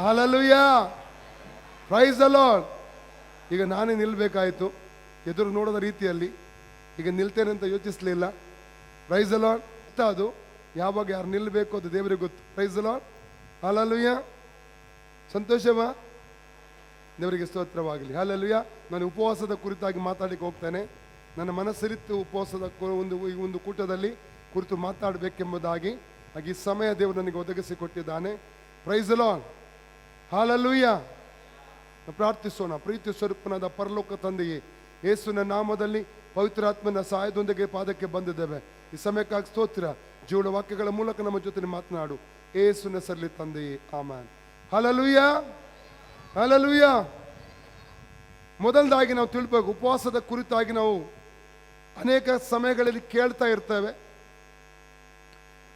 Hallelujah, price the lord. ಈಗ ನಾನೇ ನಿಲ್ಬೇಕಾಯ್ತು ಎದುರು ನೋಡೋದ ರೀತಿಯಲ್ಲಿ. ಈಗ ನಿಲ್ತೇನೆ ಅಂತ ಯೋಚಿಸಲಿಲ್ಲ. Price the lord. ಅದು ಯಾವಾಗ ಯಾರು ನಿಲ್ಲಬೇಕು ಅದು ದೇವರಿಗೆ ಗೊತ್ತು. Price the Lord. ಹಲ್ಲೆಲೂಯಾ. ಸಂತೋಷವಾ? ದೇವರಿಗೆ ಸ್ತೋತ್ರವಾಗಲಿ. ಹಲ್ಲೆಲೂಯಾ. ನಾನು ಉಪವಾಸದ ಕುರಿತಾಗಿ ಮಾತಾಡಲಿಕ್ಕೆ ಹೋಗ್ತೇನೆ. ನನ್ನ ಮನಸ್ಸರಿತ್ತು ಉಪವಾಸದ ಒಂದು ಕೂಟದಲ್ಲಿ ಕುರಿತು ಮಾತಾಡಬೇಕೆಂಬುದಾಗಿ. ಹಾಗೆ ಈ ಸಮಯ ದೇವರು ನನಗೆ ಒದಗಿಸಿಕೊಟ್ಟಿದ್ದಾನೆ. Praise the Lord. ಹಲ್ಲೆಲೂಯಾ. ಪ್ರಾರ್ಥಿಸೋಣ. ಪ್ರೀತಿ ಸ್ವರೂಪನಾದ ಪರಲೋಕ ತಂದೆಯೇ, ಯೇಸುವಿನ ನಾಮದಲ್ಲಿ ಪವಿತ್ರಾತ್ಮನ ಸಹಾಯದೊಂದಿಗೆ ಪಾದಕ್ಕೆ ಬಂದಿದ್ದೇವೆ. ಈ ಸಮಯಕ್ಕಾಗಿ ಸ್ತೋತ್ರ. ಜೀವನ ವಾಕ್ಯಗಳ ಮೂಲಕ ನಮ್ಮ ಜೊತೆ ಮಾತನಾಡು. ಯೇಸುವಿನ ಹೆಸರಲ್ಲಿ ತಂದೆಯೇ, ಆಮೆನ್. Hallelujah, hallelujah. ಮೊದಲದಾಗಿ ನಾವು ತಿಳ್ಬೇಕು, ಉಪವಾಸದ ಕುರಿತಾಗಿ ನಾವು ಅನೇಕ ಸಮಯಗಳಲ್ಲಿ ಕೇಳ್ತಾ ಇರ್ತೇವೆ.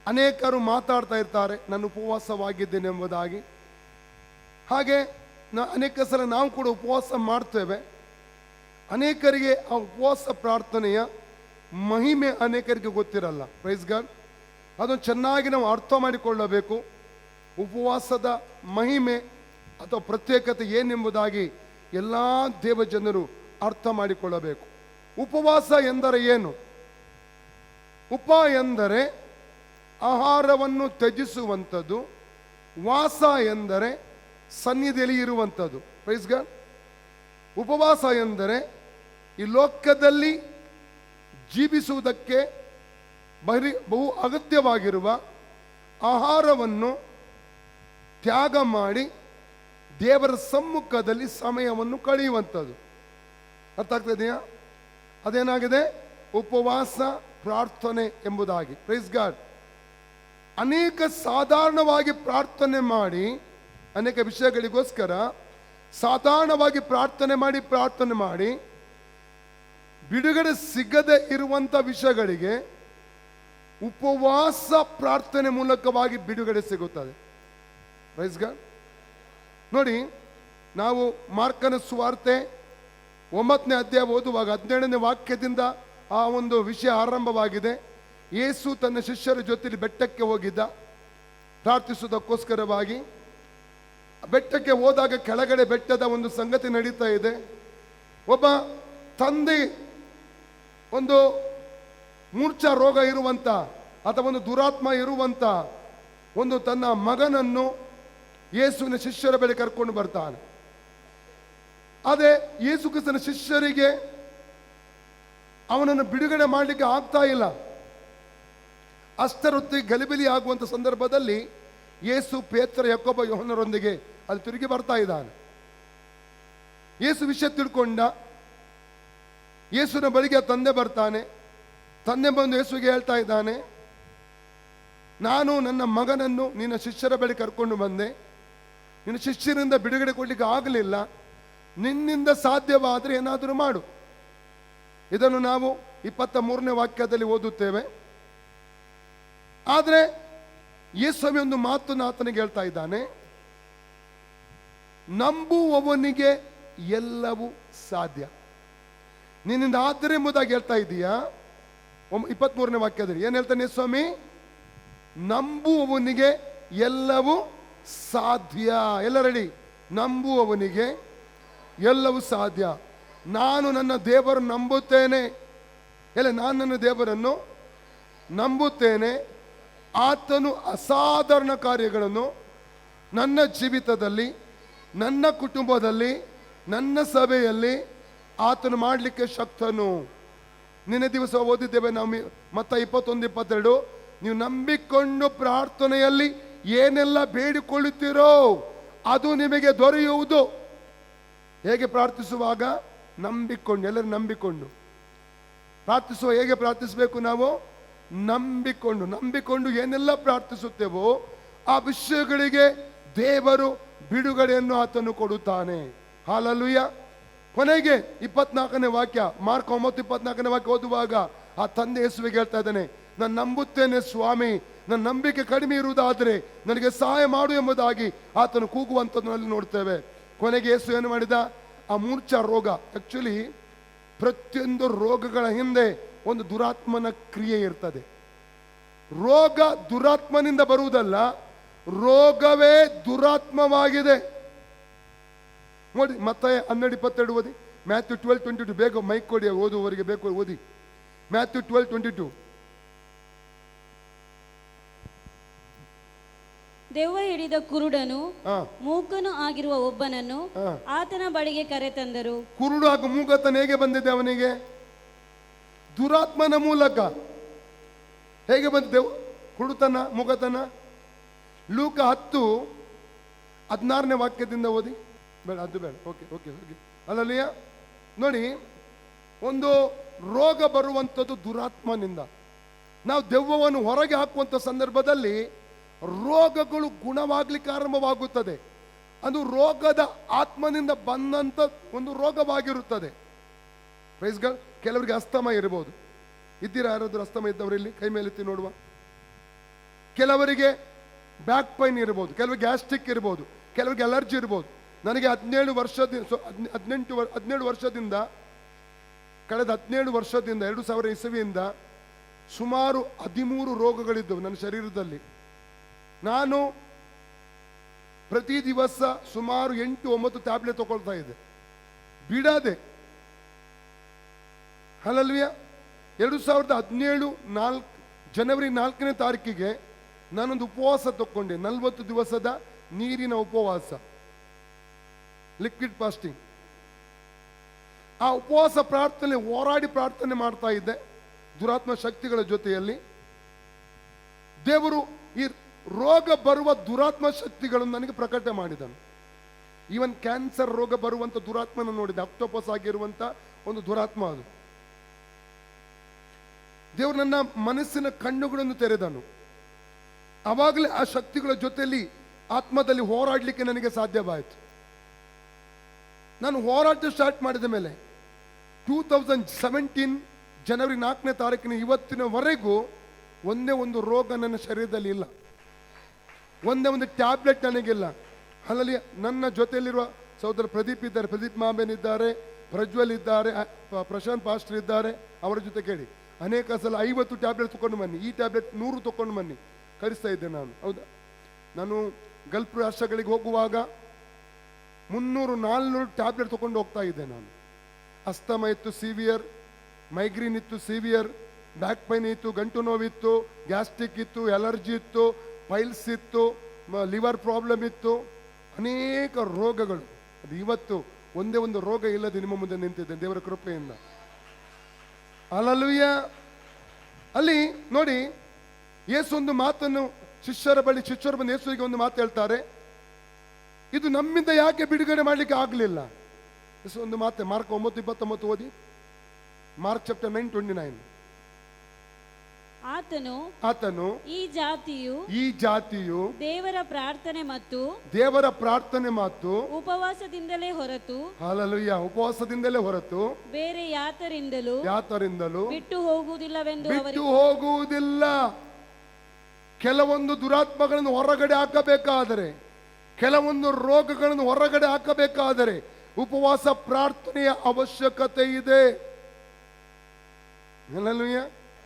ಅನೇಕರು ಮಾತಾಡ್ತಾ ಇರ್ತಾರೆ, ನಾನು ಉಪವಾಸವಾಗಿದ್ದೇನೆ ಎಂಬುದಾಗಿ. ಹಾಗೆ ಅನೇಕ ಸಲ ನಾವು ಕೂಡ ಉಪವಾಸ ಮಾಡ್ತೇವೆ. ಅನೇಕರಿಗೆ ಆ ಉಪವಾಸ ಪ್ರಾರ್ಥನೆಯ ಮಹಿಮೆ ಅನೇಕರಿಗೆ ಗೊತ್ತಿರಲ್ಲ. Praise God. ಅದನ್ನು ಚೆನ್ನಾಗಿ ನಾವು ಅರ್ಥ ಮಾಡಿಕೊಳ್ಳಬೇಕು. ಉಪವಾಸದ ಮಹಿಮೆ ಅಥವಾ ಪ್ರತ್ಯೇಕತೆ ಏನೆಂಬುದಾಗಿ ಎಲ್ಲ ದೇವಜನರು ಅರ್ಥ ಮಾಡಿಕೊಳ್ಳಬೇಕು. ಉಪವಾಸ ಎಂದರೆ ಏನು? ಉಪ ಎಂದರೆ ಆಹಾರವನ್ನು ತ್ಯಜಿಸುವಂಥದ್ದು. ವಾಸ ಎಂದರೆ ಸನ್ನಿಧಿಯಲ್ಲಿ ಇರುವಂಥದ್ದು. Praise God. ಉಪವಾಸ ಎಂದರೆ ಈ ಲೋಕದಲ್ಲಿ ಜೀವಿಸುವುದಕ್ಕೆ ಬಹು ಅಗತ್ಯವಾಗಿರುವ ಆಹಾರವನ್ನು ತ್ಯಾಗ ಮಾಡಿ ದೇವರ ಸಮ್ಮುಖದಲ್ಲಿ ಸಮಯವನ್ನು ಕಳೆಯುವಂಥದ್ದು. ಅರ್ಥ ಆಗ್ತದೆಯಾ? ಅದೇನಾಗಿದೆ? ಉಪವಾಸ ಪ್ರಾರ್ಥನೆ ಎಂಬುದಾಗಿ. Praise God. ಅನೇಕ ಸಾಧಾರಣವಾಗಿ ಪ್ರಾರ್ಥನೆ ಮಾಡಿ, ಅನೇಕ ವಿಷಯಗಳಿಗೋಸ್ಕರ ಸಾಧಾರಣವಾಗಿ ಪ್ರಾರ್ಥನೆ ಮಾಡಿ ಬಿಡುಗಡೆ ಸಿಗದೆ ಇರುವಂಥ ವಿಷಯಗಳಿಗೆ ಉಪವಾಸ ಪ್ರಾರ್ಥನೆ ಮೂಲಕವಾಗಿ ಬಿಡುಗಡೆ ಸಿಗುತ್ತದೆ. Praise God. ನೋಡಿ, ನಾವು ಮಾರ್ಕನ ಸುವಾರ್ತೆ 9ನೇ ಅಧ್ಯಾಯ ಓದುವಾಗ 17ನೇ ವಾಕ್ಯದಿಂದ ಆ ಒಂದು ವಿಷಯ ಆರಂಭವಾಗಿದೆ. ಯೇಸು ತನ್ನ ಶಿಷ್ಯರ ಜೊತೆಲಿ ಬೆಟ್ಟಕ್ಕೆ ಹೋಗಿದ್ದ ಪ್ರಾರ್ಥಿಸುವುದಕ್ಕೋಸ್ಕರವಾಗಿ. ಬೆಟ್ಟಕ್ಕೆ ಹೋದಾಗ ಕೆಳಗಡೆ ಬೆಟ್ಟದ ಒಂದು ಸಂಗತಿ ನಡೀತಾ ಇದೆ. ಒಬ್ಬ ತಂದೆ ಒಂದು ಮೂರ್ಛಾ ರೋಗ ಇರುವಂತ ಅಥವಾ ಒಂದು ದುರಾತ್ಮ ಇರುವಂತ ಒಂದು ತನ್ನ ಮಗನನ್ನು ಯೇಸುವಿನ ಶಿಷ್ಯರ ಬಳಿ ಕರ್ಕೊಂಡು ಬರ್ತಾನೆ. ಅದೇ ಯೇಸು ಕ್ರಿಸ್ತನ ಶಿಷ್ಯರಿಗೆ ಅವನನ್ನು ಬಿಡುಗಡೆ ಮಾಡಲಿಕ್ಕೆ ಆಗ್ತಾ ಇಲ್ಲ. ಅಷ್ಟರೊತ್ತಿಗೆ ಗಲಿಬಿಲಿ ಆಗುವಂಥ ಸಂದರ್ಭದಲ್ಲಿ ಯೇಸು ಪೇತ್ರ, ಯಾಕೋಬ, ಯೋಹನರೊಂದಿಗೆ ಅಲ್ಲಿ ತಿರುಗಿ ಬರ್ತಾ ಇದ್ದಾನೆ. ಯೇಸು ವಿಷಯ ತಿಳ್ಕೊಂಡ. ಯೇಸುವಿನ ಬಳಿಗೆ ತಂದೆ ಬರ್ತಾನೆ. ತಂದೆ ಬಂದು ಯೇಸುವಿಗೆ ಹೇಳ್ತಾ ಇದ್ದಾನೆ, ನಾನು ನನ್ನ ಮಗನನ್ನು ನಿನ್ನ ಶಿಷ್ಯರ ಬಳಿ ಕರ್ಕೊಂಡು ಬಂದೆ. ನಿನ್ನ ಶಿಷ್ಯರಿಂದ ಬಿಡುಗಡೆ ಕೊಡ್ಲಿಕ್ಕೆ ಆಗಲಿಲ್ಲ. ನಿನ್ನಿಂದ ಸಾಧ್ಯವಾದರೆ ಏನಾದರೂ ಮಾಡು. ಇದನ್ನು ನಾವು 23ನೇ ವಾಕ್ಯದಲ್ಲಿ ಓದುತ್ತೇವೆ. ಆದರೆ ಯೇಸುವೆ ಒಂದು ಮಾತನ್ನು ಆತನಿಗೆ ಹೇಳ್ತಾ ಇದ್ದಾನೆ, ನಂಬುವವನಿಗೆ ಎಲ್ಲವೂ ಸಾಧ್ಯ. ನಿನ್ನಿಂದ ಆದರೆ ಎಂಬುದಾಗಿ ಹೇಳ್ತಾ ಇದೀಯಾ? 23ನೇ ವಾಕ್ಯದಲ್ಲಿ ಏನ್ ಹೇಳ್ತಾನೆ ಸ್ವಾಮಿ? ನಂಬುವವನಿಗೆ ಎಲ್ಲವೂ ಸಾಧ್ಯ. ಎಲ್ಲ ರೆಡಿ? ನಂಬುವವನಿಗೆ ಎಲ್ಲವೂ ಸಾಧ್ಯ. ನಾನು ನನ್ನ ದೇವರನ್ನು ನಂಬುತ್ತೇನೆ. ಎಲ್ಲ, ನಾನು ನನ್ನ ದೇವರನ್ನು ನಂಬುತ್ತೇನೆ. ಆತನು ಅಸಾಧಾರಣ ಕಾರ್ಯಗಳನ್ನು ನನ್ನ ಜೀವಿತದಲ್ಲಿ, ನನ್ನ ಕುಟುಂಬದಲ್ಲಿ, ನನ್ನ ಸಭೆಯಲ್ಲಿ ಆತನು ಮಾಡಲಿಕ್ಕೆ ಶಕ್ತನು. ನಿನ್ನೆ ದಿವಸ ಓದಿದ್ದೇವೆ ನಾವು ಮತ್ತ 21:22. ನೀವು ನಂಬಿಕೊಂಡು ಪ್ರಾರ್ಥನೆಯಲ್ಲಿ ಏನೆಲ್ಲ ಬೇಡಿಕೊಳ್ಳುತ್ತೀರೋ ಅದು ನಿಮಗೆ ದೊರೆಯುವುದು. ಹೇಗೆ ಪ್ರಾರ್ಥಿಸುವಾಗ? ನಂಬಿಕೊಂಡು. ಎಲ್ಲರೂ ನಂಬಿಕೊಂಡು ಪ್ರಾರ್ಥಿಸುವ. ಹೇಗೆ ಪ್ರಾರ್ಥಿಸಬೇಕು ನಾವು? ನಂಬಿಕೊಂಡು ಏನೆಲ್ಲ ಪ್ರಾರ್ಥಿಸುತ್ತೇವೋ ಆ ವಿಷಯಗಳಿಗೆ ದೇವರು ಬಿಡುಗಡೆಯನ್ನು ಆತನು ಕೊಡುತ್ತಾನೆ. ಹಲ್ಲೆಲೂಯಾ. ಕೊನೆಗೆ 24ನೇ ವಾಕ್ಯ, ಮಾರ್ಕ್ 9:24ನೇ ವಾಕ್ಯ ಓದುವಾಗ ಆ ತಂದೆ ಯೇಸುವಿಗೆ ಹೇಳ್ತಾ ಇದ್ದಾನೆ, ನಾನು ನಂಬುತ್ತೇನೆ ಸ್ವಾಮಿ, ನನ್ನ ನಂಬಿಕೆ ಕಡಿಮೆ ಇರುವುದಾದರೆ ನನಗೆ ಸಹಾಯ ಮಾಡು ಎಂಬುದಾಗಿ ಆತನು ಕೂಗುವಂಥದ್ದು ನೋಡ್ತೇವೆ. ಕೊನೆಗೆ ಯೇಸು ಏನು ಮಾಡಿದ? ಆ ಮೂರ್ಛಾ ರೋಗ. ಆಕ್ಚುಲಿ ಪ್ರತಿಯೊಂದು ರೋಗಗಳ ಹಿಂದೆ ಒಂದು ದುರಾತ್ಮನ ಕ್ರಿಯೆ ಇರ್ತದೆ. ರೋಗ ದುರಾತ್ಮನಿಂದ ಬರುವುದಲ್ಲ, ರೋಗವೇ ದುರಾತ್ಮವಾಗಿದೆ. ನೋಡಿ ಮತ್ತಾಯ 12:22 ಓದಿ. ಮ್ಯಾಥ್ಯೂ 12:22. ಬೇಗ ಮೈಕ್ ಕೊಡಿ, ಓದುವವರಿಗೆ ಬೇಕು ಓದಿ. ಮ್ಯಾಥ್ಯೂ 12:22. ದೆವ್ವ ಹಿಡಿದ ಕುರುಡನು ಮೂಕನು ಆಗಿರುವ ಒಬ್ಬನನ್ನು ಆತನ ಬಳಿಗೆ ಕರೆತಂದರು. ಕುರುಡು ಹಾಗೂ ಮೂಕತನ ಹೇಗೆ ಬಂದಿದೆ ಅವನಿಗೆ? ದುರಾತ್ಮನ ಮೂಲಕ. ಹೇಗೆ ಬಂದಿದೆ ಕುರುಡುತನ, ಮೂಕತನ? ಲೂಕ 10:16 ವಾಕ್ಯದಿಂದ ಓದಿ. ಬೇಡ, ಅದು ಬೇಡ. Okay okay okay. ಅಲ್ಲಲ್ಲಿಯ ನೋಡಿ, ಒಂದು ರೋಗ ಬರುವಂಥದ್ದು ದುರಾತ್ಮನಿಂದ. ನಾವು ದೆವ್ವವನ್ನು ಹೊರಗೆ ಹಾಕುವಂಥ ಸಂದರ್ಭದಲ್ಲಿ ರೋಗಗಳು ಗುಣವಾಗ್ಲಿಕ್ಕೆ ಆರಂಭವಾಗುತ್ತದೆ. ಅದು ರೋಗದ ಆತ್ಮನಿಂದ ಬಂದಂಥ ಒಂದು ರೋಗವಾಗಿರುತ್ತದೆ. ಪ್ರೈಸ್ಗಳು. ಕೆಲವರಿಗೆ ಅಸ್ತಮ ಇರಬಹುದು. ಇದ್ದೀರಾ ಯಾರಾದ್ರೂ ಅಸ್ತಮ ಇದ್ದವರಲ್ಲಿ? ಕೈ ಮೇಲೆತ್ತಿ ನೋಡುವ. ಕೆಲವರಿಗೆ ಬ್ಯಾಕ್ ಪೈನ್ ಇರ್ಬೋದು, ಕೆಲವರಿಗೆ ಗ್ಯಾಸ್ಟ್ರಿಕ್ ಇರ್ಬೋದು, ಕೆಲವರಿಗೆ ಅಲರ್ಜಿ ಇರ್ಬೋದು. ನನಗೆ 17 ವರ್ಷದಿಂದ ಕಳೆದ 17 ವರ್ಷದಿಂದ 2000 ಇಸವಿಯಿಂದ ಸುಮಾರು 13 ರೋಗಗಳಿದ್ದವು ನನ್ನ ಶರೀರದಲ್ಲಿ. ನಾನು ಪ್ರತಿ ದಿವಸ ಸುಮಾರು 8-9 ಟ್ಯಾಬ್ಲೆಟ್ ತಗೊಳ್ತಾ ಇದ್ದೆ, ಬಿಡದೆ. ಹಲಲ್ವಿಯ 2017 ಜನವರಿ 4ನೇ ತಾರೀಕಿಗೆ ನಾನೊಂದು ಉಪವಾಸ ತಗೊಂಡೆ. 40 ದಿವಸದ ನೀರಿನ ಉಪವಾಸ, ಲಿಕ್ವಿಡ್ ಫಾಸ್ಟಿಂಗ್. ಆ ಉಪವಾಸ ಪ್ರಾರ್ಥನೆ ಹೋರಾಡಿ ಪ್ರಾರ್ಥನೆ ಮಾಡ್ತಾ ಇದ್ದೆ ದುರಾತ್ಮ ಶಕ್ತಿಗಳ ಜೊತೆಯಲ್ಲಿ. ದೇವರು ಈ ರೋಗ ಬರುವ ದುರಾತ್ಮ ಶಕ್ತಿಗಳನ್ನು ನನಗೆ ಪ್ರಕಟ ಮಾಡಿದನು. ಈವನ್ ಕ್ಯಾನ್ಸರ್ ರೋಗ ಬರುವಂತ ದುರಾತ್ಮನ ನೋಡಿದೆ. ಆಕ್ಟೋಪಸ್ ಆಗಿರುವಂತ ಒಂದು ದುರಾತ್ಮ ಅದು. ದೇವರು ನನ್ನ ಮನಸ್ಸಿನ ಕಣ್ಣುಗಳನ್ನು ತೆರೆದನು. ಆವಾಗಲೇ ಆ ಶಕ್ತಿಗಳ ಜೊತೆಯಲ್ಲಿ ಆತ್ಮದಲ್ಲಿ ಹೋರಾಡಲಿಕ್ಕೆ ನನಗೆ ಸಾಧ್ಯವಾಯಿತು. ನಾನು ಹೋರಾಟ ಸ್ಟಾರ್ಟ್ ಮಾಡಿದ ಮೇಲೆ 2017 ಜನವರಿ 4ನೇ ತಾರೀಕಿನ ಇವತ್ತಿನವರೆಗೂ ಒಂದೇ ಒಂದು ರೋಗ ನನ್ನ ಶರೀರದಲ್ಲಿ ಇಲ್ಲ, ಒಂದೇ ಒಂದು ಟ್ಯಾಬ್ಲೆಟ್ ನನಗಿಲ್ಲ. ಅಲ್ಲಲ್ಲಿ ನನ್ನ ಜೊತೆಯಲ್ಲಿರುವ ಸಹೋದರ ಪ್ರದೀಪ್ ಇದ್ದಾರೆ, ಪ್ರದೀಪ್ ಮಾಬೇನ್ ಇದ್ದಾರೆ, ಪ್ರಜ್ವಲ್ ಇದ್ದಾರೆ, ಪ್ರಶಾಂತ್ ಪಾಸ್ಟರ್ ಇದ್ದಾರೆ. ಅವರ ಜೊತೆ ಕೇಳಿ. ಅನೇಕ ಸಲ 50 ಟ್ಯಾಬ್ಲೆಟ್ ತಗೊಂಡು ಬನ್ನಿ, ಈ ಟ್ಯಾಬ್ಲೆಟ್ 100 ತಗೊಂಡು ಬನ್ನಿ ಕಳಿಸ್ತಾ ಇದ್ದೆ ನಾನು. ಹೌದಾ, ನಾನು ಗಲ್ಫ್ ರಾಷ್ಟ್ರಗಳಿಗೆ ಹೋಗುವಾಗ 300-400 ಟ್ಯಾಬ್ಲೆಟ್ ತಗೊಂಡು ಹೋಗ್ತಾ ಇದ್ದೆ ನಾನು. ಅಸ್ತಮ ಇತ್ತು ಸಿವಿಯರ್, ಮೈಗ್ರೀನ್ ಇತ್ತು ಸಿವಿಯರ್, ಬ್ಯಾಕ್ ಪೈನ್ ಇತ್ತು, ಗಂಟು ನೋವಿತ್ತು, ಗ್ಯಾಸ್ಟ್ರಿಕ್ ಇತ್ತು, ಅಲರ್ಜಿ ಇತ್ತು, ಪೈಲ್ಸ್ ಇತ್ತು, ಲಿವರ್ ಪ್ರಾಬ್ಲಮ್ ಇತ್ತು, ಅನೇಕ ರೋಗಗಳು. ಅದು ಇವತ್ತು ಒಂದೇ ಒಂದು ರೋಗ ಇಲ್ಲದೆ ನಿಮ್ಮ ಮುಂದೆ ನಿಂತಿದೆ ದೇವರ ಕೃಪೆಯಿಂದ. ಅಲ್ಲಲ್ವಿಯ. ಅಲ್ಲಿ ನೋಡಿ, ಯೇಸು ಒಂದು ಮಾತನ್ನು ಶಿಷ್ಯರು ಬಂದು ಯೇಸುವಿಗೆ ಒಂದು ಮಾತು ಹೇಳ್ತಾರೆ, ಇದು ನಮ್ಮಿಂದ ಯಾಕೆ ಬಿಡುಗಡೆ ಮಾಡಲಿಕ್ಕೆ ಆಗಲಿಲ್ಲ? ಯೇಸು ಒಂದು ಮಾತೆ, ಮಾರ್ಕ್ 9:29 ಓದಿ. Mark chapter 9:29. ಆತನು ಈ ಜಾತಿಯು ದೇವರ ಪ್ರಾರ್ಥನೆ ಮತ್ತು ಉಪವಾಸದಿಂದಲೇ ಹೊರತು ಬೇರೆ ಯಾತರಿಂದಲೂ ಬಿಟ್ಟು ಹೋಗುವುದಿಲ್ಲ. ಕೆಲವೊಂದು ದುರಾತ್ಮಗಳನ್ನು ಹೊರಗಡೆ ಹಾಕಬೇಕಾದರೆ, ಕೆಲವೊಂದು ರೋಗಗಳನ್ನು ಹೊರಗಡೆ ಹಾಕಬೇಕಾದರೆ ಉಪವಾಸ ಪ್ರಾರ್ಥನೆಯ ಅವಶ್ಯಕತೆ ಇದೆ.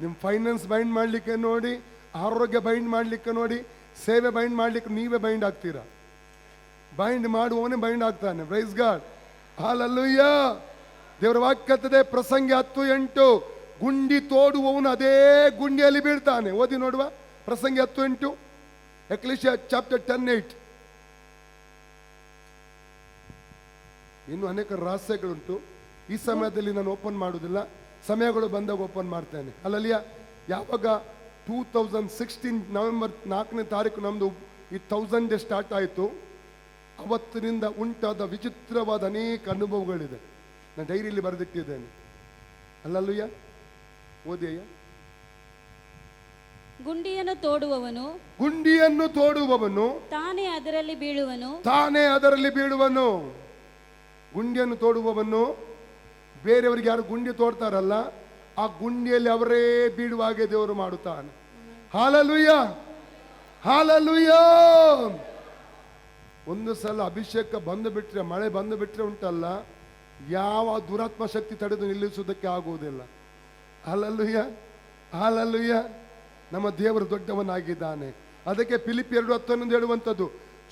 ನಿಮ್ಮ ಫೈನಾನ್ಸ್ ಬೈಂಡ್ ಮಾಡಲಿಕ್ಕೆ ನೋಡಿ, ಆರೋಗ್ಯ ಬೈಂಡ್ ಮಾಡಲಿಕ್ಕೆ ನೋಡಿ, ಸೇವೆ ಬೈಂಡ್ ಮಾಡಲಿಕ್ಕೆ ನೀವೇ ಬೈಂಡ್ ಆಗ್ತೀರಾ. ಬೈಂಡ್ ಮಾಡುವವನೇ ಬೈಂಡ್ ಆಗ್ತಾನೆ. Praise God. ಹಲ್ಲೆಲೂಯ. ದೇವರ ವಾಕ್ಯತ್ತದೆ ಪ್ರಸಂಗಿ 10:8, ಗುಂಡಿ ತೋಡುವವನು ಅದೇ ಗುಂಡಿಯಲ್ಲಿ ಬೀಳ್ತಾನೆ. ಓದಿ ನೋಡುವ ಪ್ರಸಂಗಿ 10:8, ಎಕ್ಲೆಸಿಯಾ ಚಾಪ್ಟರ್ 10:8. ಇನ್ನು ಅನೇಕ ರಹಸ್ಯಗಳುಂಟು. ಈ ಸಮಯದಲ್ಲಿ ನಾನು ಓಪನ್ ಮಾಡುವುದಿಲ್ಲ, ಸಮಯಗಳು ಬಂದಾಗ ಓಪನ್ ಮಾಡ್ತೇನೆ. ಅಲ್ಲಲ್ಲಿಯ ಯಾವಾಗ 2016 ನವೆಂಬರ್ 4ನೇ ತಾರೀಕು ನಮ್ಮದು ಈ 1000 ಡೇ ಸ್ಟಾರ್ಟ್ ಆಯಿತು, ಅವತ್ತಿನಿಂದ ಉಂಟಾದ ವಿಚಿತ್ರವಾದ ಅನೇಕ ಅನುಭವಗಳಿದೆ. ನಾನು ಡೈರಿಯಲ್ಲಿ ಬರೆದಿಟ್ಟಿದ್ದೇನೆ. ಅಲ್ಲಲ್ಲಯ್ಯ, ಓದಿಯ್ಯ. ಗುಂಡಿಯನ್ನು ತೋಡುವವನು ತಾನೇ ಅದರಲ್ಲಿ ಬೀಳುವನು. ಗುಂಡಿಯನ್ನು ತೋಡುವವನು, ಬೇರೆಯವರಿಗೆ ಯಾರು ಗುಂಡಿ ತೋಡ್ತಾರಲ್ಲ, ಆ ಗುಂಡಿಯಲ್ಲಿ ಅವರೇ ಬೀಳುವ ಹಾಗೆ ದೇವರು ಮಾಡುತ್ತಾನೆ. Hallelujah, hallelujah. ಒಂದು ಸಲ ಅಭಿಷೇಕ ಬಂದು ಬಿಟ್ರೆ, ಮಳೆ ಬಂದು ಬಿಟ್ರೆ ಉಂಟಲ್ಲ, ಯಾವ ದುರಾತ್ಮ ಶಕ್ತಿ ತಡೆದು ನಿಲ್ಲಿಸುವುದಕ್ಕೆ ಆಗುವುದಿಲ್ಲ. Hallelujah, hallelujah. ನಮ್ಮ ದೇವರು ದೊಡ್ಡವನಾಗಿದ್ದಾನೆ. ಅದಕ್ಕೆ ಫಿಲಿಪ್ 2:11 ಹೇಳುವಂಥದ್ದು,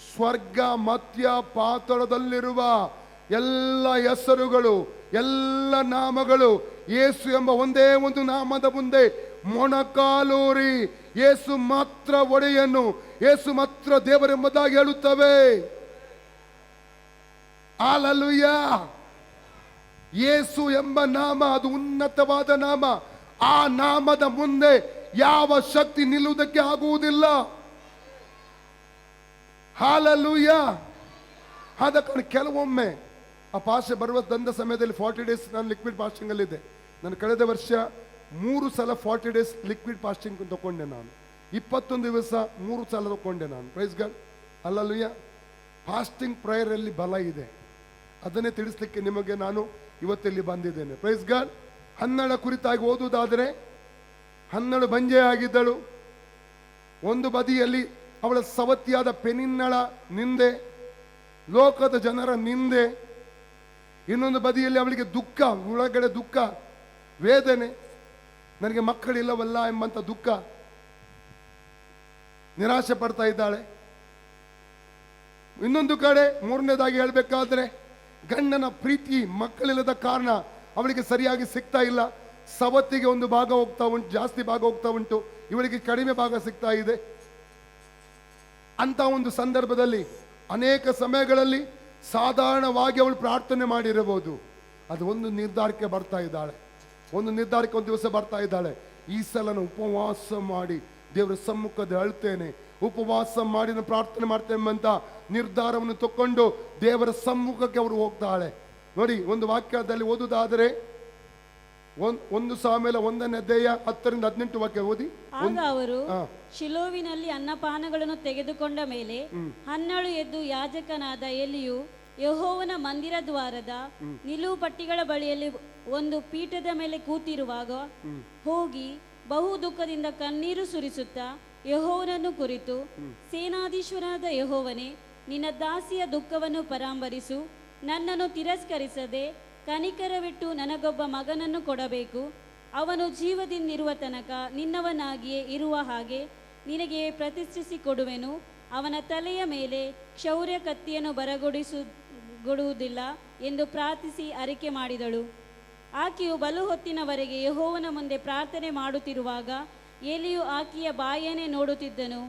ಸ್ವರ್ಗ ಮಧ್ಯ ಪಾತಾಳದಲ್ಲಿರುವ ಎಲ್ಲ ಹೆಸರುಗಳು, ಎಲ್ಲ ನಾಮಗಳು ಯೇಸು ಎಂಬ ಒಂದೇ ಒಂದು ನಾಮದ ಮುಂದೆ ಮೊಣಕಾಲೂರಿ ಯೇಸು ಮಾತ್ರ ಒಡೆಯನು, ಯೇಸು ಮಾತ್ರ ದೇವರೆಂಬುದಾಗಿ ಹೇಳುತ್ತವೆ. ಹಲ್ಲೆಲೂಯಾ. ಯೇಸು ಎಂಬ ನಾಮ ಅದು ಉನ್ನತವಾದ ನಾಮ. ಆ ನಾಮದ ಮುಂದೆ ಯಾವ ಶಕ್ತಿ ನಿಲ್ಲುವುದಕ್ಕೆ ಆಗುವುದಿಲ್ಲ. ಹಲ್ಲೆಲೂಯಾ. ಆದ ಕಾರಣ ಕೆಲವೊಮ್ಮೆ ಆ ಭಾಷೆ ಬರುವ ಬಂದ ಸಮಯದಲ್ಲಿ 40 ಡೇಸ್ ನಾನು ಲಿಕ್ವಿಡ್ ಫಾಸ್ಟಿಂಗ್ ಅಲ್ಲಿದ್ದೆ. ನಾನು ಕಳೆದ ವರ್ಷ 3 ಸಲ 40 ಡೇಸ್ ಲಿಕ್ವಿಡ್ ಫಾಸ್ಟಿಂಗ್ ತಗೊಂಡೆ. ನಾನು 21 ದಿವಸ 3 ಸಲ ತಗೊಂಡೆ ನಾನು. Price God. Hallelujah. Fasting prayer ಅಲ್ಲಿ ಬಲ ಇದೆ. ಅದನ್ನೇ ತಿಳಿಸ್ಲಿಕ್ಕೆ ನಿಮಗೆ ನಾನು ಇವತ್ತಿಲ್ಲಿ ಬಂದಿದ್ದೇನೆ. Praise God. ಹನ್ನಳ ಕುರಿತಾಗಿ ಓದುವುದಾದರೆ, ಹನ್ನಳು ಬಂಜೆ ಆಗಿದ್ದಳು. ಒಂದು ಬದಿಯಲ್ಲಿ ಅವಳ ಸವತಿಯಾದ ಪೆನಿನ್ನಳ ನಿಂದೆ, ಲೋಕದ ಜನರ ನಿಂದೆ. ಇನ್ನೊಂದು ಬದಿಯಲ್ಲಿ ಅವಳಿಗೆ ದುಃಖ, ಒಳಗಡೆ ದುಃಖ, ವೇದನೆ, ನನಗೆ ಮಕ್ಕಳಿಲ್ಲವಲ್ಲ ಎಂಬಂತ ದುಃಖ, ನಿರಾಶೆ ಪಡ್ತಾ ಇದ್ದಾಳೆ. ಇನ್ನೊಂದು ಕಡೆ ಮೂರನೇದಾಗಿ ಹೇಳ್ಬೇಕಾದ್ರೆ, ಗಂಡನ ಪ್ರೀತಿ ಮಕ್ಕಳಿಲ್ಲದ ಕಾರಣ ಅವಳಿಗೆ ಸರಿಯಾಗಿ ಸಿಗ್ತಾ ಇಲ್ಲ. ಸವತ್ತಿಗೆ ಒಂದು ಭಾಗ ಹೋಗ್ತಾ ಉಂಟು, ಜಾಸ್ತಿ ಭಾಗ ಹೋಗ್ತಾ ಉಂಟು, ಇವಳಿಗೆ ಕಡಿಮೆ ಭಾಗ ಸಿಗ್ತಾ ಇದೆ. ಅಂತ ಒಂದು ಸಂದರ್ಭದಲ್ಲಿ ಅನೇಕ ಸಮಯಗಳಲ್ಲಿ ಸಾಧಾರಣವಾಗಿ ಅವಳು ಪ್ರಾರ್ಥನೆ ಮಾಡಿರಬಹುದು. ಅದು ಒಂದು ನಿರ್ಧಾರಕ್ಕೆ ಬರ್ತಾ ಇದ್ದಾಳೆ. ಒಂದು ನಿರ್ಧಾರಕ್ಕೆ ಒಂದು ದಿವಸ ಬರ್ತಾ ಇದ್ದಾಳೆ, ಈ ಸಲ ನಾನು ಉಪವಾಸ ಮಾಡಿ ದೇವರ ಸಮ್ಮುಖದಲ್ಲಿ ಅಳ್ತೇನೆ, ಉಪವಾಸ ಮಾಡಿ ನಾನು ಪ್ರಾರ್ಥನೆ ಮಾಡ್ತೇನೆ ಅಂತ ನಿರ್ಧಾರವನ್ನು ತಕೊಂಡು ದೇವರ ಸಮ್ಮುಖಕ್ಕೆ ಅವರು ಹೋಗ್ತಾಳೆ. ನೋಡಿ, ಒಂದು ವಾಕ್ಯದಲ್ಲಿ ಓದುವುದಾದರೆ 1 ಸಾಮುವೇಲ 1ನೇ ಅಧ್ಯಾಯ 10-18 ವಾಕ್ಯ ಓದಿ. ಆಗ ಅವರು ಶಿಲೋವಿನಲ್ಲಿ ಅನ್ನಪಾನಗಳನ್ನು ತೆಗೆದುಕೊಂಡ ಮೇಲೆ ಹನ್ನಳು ಎದ್ದು ಯಾಜಕನಾದ ಎಲಿಯು ಯೆಹೋವನ ಮಂದಿರ ದ್ವಾರದ ನಿಲುವು ಪಟ್ಟಿಗಳ ಬಳಿಯಲ್ಲಿ ಒಂದು ಪೀಠದ ಮೇಲೆ ಕೂತಿರುವಾಗ ಹೋಗಿ ಬಹು ದುಃಖದಿಂದ ಕಣ್ಣೀರು ಸುರಿಸುತ್ತಾ ಯೆಹೋವನನ್ನು ಕುರಿತು, ಸೇನಾಧೀಶ್ವರನಾದ ಯೆಹೋವನೇ, ನಿನ್ನ ದಾಸಿಯ ದುಃಖವನ್ನು ಪರಾಂಬರಿಸು, ನನ್ನನ್ನು ತಿರಸ್ಕರಿಸದೆ ಕನಿಕರವಿಟ್ಟು ನನಗೊಬ್ಬ ಮಗನನ್ನು ಕೊಡಬೇಕು. ಅವನು ಜೀವದಿಂದಿರುವ ತನಕ ನಿನ್ನವನಾಗಿಯೇ ಇರುವ ಹಾಗೆ ನಿನಗೆ ಪ್ರತಿಷ್ಠಿಸಿ ಕೊಡುವೆನು. ಅವನ ತಲೆಯ ಮೇಲೆ ಕ್ಷೌರ್ಯ ಕತ್ತಿಯನ್ನು ಬರಗೊಡಿಸುವುದಿಲ್ಲ ಎಂದು ಪ್ರಾರ್ಥಿಸಿ ಅರಿಕೆ ಮಾಡಿದಳು. ಆಕೆಯು ಬಲು ಹೊತ್ತಿನವರೆಗೆ ಯೆಹೋವನ ಮುಂದೆ ಪ್ರಾರ್ಥನೆ ಮಾಡುತ್ತಿರುವಾಗ ಎಲಿಯು ಆಕೆಯ ಬಾಯನ್ನೇ ನೋಡುತ್ತಿದ್ದನು.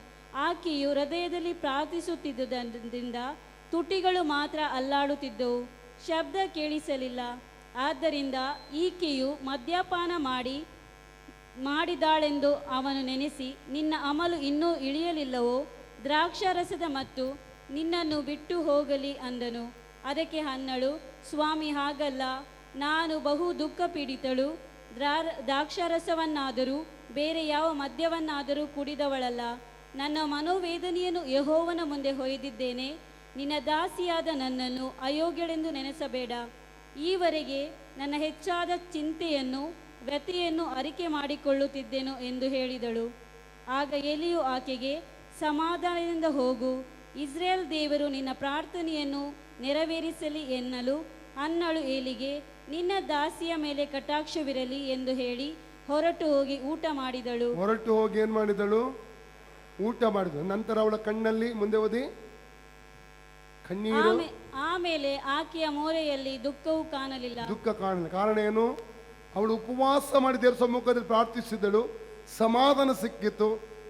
ಆಕೆಯು ಹೃದಯದಲ್ಲಿ ಪ್ರಾರ್ಥಿಸುತ್ತಿದ್ದುದರಿಂದ ತುಟಿಗಳು ಮಾತ್ರ ಅಲ್ಲಾಡುತ್ತಿದ್ದವು, ಶಬ್ದ ಕೇಳಿಸಲಿಲ್ಲ. ಆದ್ದರಿಂದ ಈಕೆಯು ಮದ್ಯಪಾನ ಮಾಡಿದಾಳೆಂದು ಅವನು ನೆನೆಸಿ, ನಿನ್ನ ಅಮಲು ಇನ್ನೂ ಇಳಿಯಲಿಲ್ಲವೋ? ದ್ರಾಕ್ಷಾರಸದ ಮತ್ತು ನಿನ್ನನ್ನು ಬಿಟ್ಟು ಹೋಗಲಿ ಅಂದನು. ಅದಕ್ಕೆ ಹನ್ನಳು, ಸ್ವಾಮಿ, ಹಾಗಲ್ಲ, ನಾನು ಬಹು ದುಃಖ ಪೀಡಿತಳು. ದ್ರಾಕ್ಷಾರಸವನ್ನಾದರೂ ಬೇರೆ ಯಾವ ಮದ್ಯವನ್ನಾದರೂ ಕುಡಿದವಳಲ್ಲ. ನನ್ನ ಮನೋವೇದನೆಯನ್ನು ಯೆಹೋವನ ಮುಂದೆ ಹೊಯ್ದಿದ್ದೇನೆ. ನಿನ್ನ ದಾಸಿಯಾದ ನನ್ನನ್ನು ಅಯೋಗ್ಯಳೆಂದು ನೆನೆಸಬೇಡ. ಈವರೆಗೆ ನನ್ನ ಹೆಚ್ಚಾದ ಚಿಂತೆಯನ್ನು ವ್ಯಥೆಯನ್ನು ಅರಿಕೆ ಮಾಡಿಕೊಳ್ಳುತ್ತಿದ್ದೆನು ಎಂದು ಹೇಳಿದಳು. ಆಗ ಎಲಿಯು ಆಕೆಗೆ, ಸಮಾಧಾನದಿಂದ ಹೋಗು, ಇಸ್ರೇಲ್ ದೇವರು ನಿನ್ನ ಪ್ರಾರ್ಥನೆಯನ್ನು ನೆರವೇರಿಸಲಿ ಎನ್ನಲು, ಹನ್ನಳು ಏಲಿಗೆ, ನಿನ್ನ ದಾಸಿಯ ಮೇಲೆ ಕಟಾಕ್ಷವಿರಲಿ ಎಂದು ಹೇಳಿ ಹೊರಟು ಹೋಗಿ ಊಟ ಮಾಡಿದಳು. ಹೊರಟು ಹೋಗಿ ಏನ್ ಮಾಡಿದಳು? ಊಟ ಮಾಡಿದಳು. ನಂತರ ಅವಳ ಕಣ್ಣಲ್ಲಿ, ಮುಂದೆ ಓದಿ, ಕಣ್ಣೀರು. ಆಮೇಲೆ ಆಕೆಯ ಮೋರೆಯಲ್ಲಿ ದುಃಖವು ಕಾಣಲಿಲ್ಲ. ದುಃಖ ಕಾಣಲಿಲ್ಲ. ಕಾರಣ ಏನು? ಅವಳು ಉಪವಾಸ ಮಾಡಿ ದೇವರ ಸಮ್ಮುಖದಲ್ಲಿ ಪ್ರಾರ್ಥಿಸಿದಳು, ಸಮಾಧಾನ ಸಿಕ್ಕಿತ್ತು,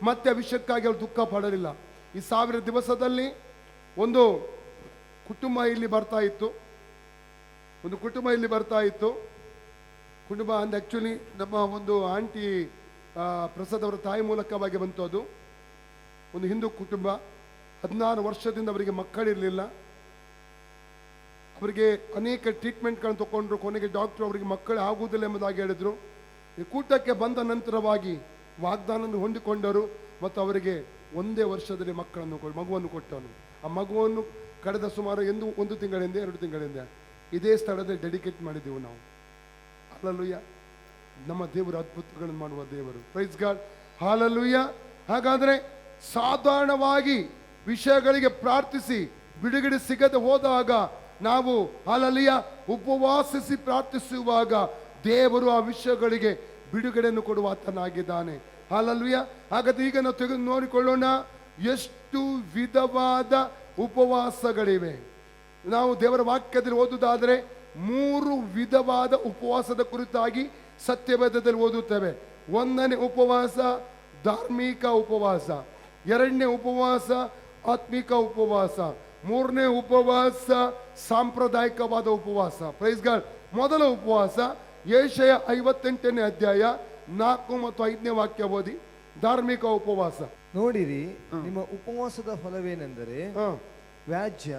ಮತ್ತೆ ಅಭಿಷೇಕಕ್ಕಾಗಿ ಅವಳು ದುಃಖ ಪಡಲಿಲ್ಲ. ಈ 1000 ದಿವಸದಲ್ಲಿ ಒಂದು ಕುಟುಂಬ ಇಲ್ಲಿ ಬರ್ತಾ ಇತ್ತು. ಕುಟುಂಬ ಅಂದ್ರೆ ಆಕ್ಚುಲಿ ನಮ್ಮ ಒಂದು ಆಂಟಿ ಪ್ರಸಾದ್ ಅವರ ತಾಯಿ ಮೂಲಕವಾಗಿ ಬಂತು. ಅದು ಒಂದು ಹಿಂದೂ ಕುಟುಂಬ. 16 ವರ್ಷದಿಂದ ಅವರಿಗೆ ಮಕ್ಕಳಿರಲಿಲ್ಲ. ಅವರಿಗೆ ಅನೇಕ ಟ್ರೀಟ್ಮೆಂಟ್ಗಳನ್ನು ತಗೊಂಡ್ರು. ಕೊನೆಗೆ ಡಾಕ್ಟರ್ ಅವರಿಗೆ ಮಕ್ಕಳು ಆಗುವುದಿಲ್ಲ ಎಂಬುದಾಗಿ ಹೇಳಿದ್ರು. ಈ ಕೂಟಕ್ಕೆ ಬಂದ ನಂತರವಾಗಿ ವಾಗ್ದಾನವನ್ನು ಹೊಂದಿಕೊಂಡರು ಮತ್ತು ಅವರಿಗೆ 1 ವರ್ಷದಲ್ಲಿ ಮಗುವನ್ನು ಕೊಟ್ಟನು. ಆ ಮಗುವನ್ನು ಕಳೆದ ಸುಮಾರು 1 ತಿಂಗಳಿಂದ 2 ತಿಂಗಳಿಂದ ಇದೇ ಸ್ಥಳದಲ್ಲಿ ಡೆಡಿಕೇಟ್ ಮಾಡಿದೆವು ನಾವು. ಹಲ್ಲೆಲೂಯಾ. ನಮ್ಮ ದೇವರು ಅದ್ಭುತಗಳನ್ನು ಮಾಡುವ ದೇವರು. Price God. ಹಲ್ಲೆಲೂಯಾ. ಹಾಗಾದ್ರೆ ಸಾಧಾರಣವಾಗಿ ವಿಷಯಗಳಿಗೆ ಪ್ರಾರ್ಥಿಸಿ ಬಿಡುಗಡೆ ಸಿಗದೆ ಹೋದಾಗ ನಾವು ಹಲ್ಲೆಲೂಯಾ ಉಪವಾಸಿಸಿ ಪ್ರಾರ್ಥಿಸುವಾಗ ದೇವರು ಆ ವಿಷಯಗಳಿಗೆ ಬಿಡುಗಡೆಯನ್ನು ಕೊಡುವ ಆತನಾಗಿದ್ದಾನೆ. ಹಲ್ಲೆಲೂಯಾ. ಹಾಗಾದ್ರೆ ಈಗ ನಾವು ತೆಗೆದು ನೋಡಿಕೊಳ್ಳೋಣ. ಎಷ್ಟು ವಿಧವಾದ ಉಪವಾಸಗಳಿವೆ. ನಾವು ದೇವರ ವಾಕ್ಯದಲ್ಲಿ ಓದುವುದಾದರೆ 3 ವಿಧವಾದ ಉಪವಾಸದ ಕುರಿತಾಗಿ ಸತ್ಯವೇದದಲ್ಲಿ ಓದುತ್ತೇವೆ. 1ನೇ ಉಪವಾಸ ಧಾರ್ಮಿಕ ಉಪವಾಸ, 2ನೇ ಉಪವಾಸ ಆತ್ಮಿಕ ಉಪವಾಸ, 3ನೇ ಉಪವಾಸ ಸಾಂಪ್ರದಾಯಿಕವಾದ ಉಪವಾಸ. Praise God. ಮೊದಲ ಉಪವಾಸ ಯೆಶಾಯ 58ನೇ ಅಧ್ಯಾಯ 4 ಮತ್ತು 5ನೇ ವಾಕ್ಯ ಓದಿ. ಧಾರ್ಮಿಕ ಉಪವಾಸ. ನೋಡಿರಿ, ನಿಮ್ಮ ಉಪವಾಸದ ಫಲವೇನೆಂದರೆ ವ್ಯಾಜ್ಯ,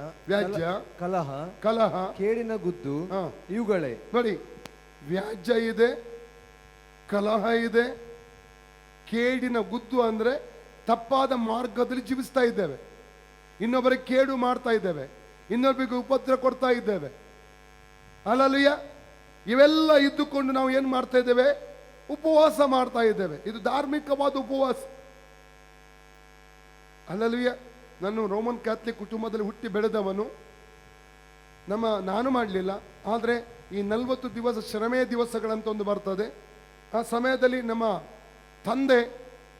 ಕಲಹ, ಕೇಡಿನ ಗುದ್ದು ಇವುಗಳೇ. ನೋಡಿ, ವ್ಯಾಜ್ಯ ಇದೆ, ಕಲಹ ಇದೆ, ಕೇಡಿನ ಗುದ್ದು ಅಂದ್ರೆ ತಪ್ಪಾದ ಮಾರ್ಗದಲ್ಲಿ ಜೀವಿಸ್ತಾ ಇದ್ದೇವೆ, ಇನ್ನೊಬ್ಬರಿಗೆ ಕೇಡು ಮಾಡ್ತಾ ಇದ್ದೇವೆ, ಇನ್ನೊಬ್ಬರಿಗೆ ಉಪದ್ರ ಕೊಡ್ತಾ ಇದ್ದೇವೆ. ಅಲ್ಲಲ್ಲಿಯ ಇವೆಲ್ಲ ಇದ್ದುಕೊಂಡು ನಾವು ಏನ್ ಮಾಡ್ತಾ ಇದ್ದೇವೆ? ಉಪವಾಸ ಮಾಡ್ತಾ ಇದ್ದೇವೆ. ಇದು ಧಾರ್ಮಿಕವಾದ ಉಪವಾಸ. ಅಲ್ಲಲ್ಲಿಯ ನಾನು ರೋಮನ್ ಕ್ಯಾಥಲಿಕ್ ಕುಟುಂಬದಲ್ಲಿ ಹುಟ್ಟಿ ಬೆಳೆದವನು. ನಾನು ಮಾಡಲಿಲ್ಲ, ಆದರೆ ಈ 40 ದಿವಸ ಶ್ರಮೆಯ ದಿವಸಗಳಂತ ಒಂದು ಬರ್ತದೆ. ಆ ಸಮಯದಲ್ಲಿ ನಮ್ಮ ತಂದೆ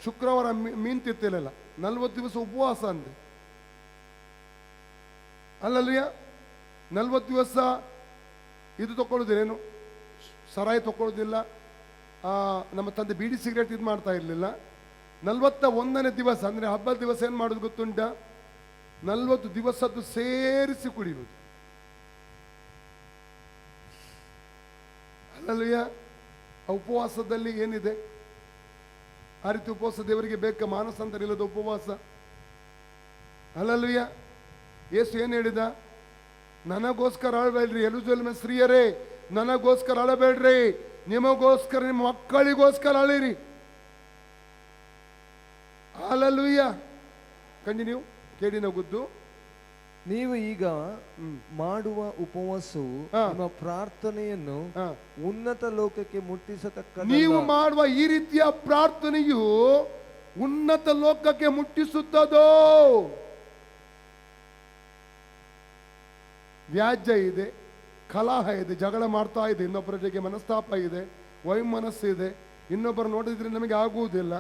ಶುಕ್ರವಾರ ಮೀನು ತಿಂತಿರಲಿಲ್ಲ. 40 ದಿವಸ ಉಪವಾಸ ಅಂದೆ. ಅಲ್ಲಲ್ಲಿಯ 40 ದಿವಸ ಇದು ತಗೊಳ್ಳೋದೇನು, ಸರಾಯಿ ತಗೊಳ್ಳೋದಿಲ್ಲ. ನಮ್ಮ ತಂದೆ ಬೀಡಿ ಸಿಗರೇಟ್ ಇದು ಮಾಡ್ತಾ ಇರಲಿಲ್ಲ. 41ನೇ ದಿವಸ ಅಂದ್ರೆ ಹಬ್ಬದ ದಿವಸ ಏನ್ ಮಾಡೋದು ಗೊತ್ತುಂಟ? 40 ದಿವಸದ್ದು ಸೇರಿಸಿ ಕುಡಿಯುವುದು. ಅಲ್ಲಲ್ಲಿಯ ಆ ಉಪವಾಸದಲ್ಲಿ ಏನಿದೆ? ಆ ರೀತಿ ಉಪವಾಸ ದೇವರಿಗೆ ಬೇಕಾ? ಮಾನಸಾಂತರ ಇಲ್ಲದ ಉಪವಾಸ. ಅಲ್ಲಲ್ಲಿಯ ಯೇಸು ಏನ್ ಹೇಳಿದ? ನನಗೋಸ್ಕರ ಅಳಬೇಡ್ರಿ ಯೆರೂಸಲೇಮಿನ ಸ್ತ್ರೀಯರೇ, ನನಗೋಸ್ಕರ ಅಳಬೇಡ್ರಿ, ನಿಮಗೋಸ್ಕರ ನಿಮ್ಮ ಮಕ್ಕಳಿಗೋಸ್ಕರ ಅಳಿರಿ. ಅಲ್ಲಲ್ಲಿಯ ಕಂಟಿನ್ಯೂ. ಕೇಡಿನ ಗುದ್ದು. ನೀವು ಈಗ ಮಾಡುವ ಉಪವಾಸವು ನಿಮ್ಮ ಪ್ರಾರ್ಥನೆಯನ್ನು ಉನ್ನತ ಲೋಕಕ್ಕೆ ಮುಟ್ಟಿಸತಕ್ಕ. ನೀವು ಮಾಡುವ ಈ ರೀತಿಯ ಪ್ರಾರ್ಥನೆಯು ಉನ್ನತ ಲೋಕಕ್ಕೆ ಮುಟ್ಟಿಸುತ್ತದೋ? ವ್ಯಾಜ್ಯ ಇದೆ, ಕಲಹ ಇದೆ, ಜಗಳ ಮಾಡ್ತಾ ಇದೆ, ಇನ್ನೊಬ್ಬರ ಜೊತೆಗೆ ಮನಸ್ತಾಪ ಇದೆ, ವೈಮನಸ್ಸು ಇದೆ, ಇನ್ನೊಬ್ಬರು ನೋಡಿದ್ರೆ ನಮಗೆ ಆಗುವುದಿಲ್ಲ,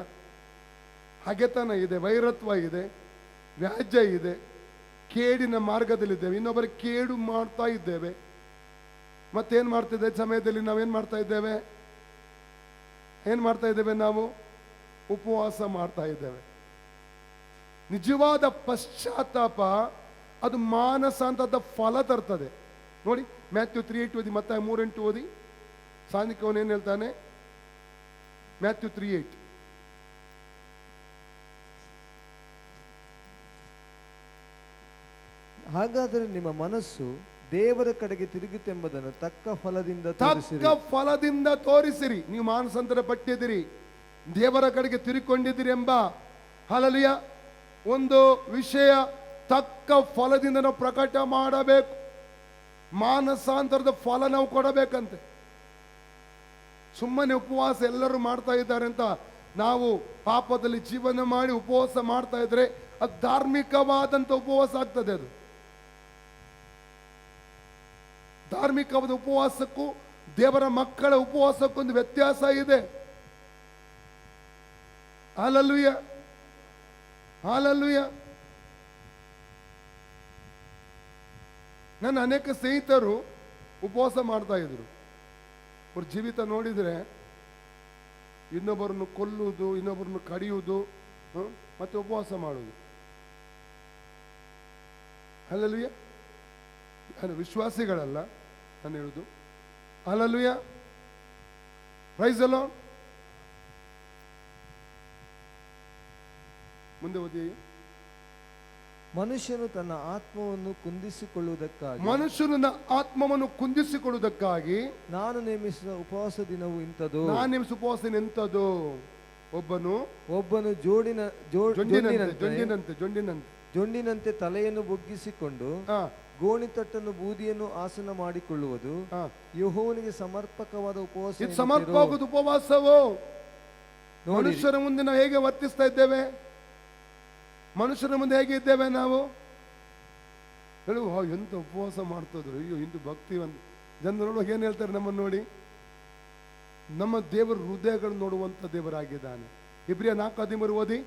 ಹಗೆತನ ಇದೆ, ವೈರತ್ವ ಇದೆ, ವ್ಯಾಜ್ಯ ಇದೆ, ಕೇಡಿನ ಮಾರ್ಗದಲ್ಲಿದ್ದೇವೆ, ಇನ್ನೊಬ್ಬರಿಗೆ ಕೇಡು ಮಾಡ್ತಾ ಇದ್ದೇವೆ. ಮತ್ತೇನ್ ಮಾಡ್ತಿದ್ದೆ ಸಮಯದಲ್ಲಿ ನಾವೇನ್ ಮಾಡ್ತಾ ಇದ್ದೇವೆ? ನಾವು ಉಪವಾಸ ಮಾಡ್ತಾ ಇದ್ದೇವೆ. ನಿಜವಾದ ಪಶ್ಚಾತ್ತಾಪ ಅದು ಮಾನಸಾಂತರದ ಫಲ ತರ್ತದೆ. ನೋಡಿ, ಮ್ಯಾಥ್ಯೂ 3:8 ಓದಿ, ಮತ್ತೆ 3:8 ಓದಿ. ಸಾನಿಕವನು ಏನ್ ಹೇಳ್ತಾನೆ? ಮ್ಯಾಥ್ಯೂ 3:8. ಹಾಗಾದರೆ ನಿಮ್ಮ ಮನಸ್ಸು ದೇವರ ಕಡೆಗೆ ತಿರುಗುತ್ತೆಂಬುದನ್ನು ತಕ್ಕ ಫಲದಿಂದ ತೋರಿಸಿರಿ. ನೀವು ಮಾನಸಾಂತರ ಪಟ್ಟಿದ್ದೀರಿ, ದೇವರ ಕಡೆಗೆ ತಿರುಗಿಕೊಂಡಿದ್ದೀರಿ ಎಂಬ ಹಲಲಿಯ ಒಂದು ವಿಷಯ ತಕ್ಕ ಫಲದಿಂದ ನಾವು ಪ್ರಕಟ ಮಾಡಬೇಕು. ಮಾನಸಾಂತರದ ಫಲ ನಾವು ಕೊಡಬೇಕಂತೆ. ಸುಮ್ಮನೆ ಉಪವಾಸ ಎಲ್ಲರೂ ಮಾಡ್ತಾ ಇದ್ದಾರೆ ಅಂತ ನಾವು ಪಾಪದಲ್ಲಿ ಜೀವನ ಮಾಡಿ ಉಪವಾಸ ಮಾಡ್ತಾ ಇದ್ರೆ ಅದು ಧಾರ್ಮಿಕವಾದಂತ ಉಪವಾಸ ಆಗ್ತದೆ. ಅದು ಧಾರ್ಮಿಕವಾದ ಉಪವಾಸಕ್ಕೂ ದೇವರ ಮಕ್ಕಳ ಉಪವಾಸಕ್ಕೊಂದು ವ್ಯತ್ಯಾಸ ಇದೆ. Hallelujah, hallelujah. ನನ್ನ ಅನೇಕ ಸ್ನೇಹಿತರು ಉಪವಾಸ ಮಾಡ್ತಾ ಇದ್ರು. ಅವ್ರ ಜೀವಿತ ನೋಡಿದ್ರೆ ಇನ್ನೊಬ್ಬರನ್ನು ಕೊಲ್ಲುವುದು, ಇನ್ನೊಬ್ಬರನ್ನು ಕಡಿಯುವುದು, ಮತ್ತೆ ಉಪವಾಸ ಮಾಡುವುದು. ಹಾಲೆಲೂಯಾ. ವಿಶ್ವಾಸಿಗಳಲ್ಲ ನಾನು ಹೇಳುದು. Hallelujah, praise the Lord. ಮುಂದೆ ಓದಿ. ಮನುಷ್ಯನು ತನ್ನ ಆತ್ಮವನ್ನು ಕುಂದಿಸಿಕೊಳ್ಳುವುದಕ್ಕಾಗಿ ನಾನು ನೇಮಿಸಿದ ಉಪವಾಸ ದಿನವು ಇಂಥದ್ದು. ನಾನು ನೇಮಿಸಿದ ಉಪವಾಸ ಎಂಥದ್ದು? ಒಬ್ಬನು ಜೊಂಡಿನಂತೆ ತಲೆಯನ್ನು ಬೊಗ್ಗಿಸಿಕೊಂಡು ಗೋಣಿತಟ್ಟನ್ನು ಬೂದಿಯನ್ನು ಆಸನ ಮಾಡಿಕೊಳ್ಳುವುದು ಯೆಹೋವನಿಗೆ ಸಮರ್ಪಕವಾದ ಉಪವಾಸ. ಇದು ಸಮರ್ಪಕವಾದ ಉಪವಾಸವು. ಮನುಷ್ಯರ ಮುಂದೆ ನಾವು ಹೇಗೆ ವರ್ತಿಸ್ತಾ ಇದ್ದೇವೆ? ಮನುಷ್ಯರ ಮುಂದೆ ಹೇಗೆ ಇದ್ದೇವೆ ನಾವು? ಹೇಳುವ ಎಂತ ಉಪವಾಸ ಮಾಡ್ತಿದ್ರು, ಅಯ್ಯೋ ಇಂದು ಭಕ್ತಿವಂತ ಜನರು ನೋಡುವಾಗ ಏನ್ ಹೇಳ್ತಾರೆ ನಮ್ಮನ್ನು ನೋಡಿ? ನಮ್ಮ ದೇವರು ಹೃದಯಗಳು ನೋಡುವಂತ ದೇವರಾಗಿದ್ದಾನೆ. ಇಬ್ರಿಯ 4:13 ಓದಿ.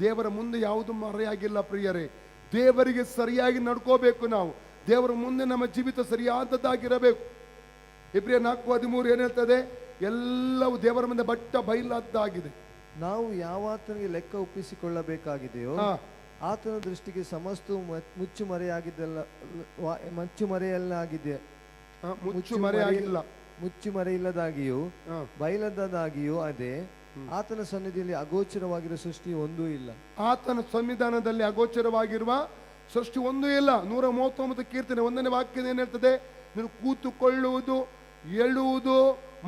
ದೇವರ ಮುಂದೆ ಯಾವುದು ಮರೆಯಾಗಿಲ್ಲ ಪ್ರಿಯರೇ. ದೇವರಿಗೆ ಸರಿಯಾಗಿ ನಡ್ಕೋಬೇಕು ನಾವು. ದೇವರ ಮುಂದೆ ನಮ್ಮ ಜೀವಿತ ಸರಿಯಾದದ್ದಾಗಿರಬೇಕು. ಇಬ್ರಿಯ 4:13 ಏನ್ ಹೇಳ್ತದೆ? ಎಲ್ಲವೂ ದೇವರ ಮುಂದೆ ಬಟ್ಟ ಬಯಲಾದ್ದಾಗಿದೆ. ನಾವು ಯಾವಾತನಿಗೆ ಲೆಕ್ಕ ಒಪ್ಪಿಸಿಕೊಳ್ಳಬೇಕಾಗಿದೆಯೋ ಹಾ. ಆತನ ದೃಷ್ಟಿಗೆ ಸಮಸ್ತವು ಮುಚ್ಚುಮರೆಯಲ್ಲಾಗಿದೆ. ಮುಚ್ಚುಮರೆಯಾಗಿಲ್ಲ. ಮುಚ್ಚುಮರೆಯಿಲ್ಲದಾಗಿಯೂ ಹಾ. ಬಯಲದಾಗಿಯೂ ಅದೇ. ಆತನ ಸನ್ನಿಧಿಯಲ್ಲಿ ಅಗೋಚರವಾಗಿರುವ ಸೃಷ್ಟಿ ಒಂದೂ ಇಲ್ಲ. ಆತನ ಸಂವಿಧಾನದಲ್ಲಿ ಅಗೋಚರವಾಗಿರುವ ಸೃಷ್ಟಿ ಒಂದೂ ಇಲ್ಲ. 139 ಕೀರ್ತನೆ 1ನೇ ವಾಕ್ಯ ಏನ್ ಹೇಳ್ತದೆ? ನೀನು ಕೂತುಕೊಳ್ಳುವುದು, ಏಳುವುದು,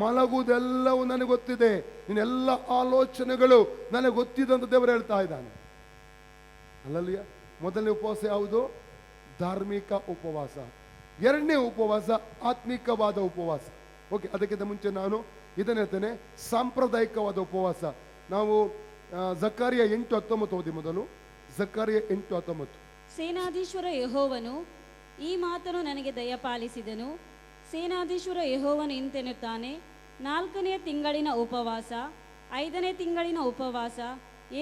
ಮಲಗುವುದೆಲ್ಲವೂ ನನಗೆ ಗೊತ್ತಿದೆ. ನಿನ್ನೆಲ್ಲ ಆಲೋಚನೆಗಳು ನನಗೆ ಗೊತ್ತಿದೆ ಅಂತ ದೇವರು ಹೇಳ್ತಾ ಇದ್ದಾನೆ. ಅಲ್ಲಲ್ಲಿಯ ಮೊದಲನೇ ಉಪವಾಸ ಯಾವುದು? ಧಾರ್ಮಿಕ ಉಪವಾಸ. ಎರಡನೇ ಉಪವಾಸ ಆತ್ಮಿಕವಾದ ಉಪವಾಸ. ಓಕೆ, ಅದಕ್ಕಿಂತ ಮುಂಚೆ ನಾನು ಇದನ್ನ ಹೇಳ್ತೇನೆ, ಸಾಂಪ್ರದಾಯಿಕವಾದ ಉಪವಾಸ. ನಾವು ಜಕರ್ಯ 8:19 ಓದಿ ಮೊದಲು. ಜಕರ್ಯ 8:19. ಸೇನಾಧೀಶ್ವರ ಯೆಹೋವನು ಈ ಮಾತನ್ನು ನನಗೆ ದಯಪಾಲಿಸಿದನು. ಸೇನಾಧೀಶ್ವರ ಯೆಹೋವನು ಇಂತೆನ್ನುತ್ತಾನೆ, 4ನೇ ತಿಂಗಳಿನ ಉಪವಾಸ, 5ನೇ ತಿಂಗಳಿನ ಉಪವಾಸ,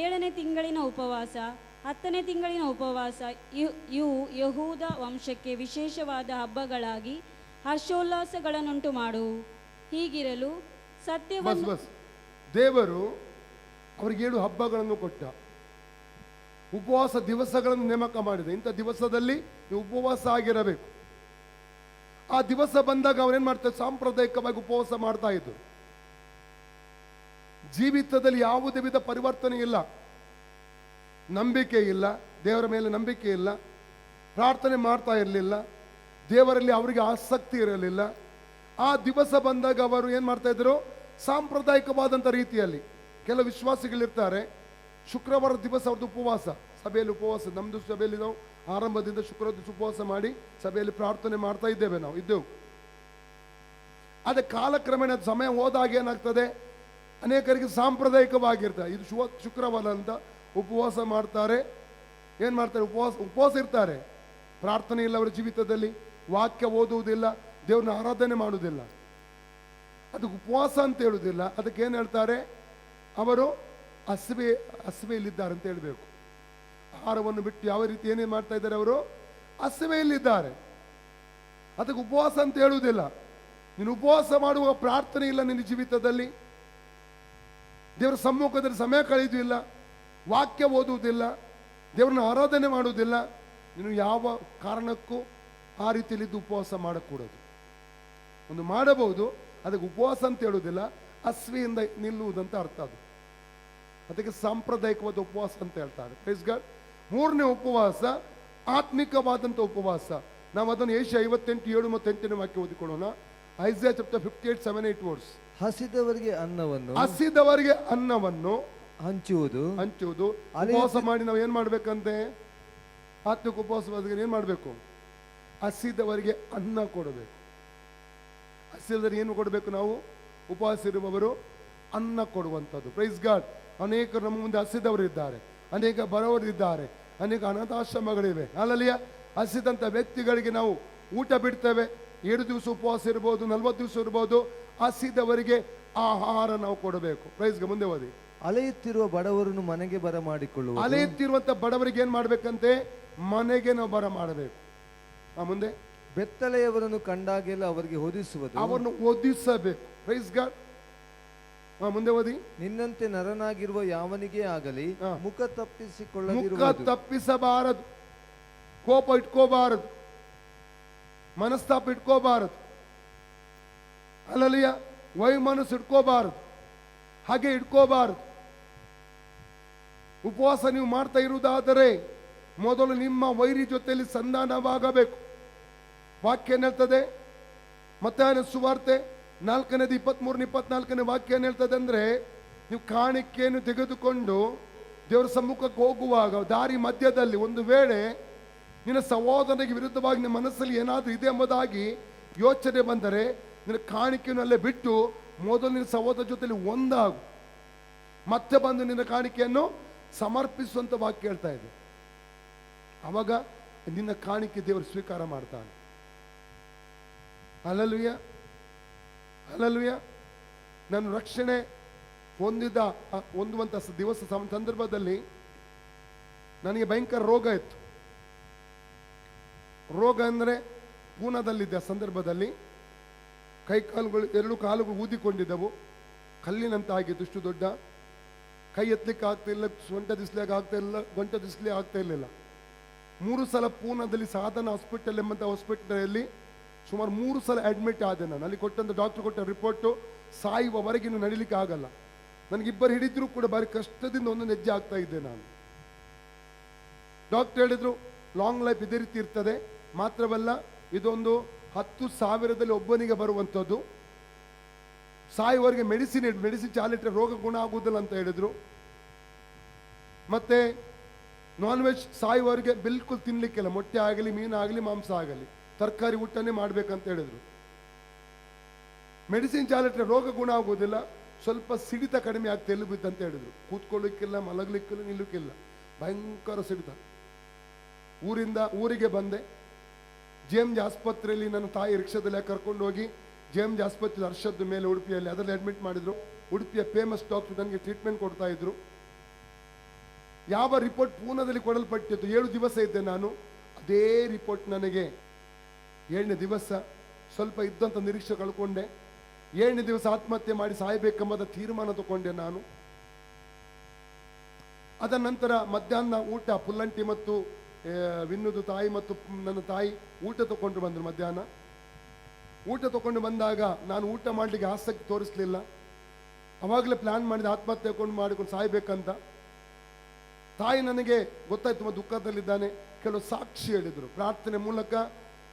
7ನೇ ತಿಂಗಳಿನ ಉಪವಾಸ, 10ನೇ ತಿಂಗಳಿನ ಉಪವಾಸ ಇವು ಯಹೂದ ವಂಶಕ್ಕೆ ವಿಶೇಷವಾದ ಹಬ್ಬಗಳಾಗಿ ಹರ್ಷೋಲ್ಲಾಸಗಳನ್ನುಂಟು ಮಾಡುವು. ಹೀಗಿರಲು ಸತ್ಯವನ್ನು ಬಸ್ ದೇವರು ಅವರಿಗೆ 7 ಹಬ್ಬಗಳನ್ನು ಕೊಟ್ಟ. ಉಪವಾಸ ದಿವಸಗಳನ್ನು ನೇಮಕ ಮಾಡಿದೆ. ಇಂಥ ದಿವಸದಲ್ಲಿ ನೀವು ಉಪವಾಸ ಆಗಿರಬೇಕು. ಆ ದಿವಸ ಬಂದಾಗ ಅವ್ರೇನ್ ಮಾಡ್ತಾರೆ? ಸಾಂಪ್ರದಾಯಿಕವಾಗಿ ಉಪವಾಸ ಮಾಡ್ತಾ ಇದ್ರು. ಜೀವಿತದಲ್ಲಿ ಯಾವುದೇ ವಿಧ ಪರಿವರ್ತನೆ ಇಲ್ಲ, ನಂಬಿಕೆ ಇಲ್ಲ, ದೇವರ ಮೇಲೆ ನಂಬಿಕೆ ಇಲ್ಲ, ಪ್ರಾರ್ಥನೆ ಮಾಡ್ತಾ ಇರಲಿಲ್ಲ, ದೇವರಲ್ಲಿ ಅವರಿಗೆ ಆಸಕ್ತಿ ಇರಲಿಲ್ಲ. ಆ ದಿವಸ ಬಂದಾಗ ಅವರು ಏನ್ ಮಾಡ್ತಾ ಇದ್ರು? ಸಾಂಪ್ರದಾಯಿಕವಾದಂಥ ರೀತಿಯಲ್ಲಿ. ಕೆಲವು ವಿಶ್ವಾಸಿಗಳಿರ್ತಾರೆ, ಶುಕ್ರವಾರ ದಿವಸ ಅವ್ರದ್ದು ಉಪವಾಸ, ಸಭೆಯಲ್ಲಿ ಉಪವಾಸ. ನಮ್ದು ಸಭೆಯಲ್ಲಿ ನಾವು ಆರಂಭದಿಂದ ಶುಕ್ರವಾರ ದಿವಸ ಉಪವಾಸ ಮಾಡಿ ಸಭೆಯಲ್ಲಿ ಪ್ರಾರ್ಥನೆ ಮಾಡ್ತಾ ಇದ್ದೇವೆ, ನಾವು ಇದ್ದೆವು. ಅದೇ ಕಾಲಕ್ರಮೇಣ ಸಮಯ ಹೋದಾಗ ಏನಾಗ್ತದೆ? ಅನೇಕರಿಗೆ ಸಾಂಪ್ರದಾಯಿಕವಾಗಿರ್ತಾರೆ. ಇದು ಶುಕ್ರವಾರ ಅಂತ ಉಪವಾಸ ಮಾಡ್ತಾರೆ. ಏನ್ ಮಾಡ್ತಾರೆ? ಉಪವಾಸ ಇರ್ತಾರೆ. ಪ್ರಾರ್ಥನೆ ಇಲ್ಲ ಅವರ ಜೀವಿತದಲ್ಲಿ, ವಾಕ್ಯ ಓದುವುದಿಲ್ಲ, ದೇವ್ರನ್ನ ಆರಾಧನೆ ಮಾಡುವುದಿಲ್ಲ. ಅದಕ್ಕೆ ಉಪವಾಸ ಅಂತ ಹೇಳುವುದಿಲ್ಲ. ಅದಕ್ಕೆ ಏನ್ ಹೇಳ್ತಾರೆ? ಅವರು ಹಸಿವೆಯಲ್ಲಿದ್ದಾರೆ ಅಂತ ಹೇಳಬೇಕು. ಆಹಾರವನ್ನು ಬಿಟ್ಟು ಯಾವ ರೀತಿ ಏನೇನು ಮಾಡ್ತಾ ಇದ್ದಾರೆ? ಅವರು ಹಸಿವೆಯಲ್ಲಿದ್ದಾರೆ. ಅದಕ್ಕೆ ಉಪವಾಸ ಅಂತ ಹೇಳುವುದಿಲ್ಲ. ನೀನು ಉಪವಾಸ ಮಾಡುವ ಪ್ರಾರ್ಥನೆ ಇಲ್ಲ ನಿನ್ನ ಜೀವಿತದಲ್ಲಿ, ದೇವರ ಸಮ್ಮುಖದಲ್ಲಿ ಸಮಯ ಕಳೆಯುವುದಿಲ್ಲ, ವಾಕ್ಯ ಓದುವುದಿಲ್ಲ, ದೇವರನ್ನ ಆರಾಧನೆ ಮಾಡುವುದಿಲ್ಲ, ನೀನು ಯಾವ ಕಾರಣಕ್ಕೂ ಆ ರೀತಿಯಲ್ಲಿದ್ದು ಉಪವಾಸ ಮಾಡಕೂಡದು. ಒಂದು ಮಾಡಬಹುದು, ಅದಕ್ಕೆ ಉಪವಾಸ ಅಂತ ಹೇಳುವುದಿಲ್ಲ, ಹಸಿವೆಯಿಂದ ನಿಲ್ಲುವುದಂತ ಅರ್ಥ. ಅದು ಅದಕ್ಕೆ ಸಾಂಪ್ರದಾಯಿಕವಾದ ಉಪವಾಸ ಅಂತ ಹೇಳ್ತಾರೆ. Praise God. 3ನೇ ಉಪವಾಸ ಆತ್ಮಿಕವಾದಂಥ ಉಪವಾಸ. ನಾವು ಅದನ್ನು ಏಷ್ಯಾ 58:7 ಮತ್ತು 8ನೇ ವಾಕ್ಯ ಓದಿಕೊಳ್ಳೋಣ. ಐಸಾಯ ಚಾಪ್ಟರ್ 58, 7, 8 ವರ್ಡ್ಸ್. ಹಸಿದವರಿಗೆ ಅನ್ನವನ್ನು ಹಂಚುವುದು. ಉಪವಾಸ ಮಾಡಿ ನಾವು ಏನ್ ಮಾಡ್ಬೇಕಂತೆ? ಆತ್ಮಿಕ ಉಪವಾಸವಾದ ಏನ್ ಮಾಡ್ಬೇಕು? ಹಸಿದವರಿಗೆ ಅನ್ನ ಕೊಡಬೇಕು. ಹಸಿದವರಿಗೆ ಏನು ಕೊಡಬೇಕು? ನಾವು ಉಪವಾಸ ಇರುವವರು ಅನ್ನ ಕೊಡುವಂಥದ್ದು. Praise God. ಅನೇಕರು ನಮ್ಮ ಮುಂದೆ ಹಸಿದವರಿದ್ದಾರೆ, ಅನೇಕ ಬರೋರಿದ್ದಾರೆ, ಅನೇಕ ಅನಾಥಾಶ್ರಮಗಳಿವೆ. ಅಲ್ಲಲ್ಲಿಯ ಹಸಿದಂಥ ವ್ಯಕ್ತಿಗಳಿಗೆ ನಾವು ಊಟ ಬಿಡ್ತೇವೆ. 7 ದಿವಸ ಉಪವಾಸ ಇರ್ಬೋದು, 40 ದಿವಸ ಇರ್ಬೋದು. ಹಸಿದವರಿಗೆ ಆಹಾರ ನಾವು ಕೊಡಬೇಕು. ಪ್ರೈಸ್ಗೆ ಮುಂದೆ ಓದಿ. ಅಲೆಯುತ್ತಿರುವ ಬಡವರನ್ನು ಮನೆಗೆ ಬರಮಾಡಿಕೊಳ್ಳುವುದು. ಅಲೆಯುತ್ತಿರುವಂತ ಬಡವರಿಗೆ ಏನ್ ಮಾಡ್ಬೇಕಂತೆ? ಮನೆಗೆ ನಾವು ಬರ ಮಾಡಬೇಕು. ಮುಂದೆ ಬೆತ್ತಲೆಯವರನ್ನು ಕಂಡಾಗೆಲ್ಲ ಅವರಿಗೆ ಹೊದಿಸುವುದು. ಅವರನ್ನು ಒದಿಸಬೇಕು. Praise God. ಮುಂದೆ ಓದಿ. ನಿನ್ನಂತೆ ನರನಾಗಿರುವ ಯಾವನಿಗೆ ಆಗಲಿ ಮುಖ ತಪ್ಪಿಸಬಾರದು, ಕೋಪ ಇಟ್ಕೋಬಾರದು, ಮನಸ್ತಾಪ ಇಟ್ಕೋಬಾರದು, ಅಲ್ಲಲ್ಲಿಯ ವೈಮನಸ್ಸು ಇಟ್ಕೋಬಾರದು, ಹಾಗೆ ಇಟ್ಕೋಬಾರದು. ಉಪವಾಸ ನೀವು ಮಾಡ್ತಾ ಇರುವುದಾದರೆ ಮೊದಲು ನಿಮ್ಮ ವೈರಿ ಜೊತೆಯಲ್ಲಿ ಸಂಧಾನವಾಗಬೇಕು. ವಾಕ್ಯ ಏನ್ ಹೇಳ್ತದೆ? ಮತ್ತಾಯನ ಸುವಾರ್ತೆ 4ನೇದು 23-24 ವಾಕ್ಯ ಏನ್ ಹೇಳ್ತದೆ ಅಂದ್ರೆ, ನೀವು ಕಾಣಿಕೆಯನ್ನು ತೆಗೆದುಕೊಂಡು ದೇವರ ಸಮ್ಮುಖಕ್ಕೆ ಹೋಗುವಾಗ ದಾರಿ ಮಧ್ಯದಲ್ಲಿ ಒಂದು ವೇಳೆ ನಿನ್ನ ಸಹೋದರನಿಗೆ ವಿರುದ್ಧವಾಗಿ ನಿಮ್ಮ ಮನಸ್ಸಲ್ಲಿ ಏನಾದರೂ ಇದೆ ಎಂಬುದಾಗಿ ಯೋಚನೆ ಬಂದರೆ, ನಿನ್ನ ಕಾಣಿಕೆಯನ್ನು ಅಲ್ಲೇ ಬಿಟ್ಟು ಮೊದಲು ನಿನ್ನ ಸಹೋದರ ಜೊತೆಲಿ ಒಂದಾಗು, ಮತ್ತೆ ಬಂದು ನಿನ್ನ ಕಾಣಿಕೆಯನ್ನು ಸಮರ್ಪಿಸುವಂತ ವಾಕ್ಯ ಹೇಳ್ತಾ ಇದೆ. ಅವಾಗ ನಿನ್ನ ಕಾಣಿಕೆ ದೇವರು ಸ್ವೀಕಾರ ಮಾಡ್ತಾನೆ. Hallelujah, hallelujah. ನಾನು ರಕ್ಷಣೆ ಹೊಂದುವಂತ ದಿವಸ ಸಂದರ್ಭದಲ್ಲಿ ನನಗೆ ಭಯಂಕರ ರೋಗ ಇತ್ತು. ರೋಗ ಅಂದರೆ ಪೂನಾದಲ್ಲಿದ್ದ ಸಂದರ್ಭದಲ್ಲಿ ಕೈ ಕಾಲುಗಳು, ಎರಡು ಕಾಲುಗಳು ಊದಿಕೊಂಡಿದ್ದವು, ಕಲ್ಲಿನಂತ ಆಗಿತ್ತು. ಇಷ್ಟು ದೊಡ್ಡ ಕೈ ಎತ್ತಲಿಕ್ಕೆ ಆಗ್ತಾ ಇಲ್ಲ, ಸೊಂಟ ದಿಸ್ಲಿಕ್ಕೆ ಆಗ್ತಾ ಇಲ್ಲ, ಗಂಟ ದಿಸ್ಲಿ ಆಗ್ತಾ ಇರಲಿಲ್ಲ. 3 ಸಲ ಪೂನಾದಲ್ಲಿ ಸಾಧನ ಹಾಸ್ಪಿಟಲ್ ಎಂಬಂಥ ಹಾಸ್ಪಿಟಲಲ್ಲಿ ಸುಮಾರು 3 ಸಲ ಅಡ್ಮಿಟ್ ಆದೆ ನಾನು. ಅಲ್ಲಿ ಕೊಟ್ಟಂತ ಡಾಕ್ಟರ್ ಕೊಟ್ಟ ರಿಪೋರ್ಟು ಸಾಯುವವರೆಗೆ ಇನ್ನು ನಡಿಲಿಕ್ಕೆ ಆಗಲ್ಲ. ನನಗಿಬ್ಬರು ಹಿಡಿದ್ರು ಕೂಡ ಭಾರಿ ಕಷ್ಟದಿಂದ ಒಂದೊಂದು ಹೆಜ್ಜೆ ಆಗ್ತಾ ಇದ್ದೆ ನಾನು. ಡಾಕ್ಟರ್ ಹೇಳಿದ್ರು ಲಾಂಗ್ ಲೈಫ್ ಇದೇ ರೀತಿ ಇರ್ತದೆ, ಮಾತ್ರವಲ್ಲ ಇದೊಂದು 10,000ದಲ್ಲಿ ಒಬ್ಬನಿಗೆ ಬರುವಂಥದ್ದು, ಸಾಯುವವರೆಗೆ ಮೆಡಿಸಿನ್ ಚಾಲಿಟ್ರೆ ರೋಗ ಗುಣ ಆಗುವುದಿಲ್ಲ ಅಂತ ಹೇಳಿದ್ರು. ಮತ್ತೆ ನಾನ್ ವೆಜ್ ಸಾಯುವವರೆಗೆ ಬಿಲ್ಕುಲ್ ತಿನ್ಲಿಕ್ಕಿಲ್ಲ, ಮೊಟ್ಟೆ ಆಗಲಿ, ಮೀನು ಆಗಲಿ, ಮಾಂಸ ಆಗಲಿ, ತರಕಾರಿ ಊಟನೇ ಮಾಡ್ಬೇಕಂತ ಹೇಳಿದ್ರು. ಮೆಡಿಸಿನ್ ಚಾಲಿಟ್ರೆ ರೋಗ ಗುಣ ಆಗುವುದಿಲ್ಲ, ಸ್ವಲ್ಪ ಸಿಡಿತ ಕಡಿಮೆ ಆಗ್ತಾ ಎಲ್ಲಿ ಬಿದ್ದಂತ ಹೇಳಿದ್ರು. ಕೂತ್ಕೊಳ್ಳಿಕ್ಕಿಲ್ಲ, ಮಲಗಲಿಕ್ಕಿಲ್ಲ, ನಿಲ್ಲಕ್ಕಿಲ್ಲ, ಭಯಂಕರ ಸಿಡಿತ. ಊರಿಗೆ ಬಂದೆ. ಜೆ.ಎಂ.ಜೆ ಆಸ್ಪತ್ರೆಯಲ್ಲಿ ನನ್ನ ತಾಯಿ ರಿಕ್ಷಾದಲ್ಲಿ ಕರ್ಕೊಂಡು ಹೋಗಿ ಜೆ.ಎಂ.ಜೆ ಆಸ್ಪತ್ರೆ ಹರ್ಷದ ಮೇಲೆ ಉಡುಪಿಯಲ್ಲಿ ಅದರಲ್ಲಿ ಅಡ್ಮಿಟ್ ಮಾಡಿದ್ರು. ಉಡುಪಿಯ ಫೇಮಸ್ ಡಾಕ್ಟರ್ ನನಗೆ ಟ್ರೀಟ್ಮೆಂಟ್ ಕೊಡ್ತಾ ಇದ್ರು. ಯಾವ ರಿಪೋರ್ಟ್ ಪೂನಾದಲ್ಲಿ ಕೊಡಲ್ಪಟ್ಟಿತ್ತು, 7 ದಿವಸ ಇದ್ದೆ ನಾನು. ಅದೇ ರಿಪೋರ್ಟ್ ನನಗೆ 7ನೇ ದಿವಸ ಸ್ವಲ್ಪ ಇದ್ದಂಥ ನಿರೀಕ್ಷೆ ಕಳ್ಕೊಂಡೆ. 7ನೇ ದಿವಸ ಆತ್ಮಹತ್ಯೆ ಮಾಡಿ ಸಾಯಬೇಕೆಂಬ ತೀರ್ಮಾನ ತಗೊಂಡೆ ನಾನು. ಅದರ ನಂತರ ಮಧ್ಯಾಹ್ನ ಊಟ ಪುಲ್ಲಂಟಿ ಮತ್ತು ವಿನ್ನುದು ತಾಯಿ ಮತ್ತು ನನ್ನ ತಾಯಿ ಊಟ ತಗೊಂಡು ಬಂದರು. ಮಧ್ಯಾಹ್ನ ಊಟ ತಗೊಂಡು ಬಂದಾಗ ನಾನು ಊಟ ಮಾಡಲಿಕ್ಕೆ ಆಸಕ್ತಿ ತೋರಿಸಲಿಲ್ಲ. ಅವಾಗಲೇ ಪ್ಲಾನ್ ಮಾಡಿದ ಆತ್ಮಹತ್ಯೆ ಮಾಡಿಕೊಂಡು ಸಾಯ್ಬೇಕಂತ. ತಾಯಿ ನನಗೆ ಗೊತ್ತಾಯ್ತು ತುಂಬ ದುಃಖದಲ್ಲಿದ್ದಾನೆ. ಕೆಲವು ಸಾಕ್ಷಿ ಹೇಳಿದರು, ಪ್ರಾರ್ಥನೆ ಮೂಲಕ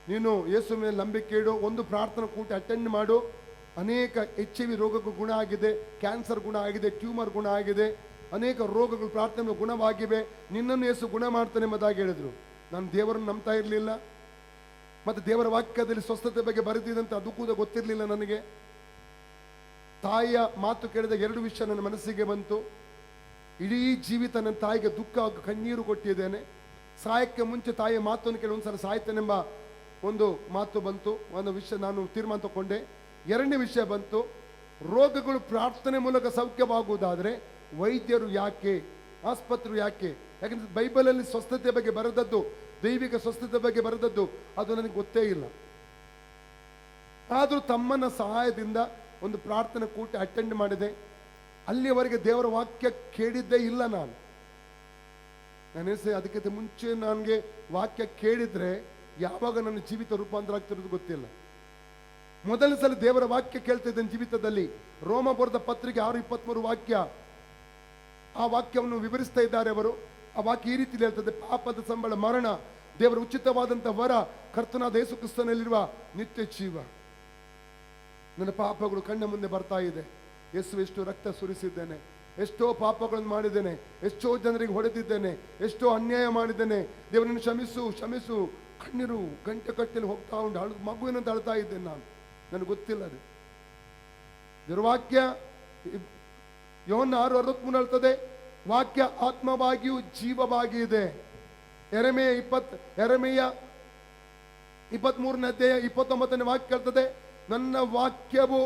ನೀನು ಯೇಸು ಮೇಲೆ ನಂಬಿಕೆ ಇಡು, ಒಂದು ಪ್ರಾರ್ಥನಾ ಕೂಟ ಅಟೆಂಡ್ ಮಾಡು, ಅನೇಕ HIV ರೋಗಕ್ಕೂ ಗುಣ ಆಗಿದೆ, ಕ್ಯಾನ್ಸರ್ ಗುಣ ಆಗಿದೆ, ಟ್ಯೂಮರ್ ಗುಣ ಆಗಿದೆ, ಅನೇಕ ರೋಗಗಳು ಪ್ರಾರ್ಥನೆ ಗುಣವಾಗಿವೆ, ನಿನ್ನನ್ನು ಯೇಸು ಗುಣ ಮಾಡ್ತಾನೆ ಎಂಬುದಾಗಿ ಹೇಳಿದರು. ನಾನು ದೇವರನ್ನು ನಂಬ್ತಾ ಇರಲಿಲ್ಲ, ಮತ್ತು ದೇವರ ವಾಕ್ಯದಲ್ಲಿ ಸ್ವಸ್ಥತೆ ಬಗ್ಗೆ ಬರೆದಿದಂತ ಅದು ಕೂಡ ಗೊತ್ತಿರಲಿಲ್ಲ ನನಗೆ. ತಾಯಿಯ ಮಾತು ಕೇಳಿದ 2 ವಿಷಯ ನನ್ನ ಮನಸ್ಸಿಗೆ ಬಂತು. ಇಡೀ ಜೀವಿತ ನನ್ನ ತಾಯಿಗೆ ದುಃಖ ಕಣ್ಣೀರು ಕೊಟ್ಟಿದ್ದೇನೆ. ಸಾಯಕ್ಕೆ ಮುಂಚೆ ತಾಯಿಯ ಮಾತನ್ನು ಕೇಳಿ ಒಂದ್ಸಲ ಸಾಯ್ತೇನೆಂಬ ಒಂದು ಮಾತು ಬಂತು. ಒಂದು ವಿಷಯ ನಾನು ತೀರ್ಮಾನ ತಗೊಂಡೆ. 2ನೇ ವಿಷಯ ಬಂತು, ರೋಗಗಳು ಪ್ರಾರ್ಥನೆ ಮೂಲಕ ಸೌಖ್ಯವಾಗುವುದಾದರೆ ವೈದ್ಯರು ಯಾಕೆ, ಆಸ್ಪತ್ರೆ ಯಾಕೆ? ಯಾಕಂದ್ರೆ ಬೈಬಲಲ್ಲಿ ಸ್ವಸ್ಥತೆ ಬಗ್ಗೆ ಬರೆದದ್ದು, ದೈವಿಕ ಸ್ವಸ್ಥತೆ ಬಗ್ಗೆ ಬರೆದದ್ದು ಅದು ನನಗೆ ಗೊತ್ತೇ ಇಲ್ಲ. ಆದರೂ ತಮ್ಮನ ಸಹಾಯದಿಂದ ಒಂದು ಪ್ರಾರ್ಥನೆ ಕೂಟ ಅಟೆಂಡ್ ಮಾಡಿದೆ. ಅಲ್ಲಿಯವರೆಗೆ ದೇವರ ವಾಕ್ಯ ಕೇಳಿದ್ದೇ ಇಲ್ಲ ನಾನು. ಅದಕ್ಕಿಂತ ಮುಂಚೆ ನನಗೆ ವಾಕ್ಯ ಕೇಳಿದ್ರೆ ಯಾವಾಗ ನನ್ನ ಜೀವಿತ ರೂಪಾಂತರ ಆಗ್ತಿರೋದು ಗೊತ್ತಿಲ್ಲ. ಮೊದಲನೇ ಸಲ ದೇವರ ವಾಕ್ಯ ಕೇಳ್ತಾ ಇದ್ದೇನೆ ಜೀವಿತದಲ್ಲಿ. ರೋಮ ಬರೆದ ಪತ್ರಿಕೆ 6:23 ವಾಕ್ಯ, ಆ ವಾಕ್ಯವನ್ನು ವಿವರಿಸ್ತಾ ಇದ್ದಾರೆ ಅವರು. ಆ ವಾಕ್ಯ ಈ ರೀತಿ ಹೇಳ್ತದೆ, ಪಾಪದ ಸಂಬಳ ಮರಣ, ದೇವರ ಉಚಿತವಾದಂಥ ವರ ಕರ್ತನಾದ ಯೇಸು ಕ್ರಿಸ್ತನಲ್ಲಿರುವ ನಿತ್ಯ ಜೀವ. ನನ್ನ ಪಾಪಗಳು ಕಣ್ಣ ಮುಂದೆ ಬರ್ತಾ ಇದೆ. ಯೇಸು ಎಷ್ಟು ರಕ್ತ ಸುರಿಸಿದ್ದೇನೆ, ಎಷ್ಟೋ ಪಾಪಗಳನ್ನು ಮಾಡಿದ್ದೇನೆ, ಎಷ್ಟೋ ಜನರಿಗೆ ಹೊಡೆದಿದ್ದೇನೆ, ಎಷ್ಟೋ ಅನ್ಯಾಯ ಮಾಡಿದ್ದೇನೆ. ದೇವರನ್ನು ಕ್ಷಮಿಸು ಕ್ಷಮಿಸು. ಕಣ್ಣೀರು ಗಂಟೆ ಕಟ್ಟೆಯಲ್ಲಿ ಹೋಗ್ತಾ ಉಂಟು. ಮಗುವಿನಂತ ಅಳ್ತಾ ಇದ್ದೇನೆ ನಾನು, ನನಗೆ ಗೊತ್ತಿಲ್ಲ ಅದು. ದೇವರವಾಕ್ಯ ಯೋಹನ್ನ 6:63 ಹೇಳ್ತದೆ, ವಾಕ್ಯ ಆತ್ಮವಾಗಿಯೂ ಜೀವವಾಗಿ ಇದೆ. ಯೆರೆಮೀಯ 23ನೇ ಅಧ್ಯಾಯ 29ನೇ ವಾಕ್ಯ ಹೇಳ್ತದೆ, ನನ್ನ ವಾಕ್ಯವು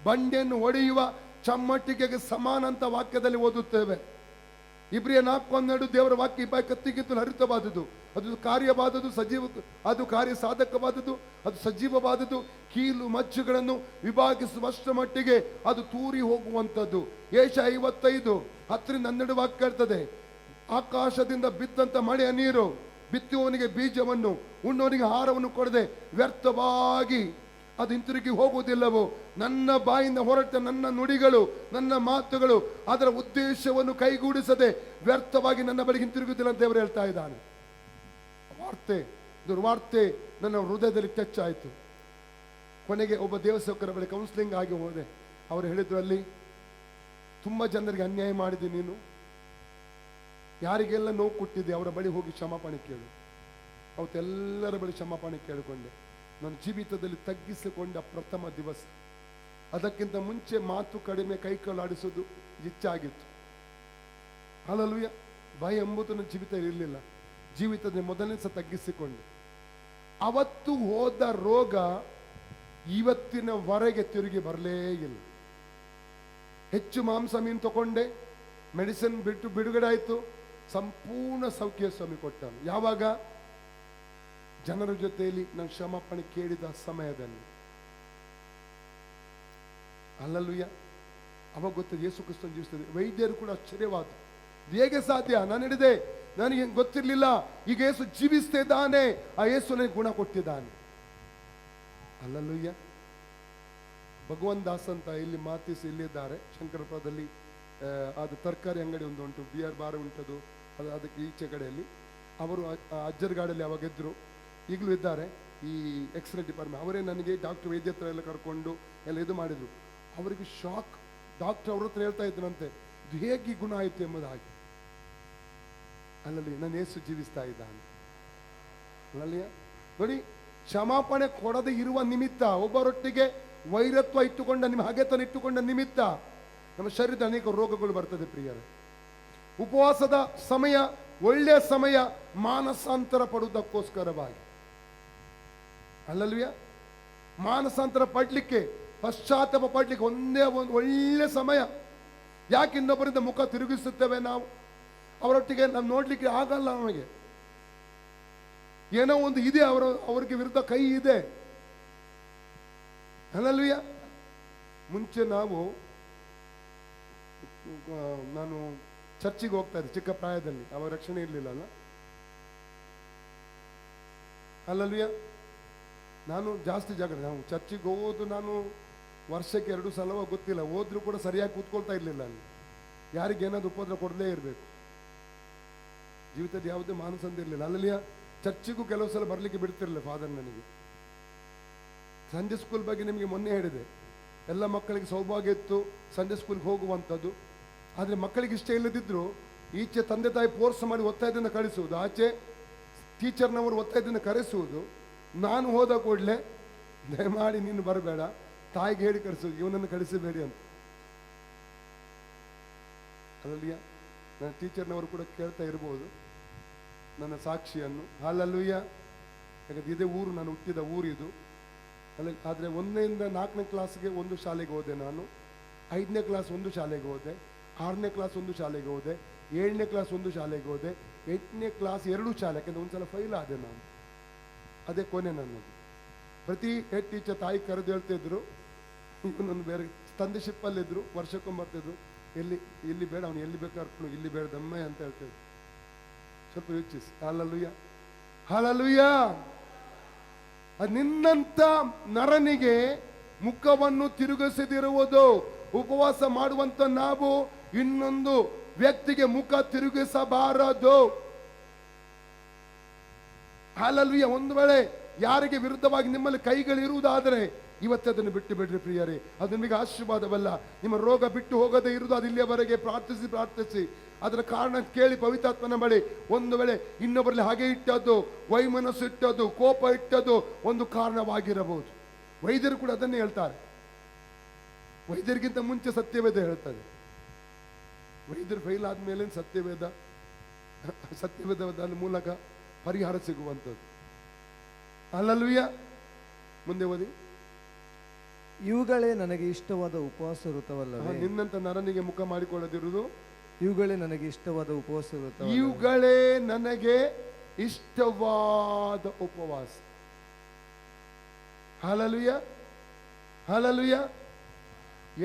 ಬಂಡೆಯನ್ನು ಹೊಡೆಯುವ ಚಮ್ಮಟ್ಟಿಗೆಗೆ ಸಮಾನ ಅಂತ ವಾಕ್ಯದಲ್ಲಿ ಓದುತ್ತೇವೆ. ಇಬ್ರಿಯ 4:12 ದೇವರ ವಾಕ್ಯ ಕತ್ತಿಗಿತ್ತಲು ಹರಿತವಾದದ್ದು, ಅದು ಕಾರ್ಯವಾದದ್ದು, ಅದು ಕಾರ್ಯ ಸಾಧಕವಾದದ್ದು, ಅದು ಸಜೀವವಾದದ್ದು, ಕೀಲು ಮಚ್ಚುಗಳನ್ನು ವಿಭಾಗಿಸುವಷ್ಟ ಮಟ್ಟಿಗೆ ಅದು ತೂರಿ ಹೋಗುವಂಥದ್ದು. ಯೆಶಾಯ 55:10-12 ವಾಕ್ಯ ಇರ್ತದೆ, ಆಕಾಶದಿಂದ ಬಿದ್ದಂತ ಮಳೆಯ ನೀರು ಬಿತ್ತುವವನಿಗೆ ಬೀಜವನ್ನು, ಉಣ್ಣೋನಿಗೆ ಆಹಾರವನ್ನು ಕೊಡದೆ ವ್ಯರ್ಥವಾಗಿ ಅದು ಹಿಂತಿರುಗಿ ಹೋಗುವುದಿಲ್ಲವೋ, ನನ್ನ ಬಾಯಿಂದ ಹೊರಟ ನನ್ನ ನುಡಿಗಳು, ನನ್ನ ಮಾತುಗಳು ಅದರ ಉದ್ದೇಶವನ್ನು ಕೈಗೂಡಿಸದೆ ವ್ಯರ್ಥವಾಗಿ ನನ್ನ ಬಳಿಗೆ ಹಿಂತಿರುಗುವುದಿಲ್ಲ ಅಂತ ದೇವರು ಹೇಳ್ತಾ ಇದ್ದಾನೆ. ವಾರ್ತೆ, ದುರ್ವಾರ್ತೆ ನನ್ನ ಹೃದಯದಲ್ಲಿ ಟಚ್ ಆಯಿತು. ಕೊನೆಗೆ ಒಬ್ಬ ದೇವಸೇವಕರ ಬಳಿ ಕೌನ್ಸಿಲಿಂಗ್ ಆಗಿ ಹೋದೆ. ಅವರು ಹೇಳಿದ್ರು, ಅಲ್ಲಿ ತುಂಬ ಜನರಿಗೆ ಅನ್ಯಾಯ ಮಾಡಿದೆ, ನೀನು ಯಾರಿಗೆಲ್ಲ ನೋವು ಕೊಟ್ಟಿದ್ದೆ ಅವರ ಬಳಿ ಹೋಗಿ ಕ್ಷಮಾಪಣೆ ಕೇಳು. ಅವತ್ತೆಲ್ಲರ ಬಳಿ ಕ್ಷಮಾಪಣೆ ಕೇಳಿಕೊಂಡೆ. ನನ್ನ ಜೀವಿತದಲ್ಲಿ ತಗ್ಗಿಸಿಕೊಂಡ ಪ್ರಥಮ ದಿವಸ. ಅದಕ್ಕಿಂತ ಮುಂಚೆ ಮಾತು ಕಡಿಮೆ, ಕೈಕಾಲಾಡಿಸೋದು ಹೆಚ್ಚಾಗಿತ್ತು. ಹಲ್ಲೆಲೂಯಾ. ಭಯ ಎಂಬುದು ನನ್ನ ಜೀವಿತ ಇರಲಿಲ್ಲ. ಜೀವಿತದ ಮೊದಲನೇ ಸಹ ತಗ್ಗಿಸಿಕೊಂಡೆ. ಅವತ್ತು ಹೋದ ರೋಗ ಇವತ್ತಿನವರೆಗೆ ತಿರುಗಿ ಬರಲೇ ಇಲ್ಲ. ಹೆಚ್ಚು ಮಾಂಸ ಮೀನು ತಗೊಂಡೆ, ಮೆಡಿಸಿನ್ ಬಿಡುಗಡೆ ಆಯಿತು, ಸಂಪೂರ್ಣ ಸೌಖ್ಯ ಸ್ವಾಮಿ ಕೊಟ್ಟನು. ಯಾವಾಗ? ಜನರ ಜೊತೆಯಲ್ಲಿ ನಾನು ಕ್ಷಮಾಪಣೆ ಕೇಳಿದ ಸಮಯದಲ್ಲಿ. ಅಲ್ಲಲ್ಲೂಯ್ಯ. ಅವಾಗ ಗೊತ್ತದ ಯೇಸು ಕ್ರಿಸ್ತನ ಜೀವಿಸ್ತದೆ. ವೈದ್ಯರು ಕೂಡ ಆಶ್ಚರ್ಯವಾದ, ಹೇಗೆ ಸಾಧ್ಯ? ನಾನು ಹೇಳಿದೆ, ನನಗೆ ಗೊತ್ತಿರಲಿಲ್ಲ, ಈಗ ಯೇಸು ಜೀವಿಸ್ತಿದ್ದಾನೆ, ಆ ಯೇಸು ನನಗೆ ಗುಣ ಕೊಟ್ಟಿದ್ದಾನೆ. ಅಲ್ಲಲ್ಲೂಯ್ಯ. ಭಗವಂತ ದಾಸ್ ಅಂತ ಇಲ್ಲಿ ಮಾತಿಸಿ ಇಲ್ಲಿದ್ದಾರೆ ಶಂಕರಪುರದಲ್ಲಿ. ಅದು ತರಕಾರಿ ಅಂಗಡಿ ಒಂದು ಉಂಟು, ಬಿಯರ್ ಬಾರ್ ಉಂಟದು, ಅದಕ್ಕೆ ಈಚೆ ಕಡೆಯಲ್ಲಿ. ಅವರು ಅಜ್ಜರ ಗಾಡಿಯಲ್ಲಿ ಅವಾಗ ಇದ್ರು, ಈಗಲೂ ಇದ್ದಾರೆ ಈ ಎಕ್ಸ್ರೇ ಡಿಪಾರ್ಟ್ಮೆಂಟ್. ಅವರೇ ನನಗೆ ಡಾಕ್ಟರ್ ವೈದ್ಯ ಹತ್ರ ಎಲ್ಲ ಕರ್ಕೊಂಡು ಎಲ್ಲ ಇದು ಮಾಡಿದ್ರು. ಅವರಿಗೆ ಶಾಕ್. ಡಾಕ್ಟರ್ ಅವ್ರ ಹತ್ರ ಹೇಳ್ತಾ ಇದ್ದನಂತೆ, ಇದು ಹೇಗೆ ಗುಣ ಆಯಿತು ಎಂಬುದಾಗಿ. ಅಲ್ಲಲ್ಲಿ ನನ್ನ ಯೇಸು ಜೀವಿಸ್ತಾ ಇದ್ದಾನೆ. ಅಲ್ಲಲ್ಲಿಯ ನೋಡಿ, ಕ್ಷಮಾಪಣೆ ಕೊಡದೆ ಇರುವ ನಿಮಿತ್ತ, ಒಬ್ಬರೊಟ್ಟಿಗೆ ವೈರತ್ವ ಇಟ್ಟುಕೊಂಡ ನಿಮ್ಮ ಹಗೆತನ ಇಟ್ಟುಕೊಂಡ ನಿಮಿತ್ತ ನಮ್ಮ ಶರೀರದ ಅನೇಕ ರೋಗಗಳು ಬರ್ತದೆ ಪ್ರಿಯರೇ. ಉಪವಾಸದ ಸಮಯ ಒಳ್ಳೆಯ ಸಮಯ ಮಾನಸಾಂತರ ಪಡುವುದಕ್ಕೋಸ್ಕರವಾಗಿ. ಅಲ್ಲಲ್ವಿಯ, ಮಾನಸಾಂತರ ಪಡ್ಲಿಕ್ಕೆ, ಪಶ್ಚಾತ್ತಾಪ ಪಡ್ಲಿಕ್ಕೆ ಒಂದೇ ಒಂದು ಒಳ್ಳೆ ಸಮಯ. ಯಾಕೆ ಇನ್ನೊಬ್ಬರಿಂದ ಮುಖ ತಿರುಗಿಸುತ್ತೇವೆ ನಾವು? ಅವರೊಟ್ಟಿಗೆ ನಾವು ನೋಡ್ಲಿಕ್ಕೆ ಆಗಲ್ಲ. ನಮಗೆ ಏನೋ ಒಂದು ಇದೆ, ಅವ್ರಿಗೆ ವಿರುದ್ಧ ಕೈ ಇದೆ. ಅಲ್ಲಲ್ವಿಯ. ಮುಂಚೆ ನಾನು ಚರ್ಚಿಗೆ ಹೋಗ್ತಾ ಇದ್ದೆ ಚಿಕ್ಕ ಪ್ರಾಯದಲ್ಲಿ, ಅವ ರಕ್ಷಣೆ ಇರಲಿಲ್ಲ ಅಲ್ಲ. ಅಲ್ಲಲ್ವಿಯ. ನಾನು ಜಾಸ್ತಿ ನಾವು ಚರ್ಚಿಗೆ ಹೋಗೋದು, ನಾನು ವರ್ಷಕ್ಕೆ 2 ಸಲವೋ ಗೊತ್ತಿಲ್ಲ, ಹೋದ್ರೂ ಕೂಡ ಸರಿಯಾಗಿ ಕೂತ್ಕೊಳ್ತಾ ಇರಲಿಲ್ಲ ಅಲ್ಲಿ. ಯಾರಿಗೇನಾದ್ರು ಉಪದ್ರ ಕೊಡಲೇ ಇರಬೇಕು. ಜೀವಿತದ ಯಾವುದೇ ಮಾನಸಂದಿರಲಿಲ್ಲ. ಅಲ್ಲಲ್ಲಿಯ. ಚರ್ಚಿಗೂ ಕೆಲವು ಸಲ ಬರಲಿಕ್ಕೆ ಬಿಡ್ತಿರಲಿಲ್ಲ ಫಾದರ್ ನನಗೆ. ಸಂಜೆ ಸ್ಕೂಲ್ ಬಗ್ಗೆ ನಿಮಗೆ ಮೊನ್ನೆ ಹೇಳಿದೆ, ಎಲ್ಲ ಮಕ್ಕಳಿಗೆ ಸೌಭಾಗ್ಯ ಇತ್ತು ಸಂಜೆ ಸ್ಕೂಲ್ಗೆ ಹೋಗುವಂಥದ್ದು. ಆದರೆ ಮಕ್ಕಳಿಗೆ ಇಷ್ಟ ಇಲ್ಲದಿದ್ದರೂ ಈಚೆ ತಂದೆ ತಾಯಿ ಫೋರ್ಸ್ ಮಾಡಿ ಒತ್ತಾಯದಿಂದ ಕಳಿಸುವುದು, ಆಚೆ ಟೀಚರ್ನವರು ಒತ್ತಾಯದಿಂದ ಕರೆಸುವುದು. ನಾನು ಹೋದ ಕೂಡಲೇ ದಯಮಾಡಿ ನೀನು ಬರಬೇಡ, ತಾಯಿಗೆ ಹೇಳಿ ಕಳಿಸುವುದು, ಇವನನ್ನು ಕಳಿಸಬೇಡಿ ಅಂತ. ಅಲ್ಲಲ್ಲಿಯ. ನನ್ನ ಟೀಚರ್ನವರು ಕೂಡ ಕೇಳ್ತಾ ಇರ್ಬೋದು ನನ್ನ ಸಾಕ್ಷಿಯನ್ನು. ಹಾಲಲ್ಲೂಯ್ಯ. ಯಾಕಂದ್ರೆ ಇದೇ ಊರು, ನಾನು ಹುಟ್ಟಿದ ಊರಿದು. ಅಲ್ಲಿ ಆದರೆ 1ರಿಂದ 4ನೇ ಕ್ಲಾಸ್ಗೆ ಒಂದು ಶಾಲೆಗೆ ಹೋದೆ ನಾನು, 5ನೇ ಕ್ಲಾಸ್ ಒಂದು ಶಾಲೆಗೆ ಹೋದೆ, 6ನೇ ಕ್ಲಾಸ್ ಒಂದು ಶಾಲೆಗೆ ಹೋದೆ, 7ನೇ ಕ್ಲಾಸ್ ಒಂದು ಶಾಲೆಗೆ ಹೋದೆ, 8ನೇ ಕ್ಲಾಸ್ 2 ಶಾಲೆ. ಯಾಕೆಂದ್ರೆ ಒಂದ್ಸಲ ಫೈಲ್ ಆದೆ ನಾನು. ಅದೇ ಕೊನೆ ನನ್ನದು. ಪ್ರತಿ ಹೆಡ್ ಟೀಚರ್ ತಾಯಿ ಕರೆದು ಹೇಳ್ತಿದ್ರು, ಇವನನ್ನು ಬೇರೆ ತಂದೆ ಶಿಪ್ಪಲ್ಲಿದ್ರು, ವರ್ಷಕ್ಕೊಮ್ಮರ್ತಿದ್ರು, ಇಲ್ಲಿ ಬೇಡ, ಅವನು ಎಲ್ಲಿ ಬೇಕಾದ್ರು, ಇಲ್ಲಿ ಬೇಡ ದಮ್ಮೆ ಅಂತ ಹೇಳ್ತಿದ್ರು. ಸ್ವಲ್ಪ ಯೋಚಿಸಿ. ಹಾಲಲ್ಲೂಯ್ಯ. ಹಾಲಲ್ಲೂಯ್ಯ. ನಿನ್ನಂತ ನರನಿಗೆ ಮುಖವನ್ನು ತಿರುಗಿಸದಿರುವುದು. ಉಪವಾಸ ಮಾಡುವಂತ ನಾವು ಇನ್ನೊಂದು ವ್ಯಕ್ತಿಗೆ ಮುಖ ತಿರುಗಿಸಬಾರದು. ಹಾಲಲ್ವಿಯ. ಒಂದು ವೇಳೆ ಯಾರಿಗೆ ವಿರುದ್ಧವಾಗಿ ನಿಮ್ಮಲ್ಲಿ ಕೈಗಳಿರುವುದಾದರೆ ಇವತ್ತೇ ಅದನ್ನು ಬಿಟ್ಟು ಬಿಡ್ರಿ ಪ್ರಿಯರೇ. ಅದು ನಿಮಗೆ ಆಶೀರ್ವಾದವಲ್ಲ. ನಿಮ್ಮ ರೋಗ ಬಿಟ್ಟು ಹೋಗದೆ ಇರುವುದು ಅದು ಇಲ್ಲಿಯವರೆಗೆ ಪ್ರಾರ್ಥಿಸಿ ಅದರ ಕಾರಣ ಕೇಳಿ ಪವಿತ್ರಾತ್ಮನ ಬಳಿ. ಒಂದು ವೇಳೆ ಇನ್ನೊಬ್ಬರಲ್ಲಿ ಹಾಗೆ ಇಟ್ಟದ್ದು, ವೈಮನಸ್ಸು ಇಟ್ಟದ್ದು, ಕೋಪ ಇಟ್ಟದ್ದು ಒಂದು ಕಾರಣವಾಗಿರಬಹುದು. ವೈದ್ಯರು ಕೂಡ ಅದನ್ನೇ ಹೇಳ್ತಾರೆ. ವೈದ್ಯರಿಗಿಂತ ಮುಂಚೆ ಸತ್ಯವೇದ ಹೇಳ್ತದೆ. ವೈದ್ಯರು ಫೈಲ್ ಆದ್ಮೇಲೆ ಸತ್ಯವೇದದ ಮೂಲಕ ಪರಿಹಾರ ಸಿಗುವಂಥದ್ದು. ಅಲ್ಲಲ್ವಿಯ. ಮುಂದೆ ಓದಿ. ಇವುಗಳೇ ನನಗೆ ಇಷ್ಟವಾದ ಉಪವಾಸ ವೃತವಲ್ಲವೇ? ನಿನ್ನಂತ ನರನಿಗೆ ಮುಖ ಮಾಡಿಕೊಳ್ಳದಿರುವುದು. ಇವುಗಳೇ ನನಗೆ ಇಷ್ಟವಾದ ಉಪವಾಸ ವೃತ. ಇವುಗಳೇ ನನಗೆ ಇಷ್ಟವಾದ ಉಪವಾಸ. ಹಾಲಲುಯ್ಯ. ಹಾಲಲುಯ್ಯ.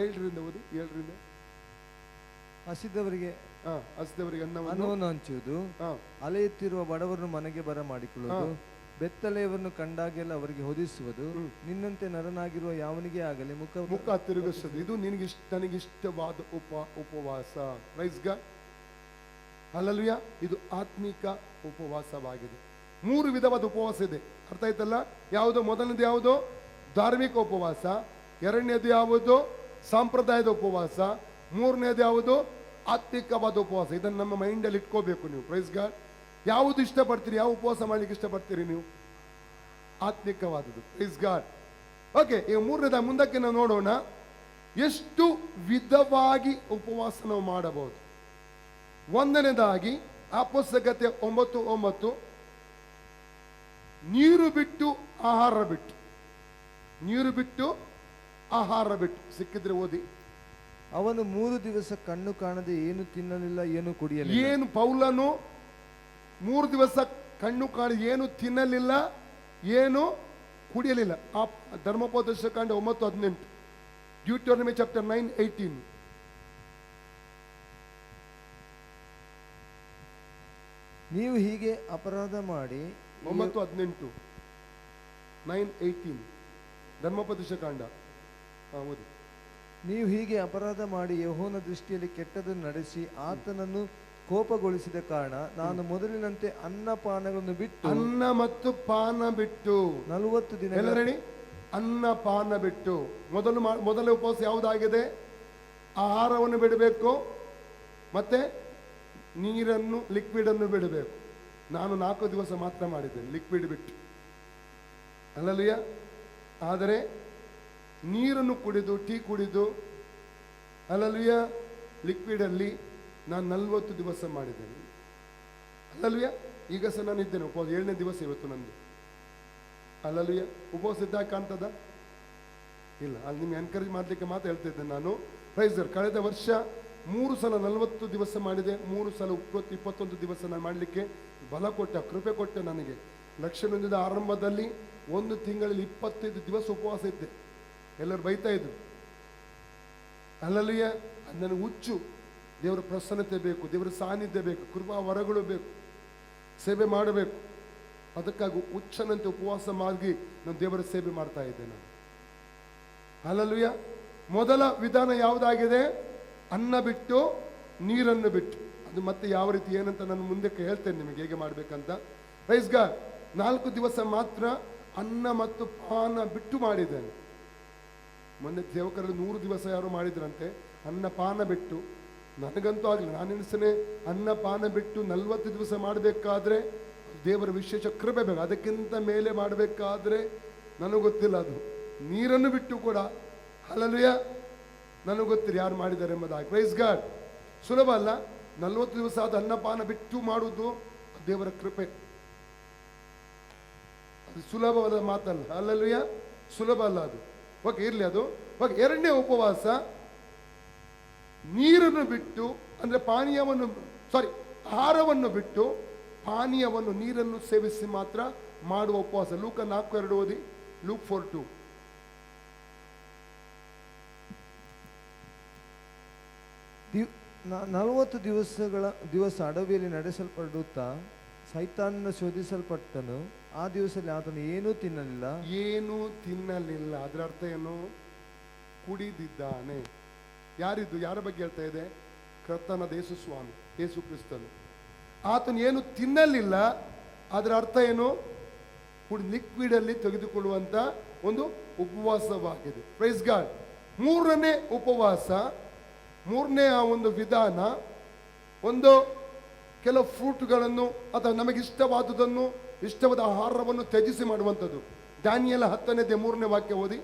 7ರಿಂದ ಓದಿ. 7ರಿಂದ. ಹಸಿದವರಿಗೆ ಅನ್ನವನ್ನು ಹಂಚುವುದು, ಅಲೆಯುತ್ತಿರುವ ಬಡವರನ್ನು ಮನೆಗೆ ಬರ ಮಾಡಿಕೊಳ್ಳುವುದು, ಬೆತ್ತಲೆಯವರನ್ನು ಕಂಡಾಗೆಲ್ಲ ಅವರಿಗೆ ಹೊದಿಸುವುದು, ನಿನ್ನಂತೆ ನರನಾಗಿರುವ ಯಾವನಿಗೆ ಆಗಲಿ ಮುಖ ತಿರುಗಿಸುವುದು. ಇದು ನನಗಿಷ್ಟವಾದ ಉಪವಾಸ. Price God. ಹಲ್ಲೆಲೂಯಾ. ಇದು ಆತ್ಮಿಕ ಉಪವಾಸವಾಗಿದೆ. 3 ವಿಧವಾದ ಉಪವಾಸ ಇದೆ. ಅರ್ಥ ಆಯ್ತಲ್ಲ? ಯಾವುದು? ಮೊದಲನೇದು ಯಾವುದು? ಧಾರ್ಮಿಕ ಉಪವಾಸ. 2ನೇದು ಯಾವುದು? ಸಾಂಪ್ರದಾಯದ ಉಪವಾಸ. 3ನೇದು ಯಾವುದು? ಆತ್ಮಿಕವಾದ ಉಪವಾಸ. ಇದನ್ನು ನಮ್ಮ ಮೈಂಡಲ್ಲಿ ಇಟ್ಕೋಬೇಕು ನೀವು. Praise God. ಯಾವುದು ಇಷ್ಟಪಡ್ತೀರಿ? ಯಾವ ಉಪವಾಸ ಮಾಡ್ಲಿಕ್ಕೆ ಇಷ್ಟಪಡ್ತೀರಿ ನೀವು? ಆತ್ಮಿಕವಾದದ್ದು. Praise God. ಓಕೆ, ಈಗ 3ನೇದ ಮುಂದಕ್ಕೆ ನಾವು ನೋಡೋಣ. ಎಷ್ಟು ವಿಧವಾಗಿ ಉಪವಾಸ ನಾವು ಮಾಡಬಹುದು. 1ನೇದಾಗಿ ಅಪೊಸ್ತಲಗೀತೆ 9:9, ನೀರು ಬಿಟ್ಟು ಆಹಾರ ಬಿಟ್ಟು. ನೀರು ಬಿಟ್ಟು ಆಹಾರ ಬಿಟ್ಟು. ಸಿಕ್ಕಿದ್ರೆ ಓದಿ. ಅವನು 3 ದಿವಸ ಕಣ್ಣು ಕಾಣದೆ ಏನು ತಿನ್ನಲಿಲ್ಲ ಏನು ಕುಡಿಯಲಿಲ್ಲ. ಏನು ಪೌಲನು 3 ದಿವಸ ಕಣ್ಣು ಕಾಣಿ ಏನು ತಿನ್ನಲಿಲ್ಲ ಏನು ಕುಡಿಯಲಿಲ್ಲ. ಆ ಧರ್ಮೋಪದೇಶ ಕಾಂಡ 9:18, ಡ್ಯೂಟೋನಮಿ ಚಾಪ್ಟರ್ 9:18. ನೀವು ಹೀಗೆ ಅಪರಾಧ ಮಾಡಿ 9:18, 9:18 ಧರ್ಮೋಪದೇಶ ಕಾಂಡ. ಓದಿ. ನೀವು ಹೀಗೆ ಅಪರಾಧ ಮಾಡಿ ಯೆಹೋವನ ದೃಷ್ಟಿಯಲ್ಲಿ ಕೆಟ್ಟದನ್ನು ನಡೆಸಿ ಆತನನ್ನು ಕೋಪಗೊಳಿಸಿದ ಕಾರಣ ನಾನು ಮೊದಲಿನಂತೆ ಅನ್ನಪಾನಗಳನ್ನು ಬಿಟ್ಟು ಅನ್ನ ಮತ್ತು ಪಾನ ಬಿಟ್ಟು 40 ದಿನ ಎಲ್ಲರಣಿ ಅನ್ನ ಪಾನ ಬಿಟ್ಟು ಮೊದಲ ಉಪವಾಸ ಯಾವುದಾಗಿದೆ? ಆಹಾರವನ್ನು ಬಿಡಬೇಕು ಮತ್ತೆ ನೀರನ್ನು ಲಿಕ್ವಿಡ್ ಅನ್ನು ಬಿಡಬೇಕು. ನಾನು 4 ದಿವಸ ಮಾತ್ರ ಮಾಡಿದ್ದೇನೆ ಲಿಕ್ವಿಡ್ ಬಿಟ್ಟು, ಅಲ್ಲಲ್ಲಿಯ. ಆದರೆ ನೀರನ್ನು ಕುಡಿದು ಟೀ ಕುಡಿದು ಅಲ್ಲಲ್ಲಿಯ ಲಿಕ್ವಿಡಲ್ಲಿ ನಾನು 40 ದಿವಸ ಮಾಡಿದ್ದೇನೆ, ಅಲ್ಲಲ್ಲಿಯ. ಈಗ ಸಹ ನಾನು ಇದ್ದೇನೆ ಉಪವಾಸ, 7ನೇ ದಿವಸ ಇವತ್ತು ನಂದು, ಅಲ್ಲಲ್ಲಿಯ. ಉಪವಾಸ ಇದ್ದಾಗ ಕಾಣ್ತದ ಇಲ್ಲ, ಅಲ್ಲಿ ನಿಮ್ಗೆ ಎನ್ಕರೇಜ್ ಮಾಡಲಿಕ್ಕೆ ಮಾತ್ರ ಹೇಳ್ತಿದ್ದೆ ನಾನು. ಪ್ರೈಸರ್ ಕಳೆದ ವರ್ಷ 3 ಸಲ 40 ದಿವಸ ಮಾಡಿದೆ, 3 ಸಲ 21 ದಿವಸ ನಾನು ಮಾಡಲಿಕ್ಕೆ ಬಲ ಕೊಟ್ಟ, ಕೃಪೆ ಕೊಟ್ಟ ನನಗೆ. ಲಕ್ಷಣದ ಆರಂಭದಲ್ಲಿ 1 ತಿಂಗಳಲ್ಲಿ 25 ದಿವಸ ಉಪವಾಸ ಇದ್ದೆ. ಎಲ್ಲರೂ ಬೈತಾ ಇದ್ರು, ಅಲ್ಲಲ್ಲಿಯ. ನನಗೆ ಹುಚ್ಚು, ದೇವರ ಪ್ರಸನ್ನತೆ ಬೇಕು, ದೇವರ ಸಾನ್ನಿಧ್ಯ ಬೇಕು, ಕೃಪಾ ವರಗಳು ಬೇಕು, ಸೇವೆ ಮಾಡಬೇಕು. ಅದಕ್ಕಾಗಿ ಹುಚ್ಚನಂತೆ ಉಪವಾಸ ಮಾಡಿ ನಾನು ದೇವರ ಸೇವೆ ಮಾಡ್ತಾ ಇದ್ದೆ ನಾನು, ಅಲ್ಲಲ್ಲಿಯ. ಮೊದಲ ವಿಧಾನ ಯಾವುದಾಗಿದೆ? ಅನ್ನ ಬಿಟ್ಟು ನೀರನ್ನು ಬಿಟ್ಟು. ಅದು ಮತ್ತೆ ಯಾವ ರೀತಿ ಏನಂತ ನಾನು ಮುಂದಕ್ಕೆ ಹೇಳ್ತೇನೆ ನಿಮಗೆ ಹೇಗೆ ಮಾಡಬೇಕಂತ. Praise God. 4 ದಿವಸ ಮಾತ್ರ ಅನ್ನ ಮತ್ತು ಪಾನ ಬಿಟ್ಟು ಮಾಡಿದ್ದೇನೆ. ಮೊನ್ನೆ ಸೇವಕರಲ್ಲಿ 100 ದಿವಸ ಯಾರು ಮಾಡಿದ್ರಂತೆ ಅನ್ನ ಪಾನ ಬಿಟ್ಟು. ನನಗಂತೂ ಆಗಲಿ, ನಾನು ಎಣಿಸನೆ ಅನ್ನ ಪಾನ ಬಿಟ್ಟು 40 ದಿವಸ ಮಾಡಬೇಕಾದ್ರೆ ದೇವರ ವಿಶೇಷ ಕೃಪೆ ಬೇಕು. ಅದಕ್ಕಿಂತ ಮೇಲೆ ಮಾಡಬೇಕಾದ್ರೆ ನನಗೆ ಗೊತ್ತಿಲ್ಲ. ಅದು ನೀರನ್ನು ಬಿಟ್ಟು ಕೂಡ ಹಲಲುಯ ನನಗೆ ಗೊತ್ತಿಲ್ಲ ಯಾರು ಮಾಡಿದ್ದಾರೆ ಎಂಬುದಾಗಿ. Praise God. ಸುಲಭ ಅಲ್ಲ. 40 ದಿವಸ ಆದ ಅನ್ನಪಾನ ಬಿಟ್ಟು ಮಾಡುವುದು ದೇವರ ಕೃಪೆ. ಅದು ಸುಲಭವಾದ ಮಾತಲ್ಲ, ಹಲ್ಲೆಲೂಯಾ. ಸುಲಭ ಅಲ್ಲ ಅದು. ಓಕೆ, ಇರಲಿ ಅದು. ಓಕೆ, 2ನೇ ಉಪವಾಸ ನೀರನ್ನು ಬಿಟ್ಟು, ಅಂದ್ರೆ ಆಹಾರವನ್ನು ಬಿಟ್ಟು ಪಾನೀಯವನ್ನು ನೀರನ್ನು ಸೇವಿಸಿ ಮಾತ್ರ ಮಾಡುವ ಉಪವಾಸ. ಲೂಕ 4:2 ಓದಿ. ಲೂಕ್ 4:2. ದಿವ್- 40 ದಿವಸ ಅಡವಿಯಲ್ಲಿ ನಡೆಸಲ್ಪಡುತ್ತಾ ಸೈತಾನನ ಶೋಧಿಸಲ್ಪಟ್ಟನು. ಆ ದಿವಸದಲ್ಲಿ ಆತನು ಏನೂ ತಿನ್ನಲಿಲ್ಲ. ಅದರ ಅರ್ಥ ಏನು? ಕುಡಿದಿದ್ದಾನೆ. ಯಾರಿದ್ದು? ಯಾರ ಬಗ್ಗೆ ಹೇಳ್ತಾ ಇದೆ? ಕರ್ತನಾದ ಯೇಸು ಸ್ವಾಮಿ, ಯೇಸು ಕ್ರಿಸ್ತನು. ಆತನು ಏನು ತಿನ್ನಲಿಲ್ಲ. ಅದರ ಅರ್ಥ ಏನು? ಲಿಕ್ವಿಡ್ ಅಲ್ಲಿ ತೆಗೆದುಕೊಳ್ಳುವಂತ ಒಂದು ಉಪವಾಸವಾಗಿದೆ. Praise God. 3ನೇ ಉಪವಾಸ, 3ನೇ ಆ ಒಂದು ವಿಧಾನ, ಒಂದು ಕೆಲವು ಫ್ರೂಟ್ಗಳನ್ನು ಅಥವಾ ನಮಗೆ ಇಷ್ಟವಾದುದನ್ನು, ಇಷ್ಟವಾದ ಆಹಾರವನ್ನು ತ್ಯಜಿಸಿ ಮಾಡುವಂಥದ್ದು. ದಾನಿಯೇಲ 10ನೇ 3ನೇ ವಾಕ್ಯ ಓದಿ.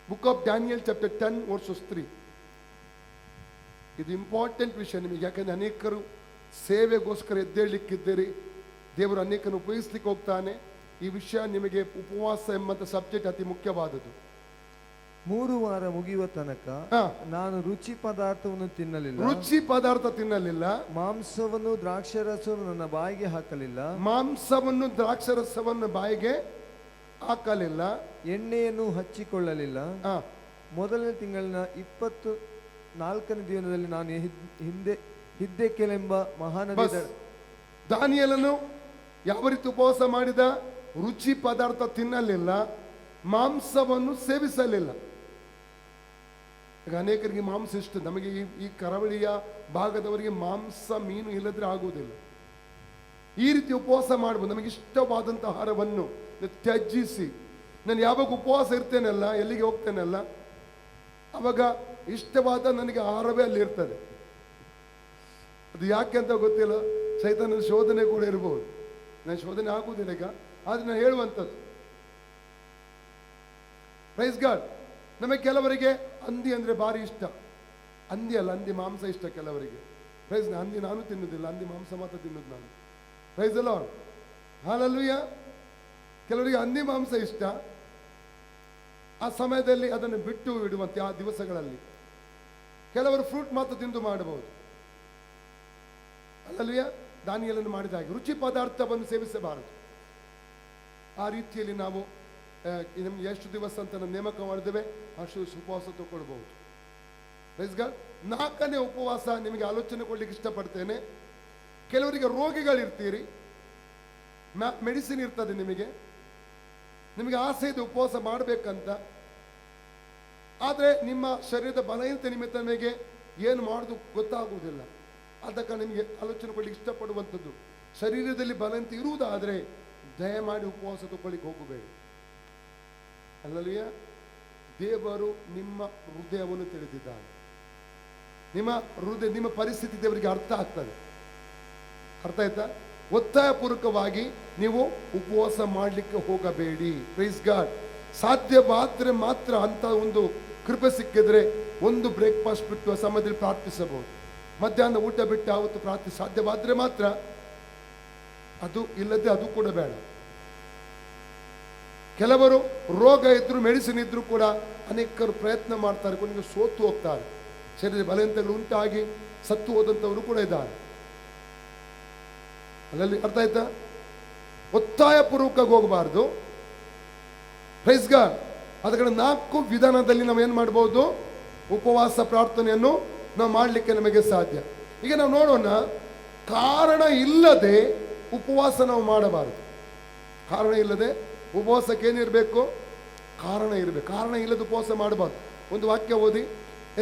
Book of Daniel chapter 10 versus 3. ಇದು ಇಂಪಾರ್ಟೆಂಟ್ ವಿಷಯ ನಿಮಗೆ, ಯಾಕಂದ್ರೆ ಅನೇಕರು ಸೇವೆಗೋಸ್ಕರ ಎದ್ದೇಳಲಿಕ್ಕಿದ್ದೀರಿ. ದೇವರು ಅನೇಕನ್ನು ಉಪಯೋಗಿಸ್ಲಿಕ್ಕೆ ಹೋಗ್ತಾನೆ. ಈ ವಿಷಯ ನಿಮಗೆ ಉಪವಾಸ ಎಂಬಂತ ಸಬ್ಜೆಕ್ಟ್ ಅತಿ ಮುಖ್ಯವಾದದ್ದು. 3 ವಾರ ಮುಗಿಯುವ ತನಕ ನಾನು ರುಚಿ ಪದಾರ್ಥವನ್ನು ತಿನ್ನಲಿಲ್ಲ. ರುಚಿ ಪದಾರ್ಥ ತಿನ್ನಲಿಲ್ಲ. ಮಾಂಸವನ್ನು ದ್ರಾಕ್ಷಾರಸವನ್ನು ನನ್ನ ಬಾಯಿಗೆ ಹಾಕಲಿಲ್ಲ. ಮಾಂಸವನ್ನು ದ್ರಾಕ್ಷಾರಸವನ್ನು ಬಾಯಿಗೆ ಹಾಕಲಿಲ್ಲ. ಎಣ್ಣೆಯನ್ನು ಹಚ್ಚಿಕೊಳ್ಳಲಿಲ್ಲ. ಮೊದಲನೇ ತಿಂಗಳಿನ 24ನೇ ದಿನದಲ್ಲಿ ನಾನು ಹಿದ್ದೆಕೆಲೆಂಬ ಮಹಾನದಿ. ದಾನಿಯೇಲನು ಯಾವ ರೀತಿ ಉಪವಾಸ ಮಾಡಿದ? ರುಚಿ ಪದಾರ್ಥ ತಿನ್ನಲಿಲ್ಲ, ಮಾಂಸವನ್ನು ಸೇವಿಸಲಿಲ್ಲ. ಈಗ ಅನೇಕರಿಗೆ ಮಾಂಸ ಇಷ್ಟ. ನಮಗೆ ಈ ಕರಾವಳಿಯ ಭಾಗದವರಿಗೆ ಮಾಂಸ ಮೀನು ಇಲ್ಲದ್ರೆ ಆಗುವುದಿಲ್ಲ. ಈ ರೀತಿ ಉಪವಾಸ ಮಾಡಬಹುದು. ನಮಗೆ ಇಷ್ಟವಾದಂಥ ಆಹಾರವನ್ನು ತ್ಯಜಿಸಿ, ನಾನು ಯಾವಾಗ ಉಪವಾಸ ಇರ್ತೇನಲ್ಲ, ಎಲ್ಲಿಗೆ ಹೋಗ್ತೇನಲ್ಲ, ಅವಾಗ ಇಷ್ಟವಾದ ನನಗೆ ಆಹಾರವೇ ಅಲ್ಲಿ ಇರ್ತದೆ. ಅದು ಯಾಕೆ ಅಂತ ಗೊತ್ತಿಲ್ಲ. ಸೈತಾನನ ಶೋಧನೆ ಕೂಡ ಇರಬಹುದು. ನಾನು ಶೋಧನೆ ಆಗುವುದಿಲ್ಲ ಈಗ, ಆದ್ರೆ ನಾನು ಹೇಳುವಂಥದ್ದು. Praise God. ನಮಗೆ ಕೆಲವರಿಗೆ ಹಂದಿ ಅಂದ್ರೆ ಭಾರಿ ಇಷ್ಟ. ಹಂದಿ ಅಲ್ಲ, ಹಂದಿ ಮಾಂಸ ಇಷ್ಟ ಕೆಲವರಿಗೆ. ಪ್ರೈಸ್. ಹಂದಿ ನಾನು ತಿನ್ನುವುದಿಲ್ಲ, ಹಂದಿ ಮಾಂಸ ಮಾತ್ರ ತಿನ್ನುವುದು ನಾನು. ಪ್ರೈಸ್ ಅಲ್ಲ. ಹಾಲೆಲೂಯಾ. ಕೆಲವರಿಗೆ ಹಂದಿ ಮಾಂಸ ಇಷ್ಟ. ಆ ಸಮಯದಲ್ಲಿ ಅದನ್ನು ಬಿಟ್ಟು ಇಡುವಂತೆ ಆ ದಿವಸಗಳಲ್ಲಿ ಕೆಲವರು ಫ್ರೂಟ್ ಮಾತ್ರ ತಿಂದು ಮಾಡಬಹುದು. ಅಲ್ಲಲ್ವಿಯ ದಾನಿಯಲನ್ನು ಮಾಡಿದ ಹಾಗೆ ರುಚಿ ಪದಾರ್ಥವನ್ನು ಸೇವಿಸಬಾರದು. ಆ ರೀತಿಯಲ್ಲಿ ನಾವು ನಮ್ಗೆ ಎಷ್ಟು ದಿವಸ ಅಂತ ನಾವು ನೇಮಕ ಮಾಡಿದ್ದೇವೆ ಅಷ್ಟು ಉಪವಾಸ ತಗೊಳ್ಬಹುದು. Praise God. 4ನೇ ಉಪವಾಸ ನಿಮಗೆ ಆಲೋಚನೆ ಕೊಡ್ಲಿಕ್ಕೆ ಇಷ್ಟಪಡ್ತೇನೆ. ಕೆಲವರಿಗೆ ರೋಗಿಗಳಿರ್ತೀರಿ, ಮೆಡಿಸಿನ್ ಇರ್ತದೆ, ನಿಮಗೆ ಆಸೆ ಇದೆ ಉಪವಾಸ ಮಾಡಬೇಕಂತ, ಆದರೆ ನಿಮ್ಮ ಶರೀರದ ಬಲಹೀನತೆ ನಿಮಿತ್ತ ನಿಮಗೆ ಏನು ಮಾಡೋದು ಗೊತ್ತಾಗುವುದಿಲ್ಲ. ಅದಕ್ಕೆ ನಿಮಗೆ ಆಲೋಚನೆ ಕೊಡ್ಲಿಕ್ಕೆ ಇಷ್ಟಪಡುವಂಥದ್ದು, ಶರೀರದಲ್ಲಿ ಬಲಹೀನತೆ ಇರುವುದಾದರೆ ದಯಮಾಡಿ ಉಪವಾಸ ತಗೊಳ್ಳಿಕ್ಕೆ ಹೋಗಬೇಡಿ. ಅಲ್ಲಲ್ಲಿಯ ದೇವರು ನಿಮ್ಮ ಹೃದಯವನ್ನು ತಿಳಿದಿದ್ದಾನೆ. ನಿಮ್ಮ ಪರಿಸ್ಥಿತಿ ದೇವರಿಗೆ ಅರ್ಥ ಆಗ್ತದೆ. ಅರ್ಥ ಆಯ್ತಾ? ಒತ್ತಾಯಪೂರ್ವಕವಾಗಿ ನೀವು ಉಪವಾಸ ಮಾಡಲಿಕ್ಕೆ ಹೋಗಬೇಡಿ. Praise God. ಸಾಧ್ಯವಾದ್ರೆ ಮಾತ್ರ ಅಂತ ಒಂದು ಕೃಪೆ ಸಿಕ್ಕಿದ್ರೆ ಒಂದು ಬ್ರೇಕ್ಫಾಸ್ಟ್ ಬಿಟ್ಟು ಆ ಸಮಯದಲ್ಲಿ ಪ್ರಾರ್ಥಿಸಬಹುದು. ಮಧ್ಯಾಹ್ನ ಊಟ ಬಿಟ್ಟು ಆವತ್ತು ಪ್ರಾರ್ಥಿಸಿ ಸಾಧ್ಯವಾದ್ರೆ ಮಾತ್ರ. ಅದು ಇಲ್ಲದೆ ಅದು ಕೂಡ ಬೇಡ. ಕೆಲವರು ರೋಗ ಇದ್ರು ಮೆಡಿಸಿನ್ ಇದ್ರು ಕೂಡ ಅನೇಕರು ಪ್ರಯತ್ನ ಮಾಡ್ತಾರೆ, ಕೊನೆಗೆ ಸೋತು ಹೋಗ್ತಾರೆ. ಶರೀರ ಬಲಹೀನತೆಗಳು ಉಂಟಾಗಿ ಸತ್ತು ಹೋದಂಥವರು ಕೂಡ ಇದ್ದಾರೆ. ಅಲ್ಲಲ್ಲಿ ಅರ್ಥ ಆಯ್ತಾ? ಒತ್ತಾಯಪೂರ್ವಕವಾಗಿ ಹೋಗಬಾರ್ದು. Praise God. ಅದಕ್ಕೆ 4 ವಿಧಾನದಲ್ಲಿ ನಾವು ಏನು ಮಾಡ್ಬೋದು, ಉಪವಾಸ ಪ್ರಾರ್ಥನೆಯನ್ನು ನಾವು ಮಾಡಲಿಕ್ಕೆ ನಮಗೆ ಸಾಧ್ಯ. ಈಗ ನಾವು ನೋಡೋಣ, ಕಾರಣ ಇಲ್ಲದೆ ಉಪವಾಸ ನಾವು ಮಾಡಬಾರದು. ಕಾರಣ ಇಲ್ಲದೆ ಉಪವಾಸಕ್ಕೆ ಏನಿರಬೇಕು? ಕಾರಣ ಇರಬೇಕು. ಕಾರಣ ಇಲ್ಲದೆ ಉಪವಾಸ ಮಾಡಬಾರ್ದು. ಒಂದು ವಾಕ್ಯ ಓದಿ,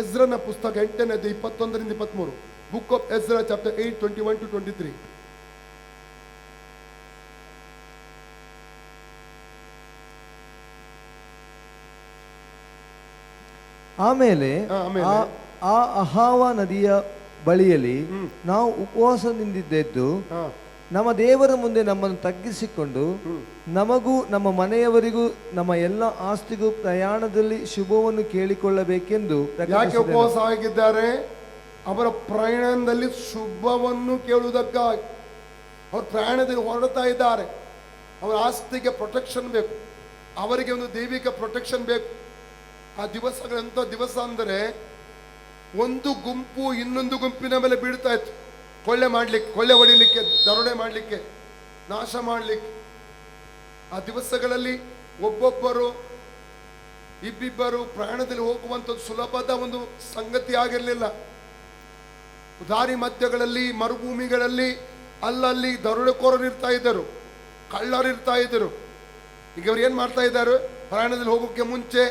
ಎಜ್ರನ ಪುಸ್ತಕ 8ನೇ ಅಧ್ಯಾಯ 21ರಿಂದ 23. Book of Ezra chapter 8 21 to 23. ಆಮೇಲೆ ಆ ಅಹಾವ ನದಿಯ ಬಳಿಯಲ್ಲಿ ನಾವು ಉಪವಾಸದಿಂದಿದ್ದು ನಮ್ಮ ದೇವರ ಮುಂದೆ ನಮ್ಮನ್ನು ತಗ್ಗಿಸಿಕೊಂಡು ನಮಗೂ ನಮ್ಮ ಮನೆಯವರಿಗೂ ನಮ್ಮ ಎಲ್ಲ ಆಸ್ತಿಗೂ ಪ್ರಯಾಣದಲ್ಲಿ ಶುಭವನ್ನು ಕೇಳಿಕೊಳ್ಳಬೇಕೆಂದು ಯಾಕೆ ಉಪವಾಸ ಆಗಿದ್ದಾರೆ? ಅವರ ಪ್ರಯಾಣದಲ್ಲಿ ಶುಭವನ್ನು ಕೇಳುವುದಕ್ಕಾಗಿ. ಅವರು ಪ್ರಯಾಣದಲ್ಲಿ ಹೊರಡ್ತಾ ಇದ್ದಾರೆ. ಅವರ ಆಸ್ತಿಗೆ ಪ್ರೊಟೆಕ್ಷನ್ ಬೇಕು, ಅವರಿಗೆ ಒಂದು ದೈವಿಕ ಪ್ರೊಟೆಕ್ಷನ್ ಬೇಕು. ಆ ದಿವಸಗಳೆಂಥ ದಿವಸ ಅಂದರೆ ಒಂದು ಗುಂಪು ಇನ್ನೊಂದು ಗುಂಪಿನ ಮೇಲೆ ಬೀಳ್ತಾ ಇತ್ತು. ಕೊಳ್ಳೆ ಹೊಡಿಲಿಕ್ಕೆ, ದರೋಡೆ ಮಾಡಲಿಕ್ಕೆ, ನಾಶ ಮಾಡಲಿಕ್ಕೆ. ಆ ದಿವಸಗಳಲ್ಲಿ ಒಬ್ಬೊಬ್ಬರು ಇಬ್ಬಿಬ್ಬರು ಪ್ರಯಾಣದಲ್ಲಿ ಹೋಗುವಂಥದ್ದು ಸುಲಭದ ಒಂದು ಸಂಗತಿ ಆಗಿರಲಿಲ್ಲ. ದಾರಿ ಮಧ್ಯಗಳಲ್ಲಿ, ಮರುಭೂಮಿಗಳಲ್ಲಿ ಅಲ್ಲಲ್ಲಿ ದರೋಡೆಕೋರರು ಇರ್ತಾ ಇದ್ದರು, ಕಳ್ಳರು ಇರ್ತಾ ಇದ್ದರು. ಈಗ ಅವ್ರು ಏನು ಮಾಡ್ತಾ ಇದ್ದಾರೆ? ಪ್ರಯಾಣದಲ್ಲಿ ಹೋಗೋಕ್ಕೆ ಮುಂಚೆ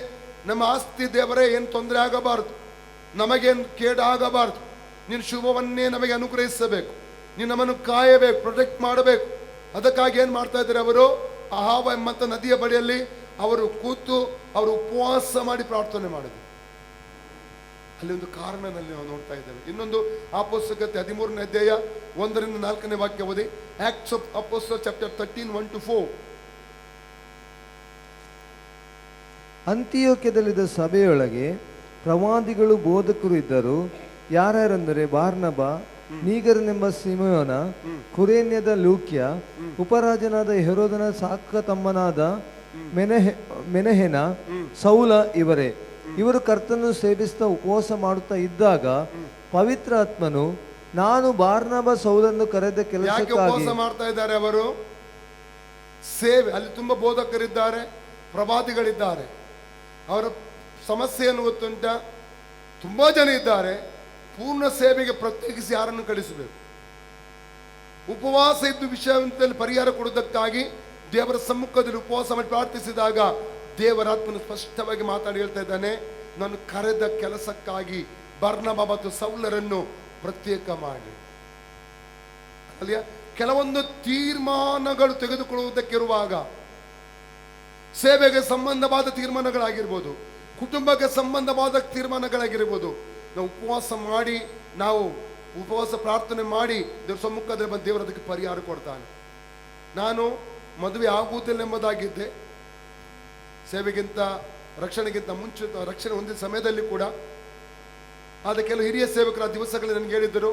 ನಮ್ಮ ಆಸ್ತಿ ದೇವರೇ ಏನು ತೊಂದರೆ ಆಗಬಾರದು, ನಮಗೇನು ಕೇಡಾಗಬಾರದು, ನೀನು ಶುಭವನ್ನೇ ನಮಗೆ ಅನುಗ್ರಹಿಸಬೇಕು, ನೀನು ನಮ್ಮನ್ನು ಕಾಯಬೇಕು, ಪ್ರೊಟೆಕ್ಟ್ ಮಾಡಬೇಕು. ಅದಕ್ಕಾಗಿ ಏನು ಮಾಡ್ತಾ ಇದ್ದಾರೆ ಅವರು? ಅಹಾವ ಎಂಬಂಥ ನದಿಯ ಬಳಿಯಲ್ಲಿ ಅವರು ಕೂತು ಅವರು ಉಪವಾಸ ಮಾಡಿ ಪ್ರಾರ್ಥನೆ ಮಾಡಿದರು. ಅಲ್ಲಿ ಒಂದು ಕಾರಣದಲ್ಲಿ ನಾವು ನೋಡ್ತಾ ಇದ್ದೇವೆ. ಇನ್ನೊಂದು ಅಪೊಸ್ತಲತೆ 13ನೇ ಅಧ್ಯಾಯ 1ರಿಂದ 4ನೇ ವಾಕ್ಯ ಓದಿ. Acts of Apostles chapter 13 1 to 4. ಅಂತಿಯೋಕ್ಯದಲ್ಲಿದ್ದ ಸಭೆಯೊಳಗೆ ಪ್ರವಾದಿಗಳು ಬೋಧಕರು ಇದ್ದರು. ಯಾರ್ಯಾರೆಂದರೆ ಬಾರ್ನಬ, ನೀಗರನೆಂಬ ಸಿಮೆಯೋನ, ಕುರೇನ್ಯದ ಲೂಕ್ಯ, ಉಪರಾಜನಾದ ಹೆರೋದನ ಸಾಕ ತಮ್ಮನಾದ ಮೆನಹೆನ, ಸೌಲ ಇವರೇ. ಇವರು ಕರ್ತನನ್ನು ಸೇವಿಸ್ತಾ ಉಪವಾಸ ಮಾಡುತ್ತಾ ಇದ್ದಾಗ ಪವಿತ್ರ ಆತ್ಮನು, ನಾನು ಬಾರ್ನಬ ಸೌಲನ್ನು ಕರೆದ ಕೆಲಸಕ್ಕಾಗಿ. ಉಪವಾಸ ಮಾಡ್ತಾ ಇದ್ದಾರೆ ಅವರು? ಸೇವೆ. ಅಲ್ಲಿ ತುಂಬಾ ಬೋಧಕರಿದ್ದಾರೆ, ಪ್ರವಾದಿಗಳಿದ್ದಾರೆ. ಅವರ ಸಮಸ್ಯೆಯನ್ನು ಗೊತ್ತುಂಟ? ತುಂಬಾ ಜನ ಇದ್ದಾರೆ. ಪೂರ್ಣ ಸೇವೆಗೆ ಪ್ರತ್ಯೇಕಿಸಿ ಯಾರನ್ನು ಕಳಿಸಬೇಕು? ಉಪವಾಸ ಇದ್ದು ವಿಷಯದಲ್ಲಿ ಪರಿಹಾರ ಕೊಡುವುದಕ್ಕಾಗಿ ದೇವರ ಸಮ್ಮುಖದಲ್ಲಿ ಉಪವಾಸ ಮಾಡಿ ಪ್ರಾರ್ಥಿಸಿದಾಗ ದೇವರಾತ್ಮನು ಸ್ಪಷ್ಟವಾಗಿ ಮಾತಾಡಿ ಹೇಳ್ತಾ ಇದ್ದಾನೆ, ನಾನು ಕರೆದ ಕೆಲಸಕ್ಕಾಗಿ ಬರ್ನಬ ಮತ್ತು ಸೌಲರನ್ನು ಪ್ರತ್ಯೇಕ ಮಾಡಿ. ಅಲ್ಲಿಯ ಕೆಲವೊಂದು ತೀರ್ಮಾನಗಳು ತೆಗೆದುಕೊಳ್ಳುವುದಕ್ಕಿರುವಾಗ, ಸೇವೆಗೆ ಸಂಬಂಧವಾದ ತೀರ್ಮಾನಗಳಾಗಿರ್ಬೋದು, ಕುಟುಂಬಕ್ಕೆ ಸಂಬಂಧವಾದ ತೀರ್ಮಾನಗಳಾಗಿರ್ಬೋದು, ನಾವು ಉಪವಾಸ ಮಾಡಿ, ನಾವು ಉಪವಾಸ ಪ್ರಾರ್ಥನೆ ಮಾಡಿ ದೇವರ ಸಮ್ಮುಖದಲ್ಲಿ ಬಂದು ದೇವರು ಅದಕ್ಕೆ ಪರಿಹಾರ ಕೊಡ್ತಾನೆ. ನಾನು ಮದುವೆ ಆಗುವುದಿಲ್ಲ ಎಂಬುದಾಗಿದ್ದೆ. ಸೇವೆಗಿಂತ ರಕ್ಷಣೆಗಿಂತ ಮುಂಚೆ ರಕ್ಷಣೆ ಹೊಂದಿದ ಸಮಯದಲ್ಲಿ ಕೂಡ ಆದರೆ ಕೆಲವು ಹಿರಿಯ ಸೇವಕರು ಆ ದಿವಸಗಳಲ್ಲಿ ನನಗೆ ಹೇಳಿದರು,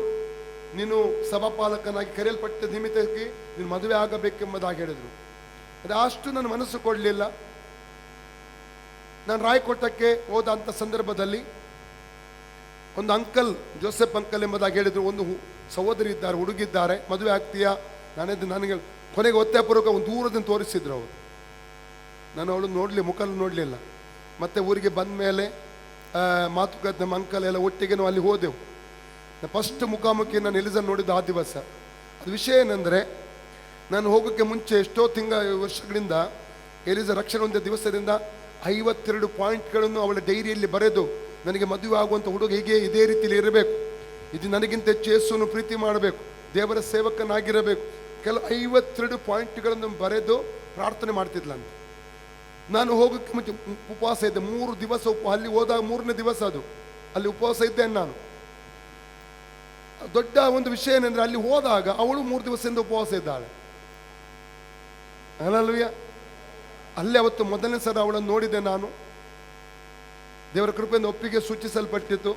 ನೀನು ಸಭಾಪಾಲಕನಾಗಿ ಕರೆಯಲ್ಪಟ್ಟ ನಿಮಿತ್ತಕ್ಕೆ ನೀನು ಮದುವೆ ಆಗಬೇಕೆಂಬುದಾಗಿ ಹೇಳಿದರು. ಅದು ಅಷ್ಟು ನನ್ನ ಮನಸ್ಸು ಕೊಡಲಿಲ್ಲ. ನಾನು ರಾಯಕೋಟಕ್ಕೆ ಹೋದಂಥ ಸಂದರ್ಭದಲ್ಲಿ ಒಂದು ಅಂಕಲ್, ಜೋಸೆಫ್ ಅಂಕಲ್ ಎಂಬುದಾಗಿ ಹೇಳಿದ್ರು. ಒಂದು ಸಹೋದರಿ ಇದ್ದಾರೆ, ಹುಡುಗಿದ್ದಾರೆ, ಮದುವೆ ಆಗ್ತೀಯಾ? ನನಗೆ ಕೊನೆಗೆ ಒತ್ತಾಯಪೂರ್ವಕ ಒಂದು ದೂರದಿಂದ ತೋರಿಸಿದ್ರು ಅವರು. ನಾನು ಅವಳು ಮುಖ ನೋಡಲಿಲ್ಲ. ಮತ್ತೆ ಊರಿಗೆ ಬಂದ ಮೇಲೆ ಮಾತುಕತೆ ನಮ್ಮ ಅಂಕಲ್ ಎಲ್ಲ ಒಟ್ಟಿಗೆ ನಾವು ಅಲ್ಲಿ ಹೋದೆವು. ಫಸ್ಟ್ ಮುಖಾಮುಖಿ ನಾನು ಎಲಿಸನ್ ನೋಡಿದ್ದು ಆ ದಿವಸ. ಅದು ವಿಷಯ ಏನಂದರೆ, ನಾನು ಹೋಗೋಕ್ಕೆ ಮುಂಚೆ ಎಷ್ಟೋ ವರ್ಷಗಳಿಂದ ಎಲಿಸ ರಕ್ಷಣೆ ಹೊಂದಿದ ದಿವಸದಿಂದ 52 ಪಾಯಿಂಟ್ಗಳನ್ನು ಅವಳ ಡೈರಿಯಲ್ಲಿ ಬರೆದು, ನನಗೆ ಮದುವೆ ಆಗುವಂಥ ಹುಡುಗ ಹೀಗೆ ಇದೇ ರೀತಿಯಲ್ಲಿ ಇರಬೇಕು, ಇದು ನನಗಿಂತ ಹೆಚ್ಚು ಯೇಸುವನ್ನು ಪ್ರೀತಿ ಮಾಡಬೇಕು, ದೇವರ ಸೇವಕನಾಗಿರಬೇಕು, ಕೆಲವು 52 ಪಾಯಿಂಟ್ಗಳನ್ನು ಬರೆದು ಪ್ರಾರ್ಥನೆ ಮಾಡ್ತಿದ್ಲಂತೆ. ನಾನು ಹೋಗೋಕ್ಕೆ ಮುಂಚೆ ಉಪವಾಸ ಇದ್ದೆ 3 ದಿವಸ. ಅಲ್ಲಿ ಹೋದಾಗ 3ನೇ ದಿವಸ ಅದು, ಅಲ್ಲಿ ಉಪವಾಸ ಇದ್ದೇನೆ ನಾನು. ದೊಡ್ಡ ಒಂದು ವಿಷಯ ಏನಂದ್ರೆ, ಅಲ್ಲಿ ಹೋದಾಗ ಅವಳು 3 ದಿವಸದಿಂದ ಉಪವಾಸ ಇದ್ದಾಳೆ. ಹಲ್ಲೆಲೂಯ. ಅಲ್ಲೇ ಅವತ್ತು ಮೊದಲನೇ ಸಲ ಅವಳನ್ನು ನೋಡಿದೆ ನಾನು. ದೇವರ ಕೃಪೆಯಿಂದ ಒಪ್ಪಿಗೆ ಸೂಚಿಸಲ್ಪಟ್ಟಿತ್ತು.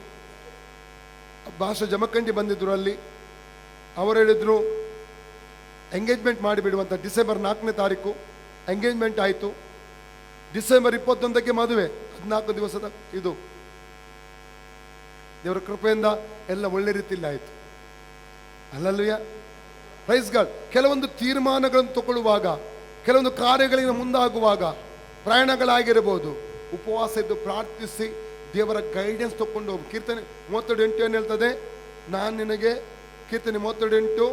ಭಾಷಾ ಜಮಖಂಡಿ ಬಂದಿದ್ರು ಅಲ್ಲಿ. ಅವರು ಹೇಳಿದ್ರು ಎಂಗೇಜ್ಮೆಂಟ್ ಮಾಡಿಬಿಡುವಂತ. ಡಿಸೆಂಬರ್ 4ನೇ ತಾರೀಕು ಎಂಗೇಜ್ಮೆಂಟ್ ಆಯಿತು. ಡಿಸೆಂಬರ್ 21ಕ್ಕೆ ಮದುವೆ. 14 ದಿವಸದ ಇದು. ದೇವರ ಕೃಪೆಯಿಂದ ಎಲ್ಲ ಒಳ್ಳೆ ರೀತಿಯಲ್ಲಿ ಆಯಿತು. Hallelujah, praise God. ಕೆಲವೊಂದು ತೀರ್ಮಾನಗಳನ್ನು ತಗೊಳ್ಳುವಾಗ, ಕೆಲವೊಂದು ಕಾರ್ಯಗಳಿಗೆ ಮುಂದಾಗುವಾಗ, ಪ್ರಯಾಣಗಳಾಗಿರಬಹುದು, ಉಪವಾಸ ಇದ್ದು ಪ್ರಾರ್ಥಿಸಿ ದೇವರ ಗೈಡೆನ್ಸ್ ತಗೊಂಡು ಹೋಗಿ. ಕೀರ್ತನೆ 32:8 ಏನು ಹೇಳ್ತದೆ? ನಾನು ನಿನಗೆ, ಕೀರ್ತನೆ 32:8,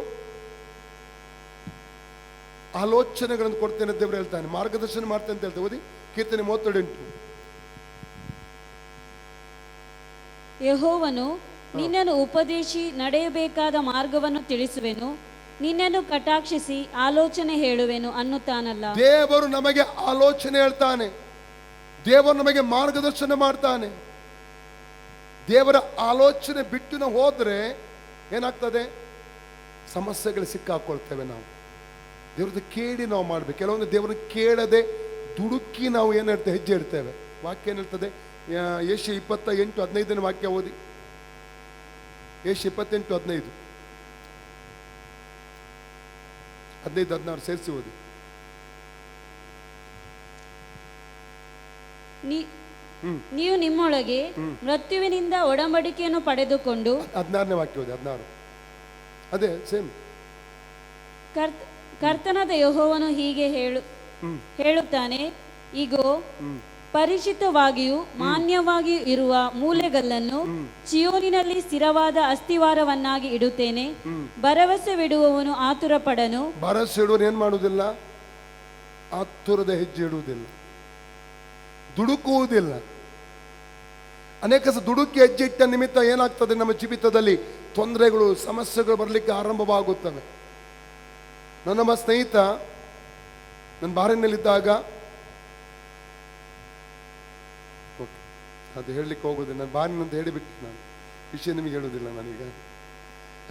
ಆಲೋಚನೆಗಳನ್ನು ಕೊಡ್ತೇನೆ ದೇವರು ಹೇಳ್ತಾನೆ, ಮಾರ್ಗದರ್ಶನ ಮಾಡ್ತೇನೆ ಅಂತ ಹೇಳ್ತೇವೆ. ಓದಿ ಕೀರ್ತನೆ 32:8. ಯೆಹೋವನು ನಿನ್ನನ್ನು ಉಪದೇಶಿ ನಡೆಯಬೇಕಾದ ಮಾರ್ಗವನ್ನು ತಿಳಿಸುವೆನು, ನಿನ್ನನ್ನು ಕಟಾಕ್ಷಿಸಿ ಆಲೋಚನೆ ಹೇಳುವೆನು ಅನ್ನುತ್ತಾನಲ್ಲ. ದೇವರು ನಮಗೆ ಆಲೋಚನೆ ಹೇಳ್ತಾನೆ, ದೇವರು ನಮಗೆ ಮಾರ್ಗದರ್ಶನ ಮಾಡ್ತಾನೆ. ದೇವರ ಆಲೋಚನೆ ಬಿಟ್ಟು ನಾವು ಹೋದ್ರೆ ಏನಾಗ್ತದೆ? ಸಮಸ್ಯೆಗಳು ಸಿಕ್ಕಾಕೊಳ್ತೇವೆ ನಾವು. ದೇವ್ರದ್ದು ಕೇಳಿ ನಾವು ಮಾಡ್ಬೇಕು. ಕೆಲವೊಂದು ದೇವರನ್ನು ಕೇಳದೆ ದುಡುಕಿ ನಾವು ಏನಿರ್ತೇವೆ, ಹೆಜ್ಜೆ ಇಡ್ತೇವೆ. ವಾಕ್ಯ ಏನ್ ಹೇಳ್ತದೆ? ಯೆಶಯ 28:15 ವಾಕ್ಯ ಓದಿ. ಯೆಶಯ 28:15, 15-16 ಸೇರಿಸಿ ಓದಿ. ನೀವು ನಿಮ್ಮೊಳಗೆ ಮೃತ್ಯುವಿನಿಂದ ಒಡಂಬಡಿಕೆಯನ್ನು ಪಡೆದುಕೊಂಡು, 16ನೇ ವಾಕ್ಯ ಓದಿ. 16 ಅದೇ ಸೇಮ್. ಕರ್ತನಾದ ಯೆಹೋವನು ಹೀಗೆ ಹೇಳುತ್ತಾನೆ, ಇಗೋ ಪರಿಚಿತವಾಗಿಯೂ ಮಾನ್ಯವಾಗಿಯೂ ಇರುವ ಮೂಲೆಗಲ್ಲನ್ನು ಚಿಯೋನಿನಲ್ಲಿ ಸ್ಥಿರವಾದ ಅಸ್ಥಿವಾರವನ್ನಾಗಿ ಇಡುತ್ತೇನೆ. ಭರವಸೆವಿಡುವವನು ಆತುರ ಪಡನು. ಭರವಸೆ ಇಡುವನು ಏನ್ ಮಾಡುವುದಿಲ್ಲ? ಆತುರದ ಹೆಜ್ಜೆ ಇಡುವುದಿಲ್ಲ, ದುಡುಕುವುದಿಲ್ಲ. ಅನೇಕ ದುಡುಕಿ ಹೆಜ್ಜೆ ಇಟ್ಟ ನಿಮಿತ್ತ ಏನಾಗ್ತದೆ? ನಮ್ಮ ಜೀವಿತದಲ್ಲಿ ತೊಂದರೆಗಳು, ಸಮಸ್ಯೆಗಳು ಬರಲಿಕ್ಕೆ ಆರಂಭವಾಗುತ್ತವೆ. ನಮ್ಮ ಸ್ನೇಹಿತ ನನ್ನ ಬಾರಿನಲ್ಲಿದ್ದಾಗ, ಅದು ಹೇಳಲಿಕ್ಕೆ ಹೋಗೋದಿಲ್ಲ, ನಾನು ಬಾರಿನಂತ ಹೇಳಿಬಿಟ್ಟು ನಾನು ವಿಷಯ ನಿಮಗೆ ಹೇಳೋದಿಲ್ಲ ನಾನೀಗ.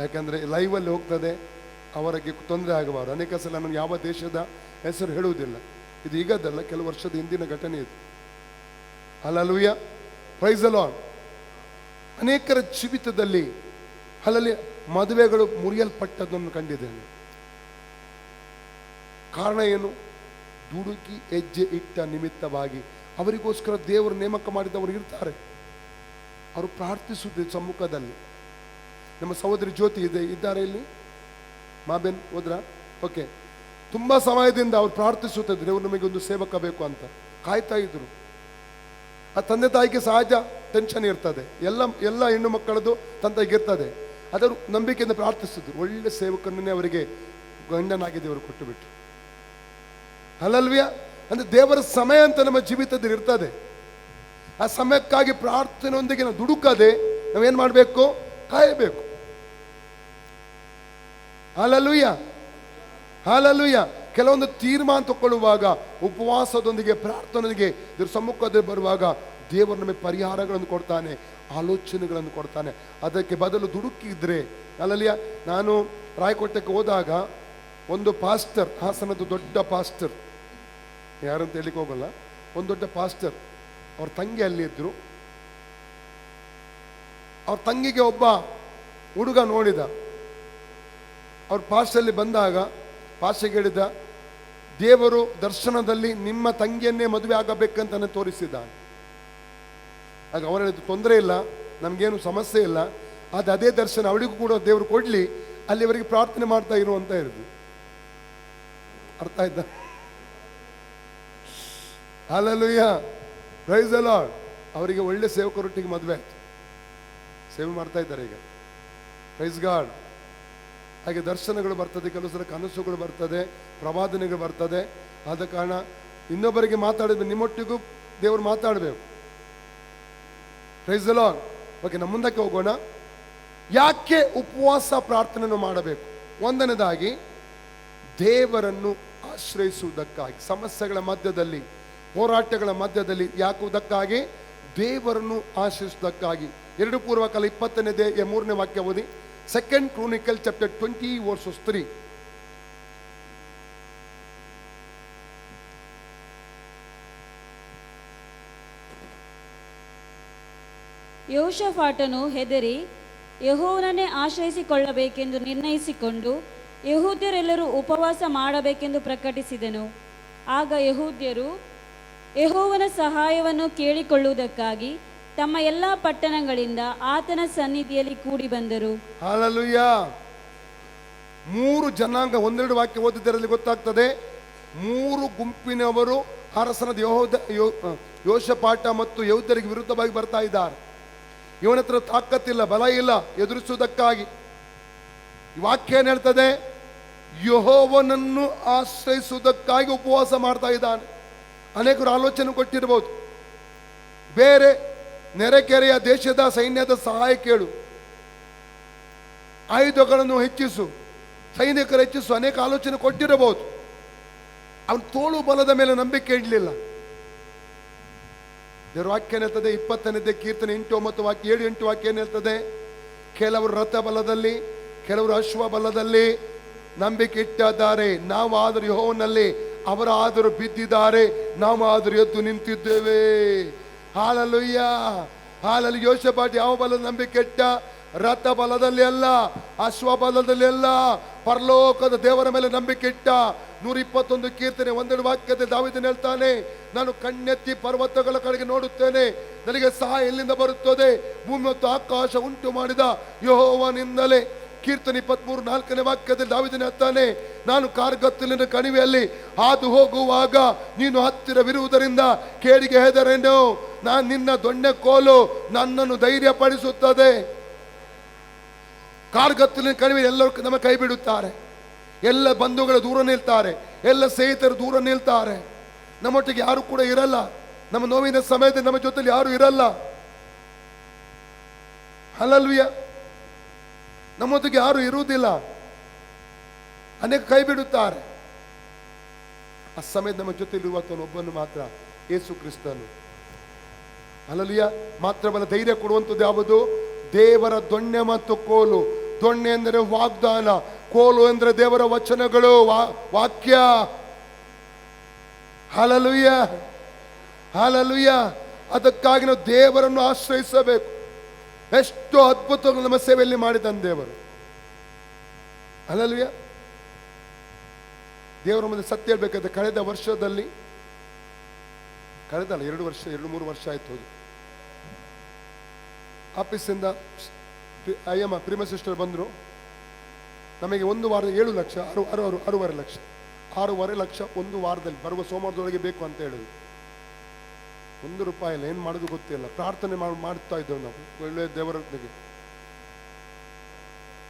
ಯಾಕಂದರೆ ಲೈವಲ್ಲಿ ಹೋಗ್ತದೆ, ಅವರಿಗೆ ತೊಂದರೆ ಆಗಬಾರ್ದು. ಅನೇಕ ಸಲ ನಾನು ಯಾವ ದೇಶದ ಹೆಸರು ಹೇಳುವುದಿಲ್ಲ. ಇದು ಈಗದಲ್ಲ, ಕೆಲವು ವರ್ಷದ ಹಿಂದಿನ ಘಟನೆ ಇದು. Hallelujah, praise the Lord. ಅನೇಕರ ಜೀವಿತದಲ್ಲಿ ಅಲ್ಲಲ್ಲಿ ಮದುವೆಗಳು ಮುರಿಯಲ್ಪಟ್ಟದನ್ನು ಕಂಡಿದ್ದೇನೆ. ಕಾರಣ ಏನು? ದುಡುಕಿ ಹೆಜ್ಜೆ ಇಟ್ಟ ನಿಮಿತ್ತವಾಗಿ. ಅವರಿಗೋಸ್ಕರ ದೇವರು ನೇಮಕ ಮಾಡಿದವರು ಇರ್ತಾರೆ, ಅವರು ಪ್ರಾರ್ಥಿಸುತ್ತಿದ್ದ ಸಮ್ಮುಖದಲ್ಲಿ. ನಮ್ಮ ಸಹೋದರಿ ಜ್ಯೋತಿ ಇದ್ದಾರೆ ಇಲ್ಲಿ, ಮಾಬೇನ್ ಹೋದ್ರ? ಓಕೆ. ತುಂಬ ಸಮಯದಿಂದ ಅವ್ರು ಪ್ರಾರ್ಥಿಸುತ್ತಿದ್ರು, ದೇವರು ನಮಗೆ ಒಂದು ಸೇವಕ ಬೇಕು ಅಂತ ಕಾಯ್ತಾ ಇದ್ರು. ಆ ತಂದೆ ತಾಯಿಗೆ ಸಹಜ ಟೆನ್ಷನ್ ಇರ್ತದೆ, ಎಲ್ಲ ಹೆಣ್ಣು ಮಕ್ಕಳದು ತಂದೆಗೆ ಇರ್ತದೆ. ಅದರ ನಂಬಿಕೆಯಿಂದ ಪ್ರಾರ್ಥಿಸಿದ್ರು. ಒಳ್ಳೆ ಸೇವಕನನ್ನೇ ಅವರಿಗೆ ಗಂಡನಾಗಿ ದೇವರು ಕೊಟ್ಟು ಬಿಟ್ರು. ಹಲ್ಲೆಲೂಯಾ. ಅಂದ್ರೆ ದೇವರ ಸಮಯ ಅಂತ ನಮ್ಮ ಜೀವಿತದಲ್ಲಿ ಇರ್ತದೆ. ಆ ಸಮಯಕ್ಕಾಗಿ ಪ್ರಾರ್ಥನೆಯೊಂದಿಗೆ ನಾವು ದುಡುಕದೆ ನಾವೇನ್ ಮಾಡಬೇಕು? ಕಾಯಬೇಕು. Hallelujah, hallelujah. ಕೆಲವೊಂದು ತೀರ್ಮಾನ ತಗೊಳ್ಳುವಾಗ ಉಪವಾಸದೊಂದಿಗೆ, ಪ್ರಾರ್ಥನೆಯೊಂದಿಗೆ ದೇವರ ಸಮ್ಮುಖದಲ್ಲಿ ಬರುವಾಗ ದೇವರು ನಮಗೆ ಪರಿಹಾರಗಳನ್ನು ಕೊಡ್ತಾನೆ, ಆಲೋಚನೆಗಳನ್ನು ಕೊಡ್ತಾನೆ. ಅದಕ್ಕೆ ಬದಲು ದುಡುಕಿದ್ರೆ ಹಲ್ಲೆಲೂಯಾ. ನಾನು ರಾಯಕೋಟೆಗೆ ಹೋದಾಗ ಒಂದು ಪಾಸ್ಟರ್, ಹಾಸನದ ದೊಡ್ಡ ಪಾಸ್ಟರ್, ಯಾರಂತ ಹೇಳಿಕ್ಕೆ ಹೋಗಲ್ಲ, ಒಂದು ದೊಡ್ಡ ಪಾಸ್ಟರ್, ಅವ್ರ ತಂಗಿ ಅಲ್ಲಿ ಇದ್ರು. ಅವ್ರ ತಂಗಿಗೆ ಒಬ್ಬ ಹುಡುಗ ನೋಡಿದ. ಅವ್ರ ಪಾಸ್ಟಲ್ಲಿ ಬಂದಾಗ ಪಾಸ್ಟರ್ಗೆ ಹೇಳಿದ, ದೇವರು ದರ್ಶನದಲ್ಲಿ ನಿಮ್ಮ ತಂಗಿಯನ್ನೇ ಮದುವೆ ಆಗಬೇಕಂತ ತೋರಿಸಿದ. ಆಗ ಅವರು ಹೇಳಿದ್ರು, ತೊಂದರೆ ಇಲ್ಲ, ನಮಗೇನು ಸಮಸ್ಯೆ ಇಲ್ಲ, ಅದು ಅದೇ ದರ್ಶನ ಅವಳಿಗೂ ಕೂಡ ದೇವರು ಕೊಡಲಿ, ಅಲ್ಲಿವರೆಗೆ ಪ್ರಾರ್ಥನೆ ಮಾಡ್ತಾ ಇರುವಂತ ಇರೋದು. ಅರ್ಥ ಆಯ್ತಾ? Hallelujah, praise the Lord. ಅವರಿಗೆ ಒಳ್ಳೆ ಸೇವಕರೊಟ್ಟಿಗೆ ಮದುವೆ ಆಯ್ತು, ಸೇವೆ ಮಾಡ್ತಾ ಇದ್ದಾರೆ ಈಗ, ಪ್ರೈಸ್ ಗಾಡ್. ಹಾಗೆ ದರ್ಶನಗಳು ಬರ್ತದೆ, ಕೆಲವು ಸಲ ಕನಸುಗಳು ಬರ್ತದೆ, ಪ್ರವಾದನೆಗಳು ಬರ್ತದೆ. ಆದ ಕಾರಣ ಇನ್ನೊಬ್ಬರಿಗೆ ಮಾತಾಡಬೇಕು, ನಿಮ್ಮೊಟ್ಟಿಗೂ ದೇವರು ಮಾತಾಡಬೇಕು. Price the lord. ಓಕೆ, ನಮ್ಮ ಮುಂದಕ್ಕೆ ಹೋಗೋಣ. ಯಾಕೆ ಉಪವಾಸ ಪ್ರಾರ್ಥನೆಯನ್ನು ಮಾಡಬೇಕು? ಒಂದನೇದಾಗಿ ದೇವರನ್ನು ಆಶ್ರಯಿಸುವುದಕ್ಕಾಗಿ, ಸಮಸ್ಯೆಗಳ ಮಧ್ಯದಲ್ಲಿ, ಹೋರಾಟಗಳ ಮಧ್ಯದಲ್ಲಿ ಯಾಕುವುದಕ್ಕಾಗಿ? ದೇವರನ್ನು ಆಶ್ರಯಿಸುವುದಕ್ಕಾಗಿ. 2 ಪೂರ್ವಕಾಲ 20ನೇ 3ನೇ ವಾಕ್ಯ ಓದಿ. 2 Chronicles chapter 20 verses 3. ಯೋಷಾಫಾಟನು ಹೆದರಿ ಯೆಹೋವನನ್ನೇ ಆಶ್ರಯಿಸಿಕೊಳ್ಳಬೇಕೆಂದು ನಿರ್ಣಯಿಸಿಕೊಂಡು ಯೆಹೂದ್ಯರೆಲ್ಲರೂ ಉಪವಾಸ ಮಾಡಬೇಕೆಂದು ಪ್ರಕಟಿಸಿದನು. ಆಗ ಯೆಹೂದ್ಯರು ಯೆಹೋವನ ಸಹಾಯವನ್ನು ಕೇಳಿಕೊಳ್ಳುವುದಕ್ಕಾಗಿ ತಮ್ಮ ಎಲ್ಲ ಪಟ್ಟಣಗಳಿಂದ ಆತನ ಸನ್ನಿಧಿಯಲ್ಲಿ ಕೂಡಿ ಬಂದರು. ಹಲ್ಲೆಲೂಯಾ. 3 ಜನಾಂಗ, 1-2 ವಾಕ್ಯ ಓದಿದ್ದರಲ್ಲಿ ಗೊತ್ತಾಗ್ತದೆ. 3 ಗುಂಪಿನವರು ಅರಸನಾದ ಯೋಷಾಫಾಟ ಮತ್ತು ಯೆಹೂದ್ಯರಿಗೆ ವಿರುದ್ಧವಾಗಿ ಬರ್ತಾ ಇದ್ದಾರೆ. ಇವನ ಹತ್ರ ತಾಕತ್ತಿಲ್ಲ, ಬಲ ಇಲ್ಲ ಎದುರಿಸುವುದಕ್ಕಾಗಿ. ಈ ವಾಕ್ಯ ಏನ್ ಹೇಳ್ತದೆ? ಯೆಹೋವನನ್ನು ಆಶ್ರಯಿಸುವುದಕ್ಕಾಗಿ ಉಪವಾಸ ಮಾಡ್ತಾ ಇದ್ದಾನೆ. ಅನೇಕರು ಆಲೋಚನೆ ಕೊಟ್ಟಿರಬಹುದು, ಬೇರೆ ನೆರೆಕೆರೆಯ ದೇಶದ ಸೈನ್ಯದ ಸಹಾಯ ಕೇಳು, ಆಯುಧಗಳನ್ನು ಹೆಚ್ಚಿಸು, ಸೈನಿಕರು ಹೆಚ್ಚಿಸು, ಅನೇಕ ಆಲೋಚನೆ ಕೊಟ್ಟಿರಬಹುದು. ಅವನು ತೋಳು ಬಲದ ಮೇಲೆ ನಂಬಿಕೆ ಇಡಲಿಲ್ಲ. ದೇವರ ವಾಕ್ಯ ಏನ್ ಹೇಳ್ತದೆ? 20ನೇ ಕೀರ್ತನೆ 8-9 ವಾಕ್ಯ, 7-8 ವಾಕ್ಯ ಏನ್ ಹೇಳ್ತದೆ? ಕೆಲವರು ರಥ ಬಲದಲ್ಲಿ, ಕೆಲವರು ಅಶ್ವ ಬಲದಲ್ಲಿ ನಂಬಿಕೆ ಇಟ್ಟಿದ್ದಾರೆ. ನಾವು ಆದರೂ ಯೆಹೋವನಲ್ಲಿ, ಅವರಾದರೂ ಬಿದ್ದಿದ್ದಾರೆ, ನಾವು ಆದರೂ ಎದ್ದು ನಿಂತಿದ್ದೇವೆ. Hallelujah, hallelujah. ಯೋಷಾಫಾಟ ಯಾವ ಬಲದ ನಂಬಿಕೆ ಇಟ್ಟ? ರಥ ಬಲದಲ್ಲಿ ಅಲ್ಲ, ಅಶ್ವ ಬಲದಲ್ಲಿ ಅಲ್ಲ, ಪರಲೋಕದ ದೇವರ ಮೇಲೆ ನಂಬಿಕೆ ಇಟ್ಟ. 121 ಕೀರ್ತನೆ 1-2 ವಾಕ್ಯದಲ್ಲಿ ದಾವೀದನು ಹೇಳ್ತಾನೆ, ನಾನು ಕಣ್ಣೆತ್ತಿ ಪರ್ವತಗಳ ಕಡೆಗೆ ನೋಡುತ್ತೇನೆ, ನನಗೆ ಸಹಾಯ ಎಲ್ಲಿಂದ ಬರುತ್ತದೆ? ಭೂಮಿ ಮತ್ತು ಆಕಾಶ ಉಂಟು ಮಾಡಿದ ಯೆಹೋವನಿಂದಲೇ. ಕೀರ್ತನೆ 23:4ನೇ ವಾಕ್ಯದಲ್ಲಿ ದಾವೀದನು ಹೇಳ್ತಾನೆ, ನಾನು ಕಾರ್ಗತ್ತಲಿನ ಕಣಿವೆಯಲ್ಲಿ ಹಾದು ಹೋಗುವಾಗ ನೀನು ಹತ್ತಿರವಿರುವುದರಿಂದ ಕೇಡಿಗೆ ಹೆದರೇನು, ನಾನು ನಿನ್ನ ದೊಣ್ಣೆ ಕೋಲು ನನ್ನನ್ನು ಧೈರ್ಯ ಪಡಿಸುತ್ತದೆ. ಕಾರ್ಗತ್ತಲಿನ ಕಣಿವೆ ಎಲ್ಲರೂ ನಮ್ಮ ಕೈ ಬಿಡುತ್ತಾರೆ, ಎಲ್ಲ ಬಂಧುಗಳು ದೂರ ನಿಲ್ತಾರೆ, ಎಲ್ಲ ಸ್ನೇಹಿತರು ದೂರ ನಿಲ್ತಾರೆ, ನಮ್ಮೊಟ್ಟಿಗೆ ಯಾರು ಕೂಡ ಇರಲ್ಲ, ನಮ್ಮ ನೋವಿನ ಸಮಯದಲ್ಲಿ ನಮ್ಮ ಜೊತೆಲಿ ಯಾರು ಇರಲ್ಲ. ಹಲ್ಲೆಲೂಯಾ. ನಮ್ಮೊಟ್ಟಿಗೆ ಯಾರು ಇರುವುದಿಲ್ಲ, ಅನೇಕ ಕೈ ಬಿಡುತ್ತಾರೆ. ಆ ಸಮಯದ ನಮ್ಮ ಜೊತೆಲಿರುವವನು ಒಬ್ಬನು ಮಾತ್ರ, ಯೇಸು ಕ್ರಿಸ್ತನು. ಹಲ್ಲೆಲೂಯಾ. ಮಾತ್ರವಲ್ಲ, ಧೈರ್ಯ ಕೊಡುವಂಥದ್ದು ಯಾವುದು? ದೇವರ ದೊಣ್ಣೆ ಮತ್ತು ಕೋಲು. ದೊಣ್ಣೆ ಎಂದರೆ ವಾಗ್ದಾನ, ಕೋಲು ಎಂದರೆ ದೇವರ ವಚನಗಳು, ವಾಕ್ಯ. Hallelujah, hallelujah. ಅದಕ್ಕಾಗಿ ನಾವು ದೇವರನ್ನು ಆಶ್ರಯಿಸಬೇಕು. ಎಷ್ಟು ಅದ್ಭುತಗಳು ನಮ್ಮ ಸೇವೆಯಲ್ಲಿ ಮಾಡಿದ್ದಾನೆ ದೇವರು. ಹಲ್ಲೆಲೂಯಾ. ದೇವರ ಮುಂದೆ ಸತ್ಯ ಹೇಳ್ಬೇಕಾದ್ರೆ ಕಳೆದ ವರ್ಷದಲ್ಲಿ, ಕಳೆದಲ್ಲ 2-3 ವರ್ಷ ಆಯ್ತು ಹೋಗಿ, ಆಫೀಸಿಂದ ಅಯ್ಯಮ್ಮ ಪ್ರಿಮ ಸಿಸ್ಟರ್ ಬಂದರು. ನಮಗೆ ಒಂದು ವಾರದ 7 ಲಕ್ಷ, 6.5 ಲಕ್ಷ, 6.5 ಲಕ್ಷ ಒಂದು ವಾರದಲ್ಲಿ ಬರುವ ಸೋಮವಾರದೊಳಗೆ ಬೇಕು ಅಂತ ಹೇಳಿದ್ರು. 1 ರೂಪಾಯಿ ಇಲ್ಲ, ಏನು ಮಾಡೋದು ಗೊತ್ತಿಲ್ಲ. ಪ್ರಾರ್ಥನೆ ಮಾಡ್ತಾ ಇದ್ದೇವೆ ನಾವು ಒಳ್ಳೆಯ ದೇವರೊಟ್ಟಿಗೆ.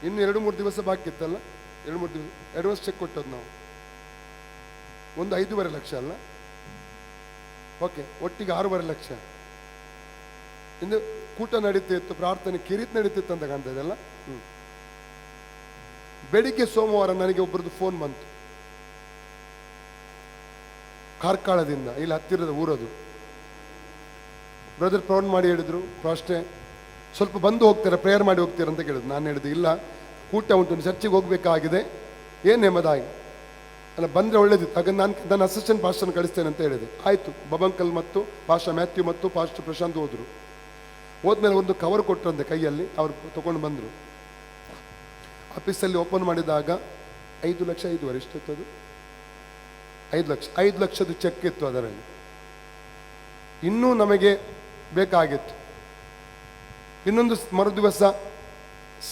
ಇನ್ನು 2-3 ದಿವಸ ಬಾಕಿ ಇತ್ತಲ್ಲ, 2-3 ದಿವಸ ಅಡ್ವಾನ್ಸ್ ಚೆಕ್ ಕೊಟ್ಟದ್ದು ನಾವು. ಒಂದು 5.5 ಲಕ್ಷ ಅಲ್ಲ, ಓಕೆ, ಒಟ್ಟಿಗೆ 6.5 ಲಕ್ಷ. ಇನ್ನು ಕೂಟ ನಡೀತಿತ್ತು, ಪ್ರಾರ್ಥನೆ ಕಿರೀತ್ ನಡೀತಿತ್ತು ಅಂತ ಕಾಣ್ತಾ ಇದೆಲ್ಲ. ಬೆಳಿಗ್ಗೆ ಸೋಮವಾರ ನನಗೆ ಒಬ್ಬರದ್ದು ಫೋನ್ ಬಂತು, ಕಾರ್ಕಳದಿಂದ, ಇಲ್ಲಿ ಹತ್ತಿರದ ಊರದು. ಬ್ರದರ್ ಫೋನ್ ಮಾಡಿ ಹೇಳಿದ್ರು, ಅಷ್ಟೇ ಸ್ವಲ್ಪ ಬಂದು ಹೋಗ್ತೀರಾ, ಪ್ರೇಯರ್ ಮಾಡಿ ಹೋಗ್ತೀರಾ ಅಂತ ಕೇಳಿದ್ರು. ನಾನು ಹೇಳಿದೆ, ಇಲ್ಲ ಕೂಟ ಉಂಟು, ಚರ್ಚಿಗೆ ಹೋಗ್ಬೇಕಾಗಿದೆ, ಏನು ನೆಮ್ಮದಾಗಿ ಅಲ್ಲ, ಬಂದರೆ ಒಳ್ಳೇದಿತ್ತು. ಆಗ ನನ್ನ ಅಸಿಸ್ಟೆಂಟ್ ಪಾಸ್ಟರ್ನ ಕಳಿಸ್ತೇನೆ ಅಂತ ಹೇಳಿದೆ. ಆಯಿತು. ಬಬಂಕಲ್ ಮತ್ತು ಪಾಸ್ಟರ್ ಮ್ಯಾಥ್ಯೂ ಮತ್ತು ಪಾಸ್ಟರ್ ಪ್ರಶಾಂತ್ ಹೋದರು. ಹೋದ್ಮೇಲೆ ಒಂದು ಕವರ್ ಕೊಟ್ಟರಂತೆ ಕೈಯಲ್ಲಿ, ಅವ್ರು ತಗೊಂಡು ಬಂದರು. ಆಫೀಸಲ್ಲಿ ಓಪನ್ ಮಾಡಿದಾಗ 5 ಲಕ್ಷ 5.5 ಎಷ್ಟಿತ್ತು ಅದು? 5 ಲಕ್ಷದ ಚೆಕ್ ಇತ್ತು ಅದರಲ್ಲಿ. ಇನ್ನೂ ನಮಗೆ ಬೇಕಾಗಿತ್ತು. ಇನ್ನೊಂದು ಮರುದಿವಸ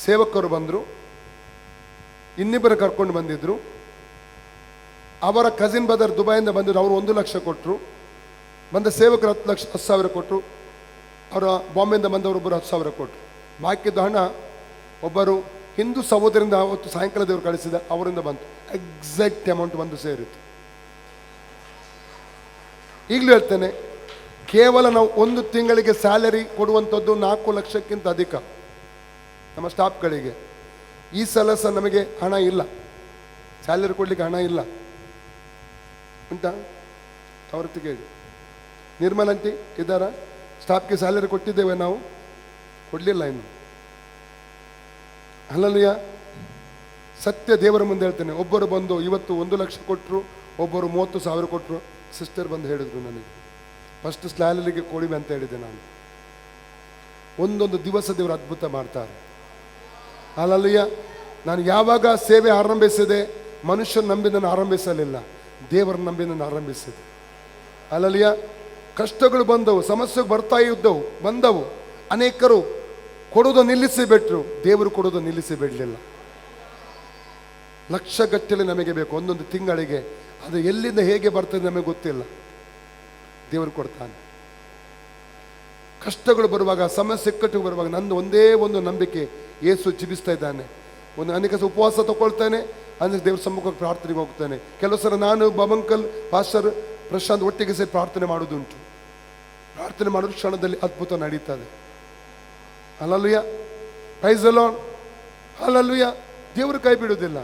ಸೇವಕರು ಬಂದರು, ಇನ್ನಿಬ್ಬರು ಕರ್ಕೊಂಡು ಬಂದಿದ್ರು. ಅವರ ಕಸಿನ್ ಬ್ರದರ್ ದುಬೈಯಿಂದ ಬಂದಿದ್ರು, ಅವರು 1 ಲಕ್ಷ ಕೊಟ್ಟರು. ಬಂದ ಸೇವಕರು 10,000 ಕೊಟ್ಟರು. ಅವರ ಬಾಂಬೆಯಿಂದ ಬಂದವರು ಒಬ್ಬರು 10,000 ಕೊಟ್ಟರು. ಬಾಕಿದ್ದು ಹಣ ಒಬ್ಬರು ಹಿಂದೂ ಸಹೋದರಿಂದ ಅವತ್ತು ಸಾಯಂಕಾಲ ದೇವರು ಕಳಿಸಿದ ಅವರಿಂದ ಬಂತು. ಎಕ್ಸಾಕ್ಟ್ ಅಮೌಂಟ್ ಬಂದು ಸೇರಿತು. ಈಗಲೂ ಹೇಳ್ತೇನೆ, ಕೇವಲ ನಾವು 1 ತಿಂಗಳಿಗೆ ಸ್ಯಾಲರಿ ಕೊಡುವಂಥದ್ದು 4 ಲಕ್ಷಕ್ಕಿಂತ ಅಧಿಕ ನಮ್ಮ ಸ್ಟಾಫ್ಗಳಿಗೆ. ಈ ಸಲ ಸಹ ನಮಗೆ ಹಣ ಇಲ್ಲ, ಸ್ಯಾಲರಿ ಕೊಡಲಿಕ್ಕೆ ಹಣ ಇಲ್ಲ ಉಂಟಾ? ಅವ್ರ ಕೇಳಿ. ನಿರ್ಮಲ್ ಅಂಟಿ ಇದ್ದಾರ? ಸ್ಟಾಫ್ಗೆ ಸ್ಯಾಲರಿ ಕೊಟ್ಟಿದ್ದೇವೆ ನಾವು? ಕೊಡಲಿಲ್ಲ ಇನ್ನು. ಅಲ್ಲಯ್ಯ, ಸತ್ಯ ದೇವರ ಮುಂದೆ ಹೇಳ್ತೇನೆ. ಒಬ್ಬರು ಬಂದು ಇವತ್ತು 1 ಲಕ್ಷ ಕೊಟ್ಟರು, ಒಬ್ಬರು 30,000 ಕೊಟ್ಟರು. ಸಿಸ್ಟರ್ ಬಂದು ಹೇಳಿದ್ರು ನನಗೆ, ಫಸ್ಟ್ ಸ್ಯಾಲರಿಗೆ ಕೊಡಿವೆ ಅಂತ ಹೇಳಿದೆ ನಾನು. ಒಂದೊಂದು ದಿವಸ ದೇವರು ಅದ್ಭುತ ಮಾಡ್ತಾರೆ. ಅಲ್ಲಯ್ಯ, ನಾನು ಯಾವಾಗ ಸೇವೆ ಆರಂಭಿಸಿದೆ, ಮನುಷ್ಯನ ನಂಬಿ ನಾನು ಆರಂಭಿಸಲಿಲ್ಲ, ದೇವರ ನಂಬಿ ನಾನು ಆರಂಭಿಸಿದೆ. ಅಲ್ಲಯ್ಯ, ಕಷ್ಟಗಳು ಬಂದವು, ಸಮಸ್ಯೆಗಳು ಬರ್ತಾ ಇದ್ದವು, ಬಂದವು. ಅನೇಕರು ಕೊಡೋದು ನಿಲ್ಲಿಸಿ ಬಿಟ್ರು, ದೇವರು ಕೊಡೋದು ನಿಲ್ಲಿಸಿ ಬಿಡಲಿಲ್ಲ. ಲಕ್ಷಗಟ್ಟಲೆ ನಮಗೆ ಬೇಕು ಒಂದೊಂದು ತಿಂಗಳಿಗೆ. ಅದು ಎಲ್ಲಿಂದ ಹೇಗೆ ಬರ್ತದೆ ನಮಗೆ ಗೊತ್ತಿಲ್ಲ, ದೇವರು ಕೊಡ್ತಾನೆ. ಕಷ್ಟಗಳು ಬರುವಾಗ, ಸಮಸ್ಯೆ ಇಕ್ಕಟ್ಟು ಬರುವಾಗ ನಂದು ಒಂದೇ ಒಂದು ನಂಬಿಕೆ, ಯೇಸು ಜೀವಿಸ್ತಾ ಇದ್ದಾನೆ. ಅನೇಕ ಉಪವಾಸ ತಗೊಳ್ತಾನೆ, ಅಂದರೆ ದೇವ್ರ ಸಮ್ಮುಖಕ್ಕೆ ಪ್ರಾರ್ಥನೆಗೆ ಹೋಗ್ತಾನೆ. ಕೆಲವು ಸಲ ನಾನು ಬಬಂಕಲ್ ಪಾಸ್ಟರ್ ಪ್ರಶಾಂತ್ ಒಟ್ಟಿಗೆ ಸೇರಿ ಪ್ರಾರ್ಥನೆ ಮಾಡೋದುಂಟು. ಪ್ರಾರ್ಥನೆ ಮಾಡೋದು ಕ್ಷಣದಲ್ಲಿ ಅದ್ಭುತ ನಡೀತದೆ. Hallelujah, praise the Lord. Hallelujah, ದೇವರು ಕೈ ಬಿಡುವುದಿಲ್ಲ.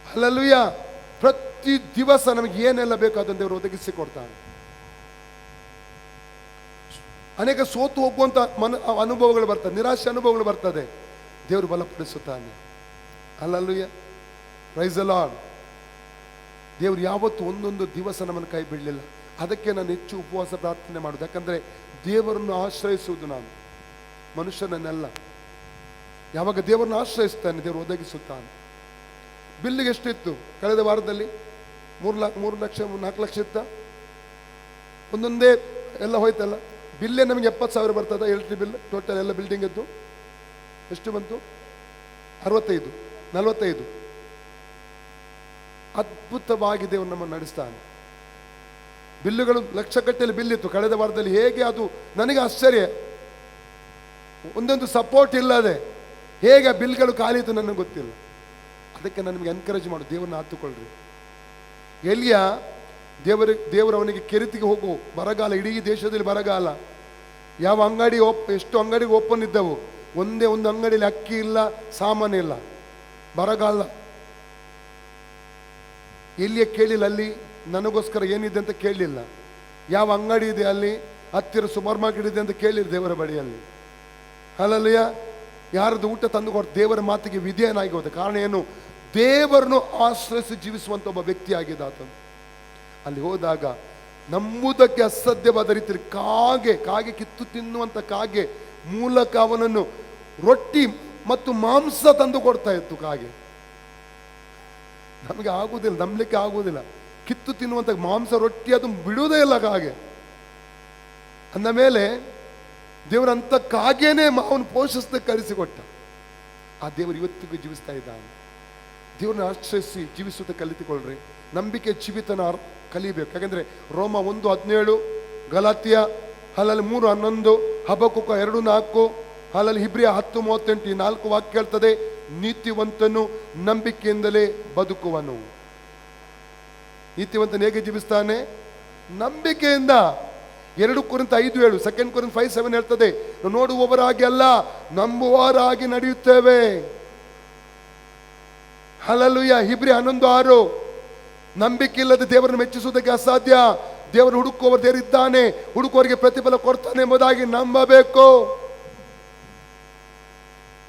ಹಲ್ಲೆಲೂಯಾ, ಪ್ರತಿ ದಿವಸ ನಮಗೆ ಏನೆಲ್ಲ ಬೇಕು ಅದನ್ನು ದೇವರು ಒದಗಿಸಿ ಕೊಡ್ತಾನೆ. ಅನೇಕ ಸೋತು ಹೋಗುವಂತ ಅನುಭವಗಳು ಬರ್ತದೆ, ನಿರಾಶೆ ಅನುಭವಗಳು ಬರ್ತದೆ, ದೇವರು ಬಲಪಡಿಸುತ್ತಾನೆ. Hallelujah, praise the Lord. ದೇವರು ಯಾವತ್ತು ಒಂದೊಂದು ದಿವಸ ನಮ್ಮನ್ನು ಕೈ ಬಿಡಲಿಲ್ಲ. ಅದಕ್ಕೆ ನಾನು ಹೆಚ್ಚು ಉಪವಾಸ ಪ್ರಾರ್ಥನೆ ಮಾಡೋದು. ಯಾಕಂದರೆ ದೇವರನ್ನು ಆಶ್ರಯಿಸುವುದು ನಾನು, ಮನುಷ್ಯನನ್ನೆಲ್ಲ. ಯಾವಾಗ ದೇವರನ್ನು ಆಶ್ರಯಿಸ್ತಾನೆ, ದೇವರು ಒದಗಿಸುತ್ತಾನೆ. ಬಿಲ್ಲಿಗೆ ಎಷ್ಟಿತ್ತು ಕಳೆದ ವಾರದಲ್ಲಿ? 3 ಲಕ್ಷ 4 ಲಕ್ಷ ಇತ್ತ? ಒಂದೊಂದೇ ಎಲ್ಲ ಹೋಯ್ತಲ್ಲ. ಬಿಲ್ಲೇ ನಮಗೆ 70,000 ಬರ್ತದ. ಎಲೆಕ್ಟ್ರಿಕ್ ಬಿಲ್ ಟೋಟಲ್ ಎಲ್ಲ ಬಿಲ್ಡಿಂಗ್ ಇದ್ದು ಎಷ್ಟು ಬಂತು? 65 45. ಅದ್ಭುತವಾಗಿ ದೇವರು ನಮ್ಮನ್ನು ನಡೆಸ್ತಾನೆ. ಬಿಲ್ಲುಗಳು ಲಕ್ಷಗಟ್ಟಲೆ ಬಿಲ್ ಇತ್ತು ಕಳೆದ ವಾರದಲ್ಲಿ. ಹೇಗೆ ಅದು ನನಗೆ ಆಶ್ಚರ್ಯ, ಒಂದೊಂದು ಸಪೋರ್ಟ್ ಇಲ್ಲದೆ ಹೇಗೆ ಬಿಲ್ಗಳು ಖಾಲಿ ಇತ್ತು ನನಗೆ ಗೊತ್ತಿಲ್ಲ. ಅದಕ್ಕೆ ನನಗೆ ಎನ್ಕರೇಜ್ ಮಾಡು, ದೇವರನ್ನ ಹತ್ತುಕೊಳ್ಳ್ರಿ. ಎಲಿಯ ದೇವರು ಅವನಿಗೆ ಕೆರೆತಿಗೆ ಹೋಗು, ಬರಗಾಲ, ಇಡೀ ದೇಶದಲ್ಲಿ ಬರಗಾಲ. ಯಾವ ಅಂಗಡಿ ಎಷ್ಟು ಅಂಗಡಿಗೆ ಓಪನ್ ಇದ್ದವು, ಒಂದೇ ಒಂದು ಅಂಗಡಿಯಲ್ಲಿ ಅಕ್ಕಿ ಇಲ್ಲ, ಸಾಮಾನು ಇಲ್ಲ, ಬರಗಾಲ. ಎಲ್ಲಿಯ ಕೇಳಿಲ್ಲ, ಅಲ್ಲಿ ನನಗೋಸ್ಕರ ಏನಿದೆ ಅಂತ ಕೇಳಲಿಲ್ಲ. ಯಾವ ಅಂಗಡಿ ಇದೆ ಅಲ್ಲಿ, ಹತ್ತಿರ ಸೂಪರ್ ಮಾರ್ಕೆಟ್ ಇದೆ ಅಂತ ಕೇಳಿಲ್ಲ ದೇವರ ಬಳಿಯಲ್ಲಿ. ಹಲ್ಲೆಲೂಯಾ, ಯಾರದ್ದು ಊಟ ತಂದು ಕೊಟ್ಟು ದೇವರ ಮಾತಿಗೆ ವಿಧೇಯನಾಗಿ ಹೋದ. ಕಾರಣ ಏನು? ದೇವರನ್ನು ಆಶ್ರಯಿಸಿ ಜೀವಿಸುವಂತ ಒಬ್ಬ ವ್ಯಕ್ತಿ ಆಗಿದ್ದ ಆತನು. ಅಲ್ಲಿ ಹೋದಾಗ ನಂಬುವುದಕ್ಕೆ ಅಸಾಧ್ಯವಾದ ರೀತಿಯಲ್ಲಿ ಕಾಗೆ ಕಿತ್ತು ತಿನ್ನುವಂತ ಕಾಗೆ ಮೂಲಕ ಅವನನ್ನು ರೊಟ್ಟಿ ಮತ್ತು ಮಾಂಸ ತಂದು ಕೊಡ್ತಾ ಇತ್ತು ಕಾಗೆ. ನಮಗೆ ಆಗುವುದಿಲ್ಲ, ನಂಬಲಿಕ್ಕೆ ಆಗುವುದಿಲ್ಲ. ಕಿತ್ತು ತಿನ್ನುವಂತ ಮಾಂಸ ರೊಟ್ಟಿ ಅದು ಬಿಡುವುದೇ ಇಲ್ಲ ಕಾಗೆ. ಅಂದ ಮೇಲೆ ದೇವರಂತ ಕಾಗೇನೆ ಅವನು ಪೋಷಿಸದೆ ಕಳಿಸಿಕೊಟ್ಟ. ಆ ದೇವರು ಇವತ್ತಿಗೂ ಜೀವಿಸ್ತಾ ಇದ್ದಾನೆ. ದೇವ್ರನ್ನ ಆಶ್ರಯಿಸಿ ಜೀವಿಸುತ್ತ ಕಲಿತುಕೊಳ್ಳ್ರಿ. ನಂಬಿಕೆ ಜೀವಿತನ ಕಲಿಬೇಕು. ಯಾಕಂದ್ರೆ ರೋಮ 1:17, ಗಲಾತ್ಯ 3:11, ಹಬಕ್ಕುಕ 2:4, ಹಿಬ್ರಿಯ 10:38 ಈ 4 ವಾಕ್ಯ ಹೇಳ್ತದೆ, ನೀತಿವಂತನು ನಂಬಿಕೆಯಿಂದಲೇ ಬದುಕುವನು. ನೀತಿವಂತನು ಹೇಗೆ ಜೀವಿಸ್ತಾನೆ? ನಂಬಿಕೆಯಿಂದ. 2 ಕೊರಿಂಥ 5:7, 2 ಕೊರಿಂಥ 5:7 ಹೇಳ್ತದೆ, ನೋಡುವವರಾಗಿ ಅಲ್ಲ ನಂಬುವವರಾಗಿ ನಡೆಯುತ್ತೇವೆ. ಹಲ್ಲೆಲೂಯಾ. ಹಿಬ್ರಿಯ 11:6, ನಂಬಿಕೆ ಇಲ್ಲದೆ ದೇವರನ್ನು ಮೆಚ್ಚಿಸುವುದಕ್ಕೆ ಅಸಾಧ್ಯ. ದೇವರು ಹುಡುಕುವವರು ದೇವರಿದ್ದಾನೆ, ಹುಡುಕುವವರಿಗೆ ಪ್ರತಿಫಲ ಕೊಡ್ತಾನೆ ಎಂಬುದಾಗಿ ನಂಬಬೇಕು.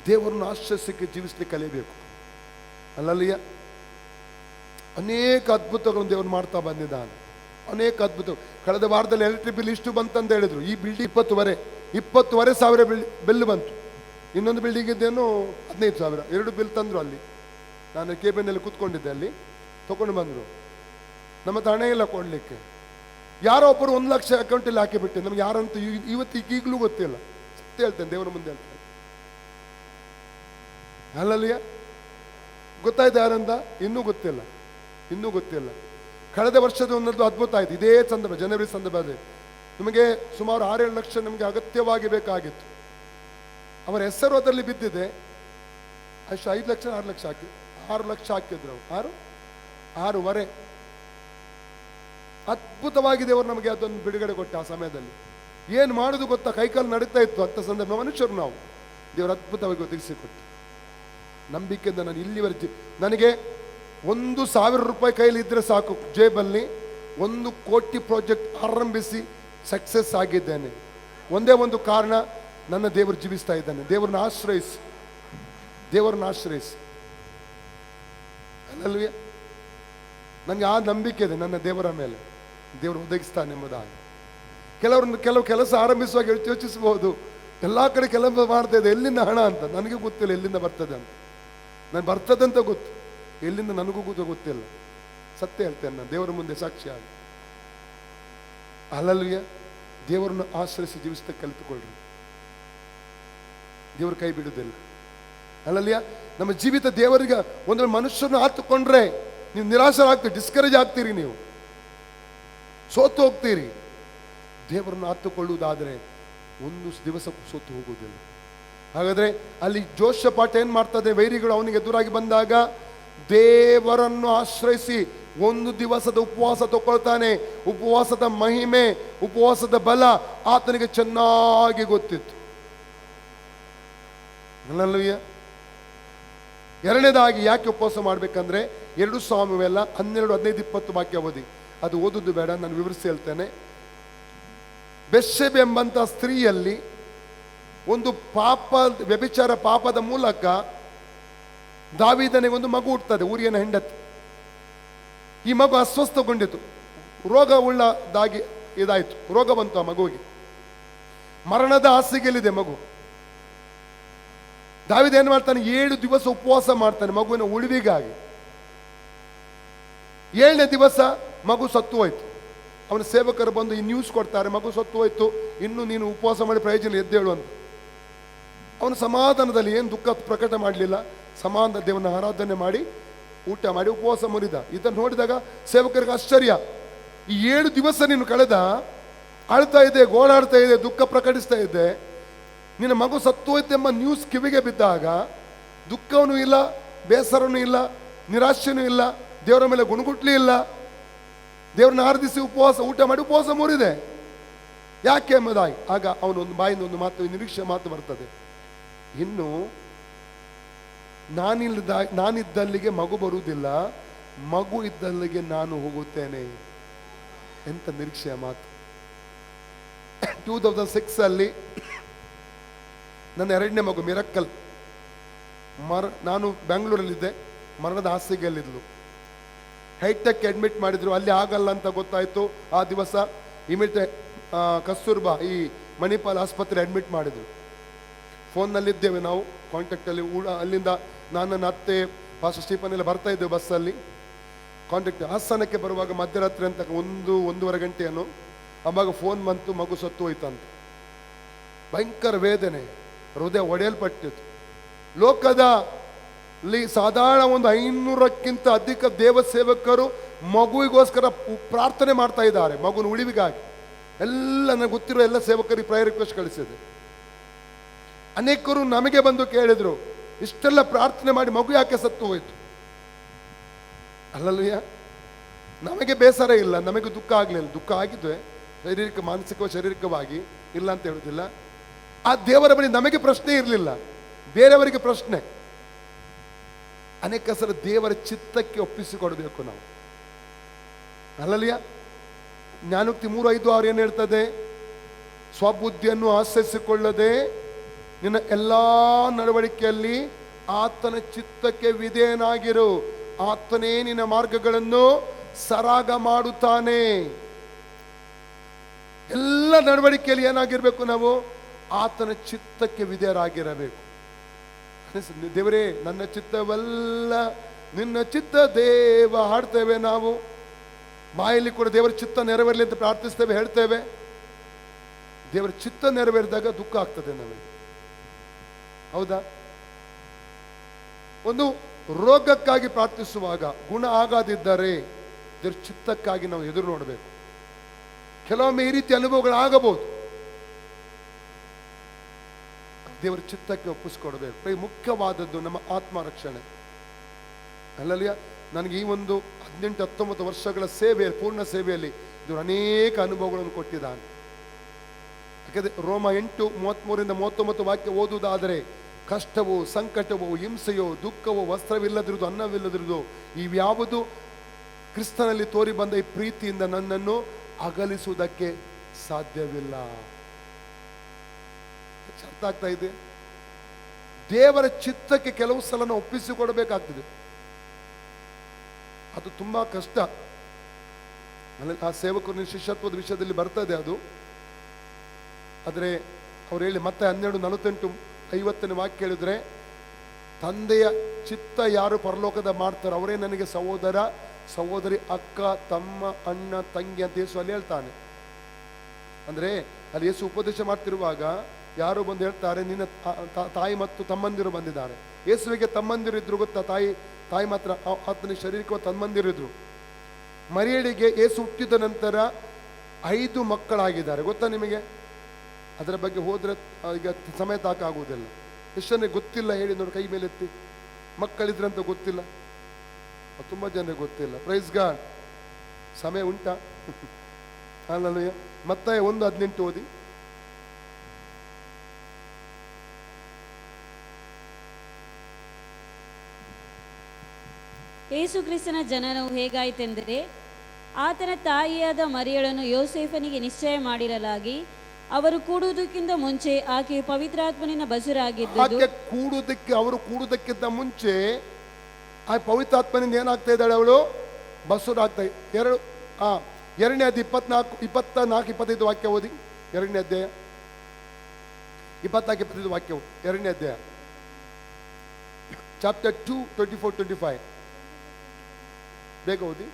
ದೇವರನ್ನು ಆಶ್ರಯಿಸಲಿಕ್ಕೆ ಜೀವಿಸಲಿಕ್ಕೆ ಕಲಿಯಬೇಕು. ಹಲ್ಲೆಲೂಯಾ. ಅನೇಕ ಅದ್ಭುತಗಳನ್ನು ದೇವರು ಮಾಡ್ತಾ ಬಂದಿದ್ದಾನೆ. ಅನೇಕ ಅದ್ಭುತ. ಕಳೆದ ವಾರದಲ್ಲಿ ಎಲೆಕ್ಟ್ರಿಕ್ ಬಿಲ್ ಇಷ್ಟು ಬಂತಂತ ಹೇಳಿದ್ರು. ಈ ಬಿಲ್ಡಿಂಗ್ 20,000 ಬಿಲ್ ಬಂತು. ಇನ್ನೊಂದು ಬಿಲ್ಡಿಂಗ್ ಇದ್ದೇನು 15,000. 2 ಬಿಲ್ ತಂದ್ರು. ಅಲ್ಲಿ ನಾನು ಕೇಬಿನಲ್ಲಿ ಕೂತ್ಕೊಂಡಿದ್ದೆ, ಅಲ್ಲಿ ತಗೊಂಡು ಬಂದರು. ನಮ್ಮ ಹತ್ರ ಹಣ ಇಲ್ಲ ಕೊಡ್ಲಿಕ್ಕೆ. ಯಾರೋ ಒಬ್ಬರು 1 ಲಕ್ಷ ಅಕೌಂಟಲ್ಲಿ ಹಾಕಿಬಿಟ್ಟೆ. ನಮ್ಗೆ ಯಾರಂತೂ ಈಗಲೂ ಗೊತ್ತಿಲ್ಲ. ಸತ್ಯ ಹೇಳ್ತೇನೆ, ದೇವರ ಮುಂದೆ ಹೇಳ್ತೇನೆ. ಅಲ್ಲಲ್ಲಿಯ ಗೊತ್ತಾಯ್ತು ಯಾರಂತ? ಇನ್ನೂ ಗೊತ್ತಿಲ್ಲ, ಇನ್ನೂ ಗೊತ್ತಿಲ್ಲ. ಕಳೆದ ವರ್ಷದ ಒಂದೊಂದು ಅದ್ಭುತ ಆಯ್ತು. ಇದೇ ಸಂದರ್ಭ, ಜನವರಿ ಸಂದರ್ಭದಲ್ಲಿ ನಿಮಗೆ ಸುಮಾರು 6-7 ಲಕ್ಷ ನಮಗೆ ಅಗತ್ಯವಾಗಿ ಬೇಕಾಗಿತ್ತು. ಅವರ ಹೆಸರು ಅದರಲ್ಲಿ ಬಿದ್ದಿದೆ. ಅಷ್ಟು 5 ಲಕ್ಷ 6 ಲಕ್ಷ ಹಾಕಿ 6 ಲಕ್ಷ ಹಾಕಿದ್ರು. 6.5 ಅದ್ಭುತವಾಗಿ ದೇವರು ನಮಗೆ ಅದನ್ನು ಬಿಡುಗಡೆ ಕೊಟ್ಟ. ಆ ಸಮಯದಲ್ಲಿ ಏನು ಮಾಡೋದು ಗೊತ್ತಾ, ಕೈಕಾಲು ನಡೀತಾ ಇತ್ತು ಅಂತ ಸಂದರ್ಭ. ಮನುಷ್ಯರು ನಾವು, ದೇವರು ಅದ್ಭುತವಾಗಿ ಒದಗಿಸಿಕೊಟ್ಟು ನಂಬಿಕೆಯಿಂದ ನಾನು ಇಲ್ಲಿವರೆಗೆ ನನಗೆ 1,000 ರೂಪಾಯಿ ಕೈಲಿ ಇದ್ರೆ ಸಾಕು, ಜೇಬಲ್ಲಿ 1 ಕೋಟಿ ಪ್ರಾಜೆಕ್ಟ್ ಆರಂಭಿಸಿ ಸಕ್ಸಸ್ ಆಗಿದ್ದೇನೆ. ಒಂದೇ ಒಂದು ಕಾರಣ, ನನ್ನ ದೇವರು ಜೀವಿಸ್ತಾ ಇದ್ದಾನೆ. ದೇವರನ್ನ ಆಶ್ರಯಿಸಿ, ದೇವರನ್ನ ಆಶ್ರಯಿಸಿ. ಅಲ್ಲಲ್ವೇ? ನನಗೆ ಆ ನಂಬಿಕೆ ಇದೆ ನನ್ನ ದೇವರ ಮೇಲೆ, ದೇವರು ಒದಗಿಸ್ತಾನೆ ಎಂಬುದಾಗಿ. ಕೆಲವು ಕೆಲಸ ಆರಂಭಿಸುವಾಗ ಯೋಚಿಸಬಹುದು, ಎಲ್ಲ ಕಡೆ ಕೆಲಸ ಮಾಡ್ತಾ ಇದೆ, ಎಲ್ಲಿಂದ ಹಣ ಅಂತ ನನಗೆ ಗೊತ್ತಿಲ್ಲ, ಎಲ್ಲಿಂದ ಬರ್ತದೆ ಅಂತ. ನಾನು ಬರ್ತದೆ ಅಂತ ಗೊತ್ತು, ಎಲ್ಲಿಂದ ನನಗೂ ಗೊತ್ತಿಲ್ಲ. ಸತ್ಯ ಹೇಳ್ತೇನೆ ನಾನು ದೇವರ ಮುಂದೆ ಸಾಕ್ಷಿಯಾಗಿ. ಅಲ್ಲಲ್ವೇ? ದೇವರನ್ನು ಆಶ್ರಯಿಸಿ ಜೀವಿಸ್ತಾ ಕಲಿತುಕೊಳ್ಳ್ರಿ, ದೇವರು ಕೈ ಬಿಡುವುದಿಲ್ಲ. ಅಲ್ಲಲ್ಯ? ನಮ್ಮ ಜೀವಿತ ದೇವರಿಗೆ ಒಂದು ಮನುಷ್ಯನ ಹತ್ತುಕೊಂಡ್ರೆ ನೀವು ನಿರಾಶರಾಗ್ತೀರಿ, ಡಿಸ್ಕರೇಜ್ ಆಗ್ತೀರಿ, ನೀವು ಸೋತು ಹೋಗ್ತೀರಿ. ದೇವರನ್ನು ಹತ್ತುಕೊಳ್ಳುವುದಾದರೆ ಒಂದು ದಿವಸ ಸೋತು ಹೋಗುವುದಿಲ್ಲ. ಹಾಗಾದ್ರೆ ಅಲ್ಲಿ ಜೋಷಪಾಠ ಏನ್ ಮಾಡ್ತದೆ, ವೈರಿಗಳು ಅವನಿಗೆ ಎದುರಾಗಿ ಬಂದಾಗ ದೇವರನ್ನು ಆಶ್ರಯಿಸಿ 1 ದಿವಸದ ಉಪವಾಸ ತಗೊಳ್ತಾನೆ. ಉಪವಾಸದ ಮಹಿಮೆ, ಉಪವಾಸದ ಬಲ ಆತನಿಗೆ ಚೆನ್ನಾಗಿ ಗೊತ್ತಿತ್ತು. ಅಲ್ಲಲ್ವಯ್ಯ? ಎರಡನೇದಾಗಿ ಯಾಕೆ ಉಪವಾಸ ಮಾಡ್ಬೇಕಂದ್ರೆ 2 ಸಾಮುವೇಲ 12:15-20 ವಾಕ್ಯ ಓದಿ. ಅದು ಓದುದು ಬೇಡ, ನಾನು ವಿವರಿಸಿ ಹೇಳ್ತೇನೆ. ಬೆತ್ಷೆಬೆ ಎಂಬಂತ ಸ್ತ್ರೀಯಲ್ಲಿ ಒಂದು ವ್ಯಭಿಚಾರ ಪಾಪದ ಮೂಲಕ ದಾವೀದನಿಗೆ ಒಂದು ಮಗು ಹುಟ್ಟುತ್ತದೆ, ಊರಿಯನ ಹೆಂಡತಿ. ಈ ಮಗು ಅಸ್ವಸ್ಥಗೊಂಡಿತು, ರೋಗ ಉಳ್ಳದಾಗಿ ಇದಾಯಿತು, ರೋಗ ಬಂತು ಆ ಮಗುವಿಗೆ, ಮರಣದ ಹಾಸಿಗೆಯಲ್ಲಿದೆ ಮಗು. ದಾವೀದ ಏನು ಮಾಡ್ತಾನೆ, 7 ದಿವಸ ಉಪವಾಸ ಮಾಡ್ತಾನೆ ಮಗುವಿನ ಉಳಿವಿಗಾಗಿ. 7ನೇ ದಿವಸ ಮಗು ಸತ್ತು ಹೋಯ್ತು. ಅವನ ಸೇವಕರು ಬಂದು ಈ ನ್ಯೂಸ್ ಕೊಡ್ತಾರೆ, ಮಗು ಸತ್ತು ಹೋಯ್ತು, ಇನ್ನು ನೀನು ಉಪವಾಸ ಮಾಡಿ ಪ್ರಯೋಜನ ಎದ್ದೇಳು ಅಂತ. ಅವನು ಸಮಾಧಾನದಲ್ಲಿ ಏನು ದುಃಖ ಪ್ರಕಟ ಮಾಡಲಿಲ್ಲ, ಸಮಾಧಾನ ದೇವನ ಆರಾಧನೆ ಮಾಡಿ ಊಟ ಮಾಡಿ ಉಪವಾಸ ಮುರಿದ. ಇದನ್ನು ನೋಡಿದಾಗ ಸೇವಕರಿಗೆ ಆಶ್ಚರ್ಯ. ಈ 7 ದಿವಸ ನೀನು ಕಳೆದ, ಅಳ್ತಾ ಇದೆ, ಗೋಳಾಡ್ತಾ ಇದೆ, ದುಃಖ ಪ್ರಕಟಿಸ್ತಾ ಇದೆ, ನಿನ್ನ ಮಗು ಸತ್ತು ಹೋಯ್ತೆಂಬ ನ್ಯೂಸ್ ಕಿವಿಗೆ ಬಿದ್ದಾಗ ದುಃಖವೂ ಇಲ್ಲ, ಬೇಸರನೂ ಇಲ್ಲ, ನಿರಾಶೆನೂ ಇಲ್ಲ, ದೇವರ ಮೇಲೆ ಗುಣಗುಟ್ಲಿ ಇಲ್ಲ, ದೇವರನ್ನ ಆರಾಧಿಸಿ ಉಪವಾಸ ಊಟ ಮಾಡಿ ಉಪವಾಸ ಮುರಿದೆ. ಯಾಕೆ ಎಂಬುದಾಗಿ ಆಗ ಅವನೊಂದು ಬಾಯಿಂದ ಒಂದು ಮಾತು, ನಿರೀಕ್ಷೆ ಮಾತು ಬರ್ತದೆ, ಇನ್ನು ನಾನಿದ್ದಲ್ಲಿಗೆ ಮಗು ಬರುವುದಿಲ್ಲ, ಮಗು ಇದ್ದಲ್ಲಿಗೆ ನಾನು ಹೋಗುತ್ತೇನೆ. ಎಂತ ನಿರೀಕ್ಷೆಯ ಮಾತು. 2006 ಅಲ್ಲಿ ನನ್ನ 2ನೇ ಮಗು ಮಿರಕ್ಕಲ್, ನಾನು ಬೆಂಗಳೂರಲ್ಲಿದ್ದೆ, ಮರಣದ ಹಾಸಿಗೆಯಲ್ಲಿದ್ಲು. ಹೈಟೆಕ್ ಅಡ್ಮಿಟ್ ಮಾಡಿದ್ರು, ಅಲ್ಲಿ ಆಗಲ್ಲ ಅಂತ ಗೊತ್ತಾಯ್ತು. ಆ ದಿವಸ ಇಮಿಡಿಯೇಟ್ ಕಸ್ತೂರ್ಬಾ ಈ ಮಣಿಪಾಲ್ ಆಸ್ಪತ್ರೆ ಅಡ್ಮಿಟ್ ಮಾಡಿದ್ರು. ಫೋನ್ನಲ್ಲಿದ್ದೇವೆ ನಾವು, ಕಾಂಟ್ಯಾಕ್ಟಲ್ಲಿ. ಅಲ್ಲಿಂದ ನನ್ನ ಅತ್ತೆ ಪಾಸ್ಟರ್ ಸ್ಟೀಫನ್ ಎಲ್ಲ ಬರ್ತಾ ಇದ್ದೇವೆ ಬಸ್ಸಲ್ಲಿ. ಕಾಂಟ್ಯಾಕ್ಟ್ ಹಾಸನಕ್ಕೆ ಬರುವಾಗ ಮಧ್ಯರಾತ್ರಿ ಅಂತ 1-1:30 ಗಂಟೆಯನ್ನು ಆವಾಗ ಫೋನ್ ಬಂತು, ಮಗು ಸತ್ತು ಹೋಯ್ತಂತ. ಭಯಂಕರ ವೇದನೆ, ಹೃದಯ ಒಡೆಯಲ್ಪಟ್ಟಿತ್ತು. ಲೋಕದಲ್ಲಿ ಸಾಧಾರಣ ಒಂದು 500ಕ್ಕಿಂತ ಅಧಿಕ ದೇವ ಸೇವಕರು ಮಗುವಿಗೋಸ್ಕರ ಪ್ರಾರ್ಥನೆ ಮಾಡ್ತಾ ಇದ್ದಾರೆ, ಮಗುವಿನ ಉಳಿವಿಗಾಗಿ. ಎಲ್ಲ ನನಗೆ ಗೊತ್ತಿರೋ ಎಲ್ಲ ಸೇವಕರಿಗೆ ಪ್ರಯರ್ ರಿಕ್ವೆಸ್ಟ್ ಕಳಿಸಿದೆ. ಅನೇಕರು ನಮಗೆ ಬಂದು ಕೇಳಿದ್ರು, ಇಷ್ಟೆಲ್ಲ ಪ್ರಾರ್ಥನೆ ಮಾಡಿ ಮಗು ಯಾಕೆ ಸತ್ತು ಹೋಯ್ತು? ಅಲ್ಲಲ್ವಯ್ಯ? ನಮಗೆ ಬೇಸರ ಇಲ್ಲ, ನಮಗೆ ದುಃಖ ಆಗಲಿಲ್ಲ. ದುಃಖ ಆಗಿದ್ವೆ ಶಾರೀರಿಕವಾಗಿ ಇಲ್ಲ ಅಂತ ಹೇಳುದಿಲ್ಲ. ಆ ದೇವರ ಬಳಿ ನಮಗೆ ಪ್ರಶ್ನೆ ಇರಲಿಲ್ಲ, ಬೇರೆಯವರಿಗೆ ಪ್ರಶ್ನೆ. ಅನೇಕ ಸಲ ದೇವರ ಚಿತ್ತಕ್ಕೆ ಒಪ್ಪಿಸಿಕೊಡಬೇಕು ನಾವು. ಅಲ್ಲಲ್ವಯ್ಯ? ಜ್ಞಾನೋಕ್ತಿ 3:5-6 ಏನು ಹೇಳ್ತದೆ? ಸ್ವಬುದ್ಧಿಯನ್ನು ಆಶ್ರಯಿಸಿಕೊಳ್ಳದೆ ನಿನ್ನ ಎಲ್ಲಾ ನಡವಳಿಕೆಯಲ್ಲಿ ಆತನ ಚಿತ್ತಕ್ಕೆ ವಿಧೇಯನಾಗಿರು, ಆತನೇ ನಿನ್ನ ಮಾರ್ಗಗಳನ್ನು ಸರಾಗ ಮಾಡುತ್ತಾನೆ. ಎಲ್ಲ ನಡವಳಿಕೆಯಲ್ಲಿ ಏನಾಗಿರ್ಬೇಕು ನಾವು? ಆತನ ಚಿತ್ತಕ್ಕೆ ವಿಧೇಯರಾಗಿರಬೇಕು. ದೇವರೇ ನನ್ನ ಚಿತ್ತವಲ್ಲ ನಿನ್ನ ಚಿತ್ತ ದೇವ ಹಾಡ್ತೇವೆ ನಾವು. ಬಾಯಲ್ಲಿ ಕೂಡ ದೇವರ ಚಿತ್ತ ನೆರವೇರಲಿ ಅಂತ ಪ್ರಾರ್ಥಿಸ್ತೇವೆ, ಹೇಳ್ತೇವೆ. ದೇವರ ಚಿತ್ತ ನೆರವೇರಿದಾಗ ದುಃಖ ಆಗ್ತದೆ ನಮಗೆ, ಹೌದಾ? ಒಂದು ರೋಗಕ್ಕಾಗಿ ಪ್ರಾರ್ಥಿಸುವಾಗ ಗುಣ ಆಗದಿದ್ದರೆ ದೇವರ ಚಿತ್ತಕ್ಕಾಗಿ ನಾವು ಎದುರು ನೋಡಬೇಕು. ಕೆಲವೊಮ್ಮೆ ಈ ರೀತಿ ಅನುಭವಗಳಾಗಬಹುದು, ದೇವರ ಚಿತ್ತಕ್ಕೆ ಒಪ್ಪಿಸ್ಕೊಡ್ಬೇಕು. ಮುಖ್ಯವಾದದ್ದು ನಮ್ಮ ಆತ್ಮ ರಕ್ಷಣೆ. ಅಲ್ಲಲ್ಲಿಯ ನನಗೆ ಈ ಒಂದು 18-19 ವರ್ಷಗಳ ಸೇವೆ, ಪೂರ್ಣ ಸೇವೆಯಲ್ಲಿ ದೇವರು ಅನೇಕ ಅನುಭವಗಳನ್ನು ಕೊಟ್ಟಿದ್ದಾನೆ. ಯಾಕಂದರೆ ರೋಮ 8:33-39 ವಾಕ್ಯ ಓದುವುದಾದರೆ, ಕಷ್ಟವೋ, ಸಂಕಟವೋ, ಹಿಂಸೆಯೋ, ದುಃಖವೋ, ವಸ್ತ್ರವಿಲ್ಲದಿರುವುದು, ಅನ್ನವಿಲ್ಲದಿರುವುದು, ಇವ್ಯಾವುದು ಕ್ರಿಸ್ತನಲ್ಲಿ ತೋರಿ ಬಂದ ಈ ಪ್ರೀತಿಯಿಂದ ನನ್ನನ್ನು ಅಗಲಿಸುವುದಕ್ಕೆ ಸಾಧ್ಯವಿಲ್ಲ. ಅರ್ಥ ಆಗ್ತಾ ಇದೆ? ದೇವರ ಚಿತ್ತಕ್ಕೆ ಕೆಲವು ಸಲ ನಾವು ಒಪ್ಪಿಸಿಕೊಡಬೇಕಾಗ್ತದೆ. ಅದು ತುಂಬಾ ಕಷ್ಟ. ಆ ಸೇವಕರು ಶಿಷ್ಯತ್ವದ ವಿಷಯದಲ್ಲಿ ಬರ್ತದೆ ಅದು. ಆದರೆ ಅವ್ರು ಹೇಳಿ ಮತ್ತೆ 12:48-50 ವಾಕ್ಯ ಹೇಳಿದ್ರೆ, ತಂದೆಯ ಚಿತ್ತ ಯಾರು ಪರಲೋಕದ ಮಾಡ್ತಾರೋ ಅವರೇ ನನಗೆ ಸಹೋದರ, ಸಹೋದರಿ, ಅಕ್ಕ, ತಮ್ಮ, ಅಣ್ಣ, ತಂಗಿ ಅಂತ ಯೇಸು ಅಲ್ಲಿ ಹೇಳ್ತಾನೆ. ಅಂದ್ರೆ ಅಲ್ಲಿ ಯೇಸು ಉಪದೇಶ ಮಾಡ್ತಿರುವಾಗ ಯಾರು ಬಂದು ಹೇಳ್ತಾರೆ, ನಿನ್ನ ತಾಯಿ ಮತ್ತು ತಮ್ಮಂದಿರು ಬಂದಿದ್ದಾರೆ. ಯೇಸುವಿಗೆ ತಮ್ಮಂದಿರು ಇದ್ರು ಗೊತ್ತಾ? ತಾಯಿ ಮಾತ್ರ, ಆತನ ಶರೀರಕ್ಕೆ ತಮ್ಮಂದಿರಿದ್ರು. ಮರಿಯಳಿಗೆ ಯೇಸು ಹುಟ್ಟಿದ ನಂತರ 5 ಮಕ್ಕಳಾಗಿದ್ದಾರೆ, ಗೊತ್ತಾ ನಿಮಗೆ? ಅದರ ಬಗ್ಗೆ ಹೋದ್ರೆ ಈಗ ಸಮಯ ತಾಕಾಗುವುದಿಲ್ಲ. ಎಷ್ಟನೇ ಗೊತ್ತಿಲ್ಲ ಹೇಳಿ ನೋಡಿ, ಕೈ ಮೇಲೆ ಎತ್ತಿ. ಮಕ್ಕಳಿದ್ರಂತ ಗೊತ್ತಿಲ್ಲ, ತುಂಬಾ ಜನರಿಗೆ ಗೊತ್ತಿಲ್ಲ. Praise God. ಸಮಯ ಉಂಟಾ? ಅಲ್ಲಲ್ಲ. ಮತ್ತಾಯ 1:18 ಓದಿ. ಯೇಸು ಕ್ರಿಸ್ತನ ಜನನವು ಹೇಗಾಯಿತೆಂದರೆ, ಆತನ ತಾಯಿಯಾದ ಮರಿಯಳನ್ನು ಯೋಸೇಫನಿಗೆ ನಿಶ್ಚಯ ಮಾಡಿರಲಾಗಿ, ಅವರು ಕೂಡುವುದಕ್ಕಿಂತ ಮುಂಚೆ ಆಕೆಯು ಪವಿತ್ರಾತ್ಮನಿಂದ ಬಸುರಾಗಿದ್ದು, ಅವರು ಕೂಡುವುದಕ್ಕಿಂತ ಮುಂಚೆ ಆ ಪವಿತ್ರಾತ್ಮನಿಂದ ಏನಾಗ್ತಾ ಇದ್ದಾಳೆ? ಅವಳು ಬಸುರಾಗ್ತಾ. 2ನೇ ಅಧ್ಯಾಯ 24-25 ವಾಕ್ಯ ಓದಿ. 2ನೇ ಅಧ್ಯಾಯ 24-25 ವಾಕ್ಯವು 2ನೇ ಅಧ್ಯಾಯ, ಚಾಪ್ಟರ್ 2 24-25. ಬೇಗ ಓದಿ.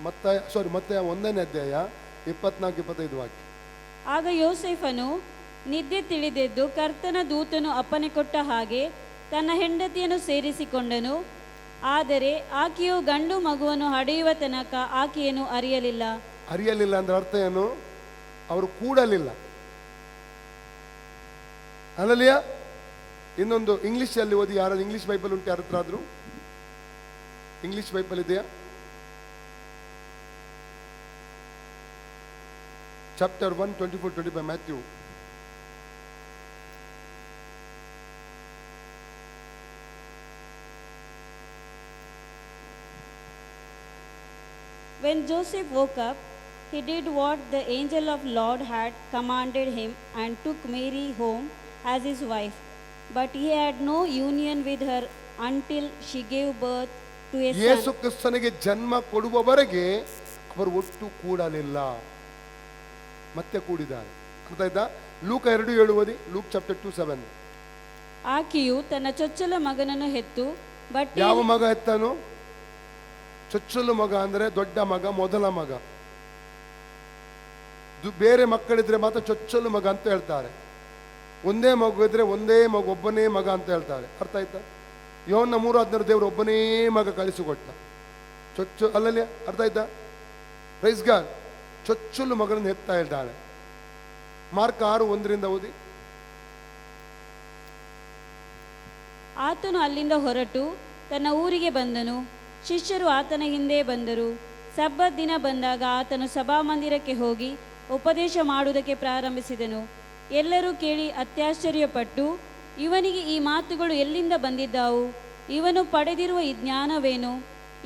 ಮತ್ತೆ 1ನೇ ಅಧ್ಯಾಯ 24-25 ವಾಕ್ಯ. ಆಗ ಯೋಸೇಫನು ನಿದ್ದೆ ತಿಳಿದೆದ್ದು ಕರ್ತನ ದೂತನು ಅಪ್ಪನೆ ಕೊಟ್ಟ ಹಾಗೆ ತನ್ನ ಹೆಂಡತಿಯನ್ನು ಸೇರಿಸಿಕೊಂಡನು. ಆದರೆ ಆಕೆಯು ಗಂಡು ಮಗುವನ್ನು ಹಡೆಯುವ ತನಕ ಆಕೆಯನ್ನು ಅರಿಯಲಿಲ್ಲ. ಅಂದ್ರೆ ಅರ್ಥ ಏನು? ಅವರು ಕೂಡಲಿಲ್ಲ. ಅಲ್ಲಲ್ಲಿಯ ಇನ್ನೊಂದು ಇಂಗ್ಲಿಷ್ ಅಲ್ಲಿ ಓದಿ. ಯಾರಾದ್ರು ಇಂಗ್ಲಿಷ್ ಬೈಬಲ್ ಉಂಟು? ಯಾರ ಹತ್ರ ಆದ್ರೂ ಇಂಗ್ಲಿಷ್ ಬೈಬಲ್ ಇದೆಯಾ? Chapter 1 24-25 Matthew. When Joseph woke up, he did what the angel of Lord had commanded him and took Mary home as his wife. But he had no union with her until she gave birth to a son. ಯೇಸು ಕ್ರಿಸ್ತನಿಗೆ ಜನ್ಮ ಕೊಡುವವರೆಗೆ ಅವರು ಒಟ್ಟು ಕೂಡಲಿಲ್ಲ, ಮತ್ತೆ ಕೂಡಿದ್ದಾರೆ. ಅರ್ಥ ಆಯ್ತಾ? ಲೂಕ 2:7 ಓದಿ. Luke chapter 2:7. ಆಕೆಯು ತನ್ನ ಚೊಚ್ಚಲ ಮಗನನ್ನು ಹೆತ್ತು ಬಟ್ಟೆ. ಯಾವ ಮಗ ಹೆತ್ತನು? ಚೊಚ್ಚಲು ಮಗ ಅಂದ್ರೆ ದೊಡ್ಡ ಮಗ, ಮೊದಲ ಮಗ. ಬೇರೆ ಮಕ್ಕಳಿದ್ರೆ ಮಾತ್ರ ಚೊಚ್ಚಲು ಮಗ ಅಂತ ಹೇಳ್ತಾರೆ. ಒಂದೇ ಮಗು ಇದ್ರೆ ಒಂದೇ ಮಗು, ಒಬ್ಬನೇ ಮಗ ಅಂತ ಹೇಳ್ತಾರೆ. ಅರ್ಥ ಆಯ್ತಾ? ಯೋಹನ್ನ 3:16 ದೇವರು ಒಬ್ಬನೇ ಮಗ ಕಳಿಸಿಕೊಟ್ಟ. ಅಲ್ಲಲ್ಲಿ ಅರ್ಥ ಆಯ್ತಾ? Praise God. ಚೊಚ್ಚಲು ಮಗನನ್ನು ಹೆತ್ತಾ ಇದ್ದಾಳೆ. ಮಾರ್ಕ 6:1 ಓದಿ. ಆತನು ಅಲ್ಲಿಂದ ಹೊರಟು ತನ್ನ ಊರಿಗೆ ಬಂದನು. ಶಿಷ್ಯರು ಆತನ ಹಿಂದೆ ಬಂದರು. ಸಬ್ಬತ್ ದಿನ ಬಂದಾಗ ಆತನು ಸಭಾಮಂದಿರಕ್ಕೆ ಹೋಗಿ ಉಪದೇಶ ಮಾಡುವುದಕ್ಕೆ ಪ್ರಾರಂಭಿಸಿದನು. ಎಲ್ಲರೂ ಕೇಳಿ ಅತ್ಯಾಶ್ಚರ್ಯಪಟ್ಟು, ಇವನಿಗೆ ಈ ಮಾತುಗಳು ಎಲ್ಲಿಂದ ಬಂದಿದ್ದಾವು? ಇವನು ಪಡೆದಿರುವ ಈ ಜ್ಞಾನವೇನು?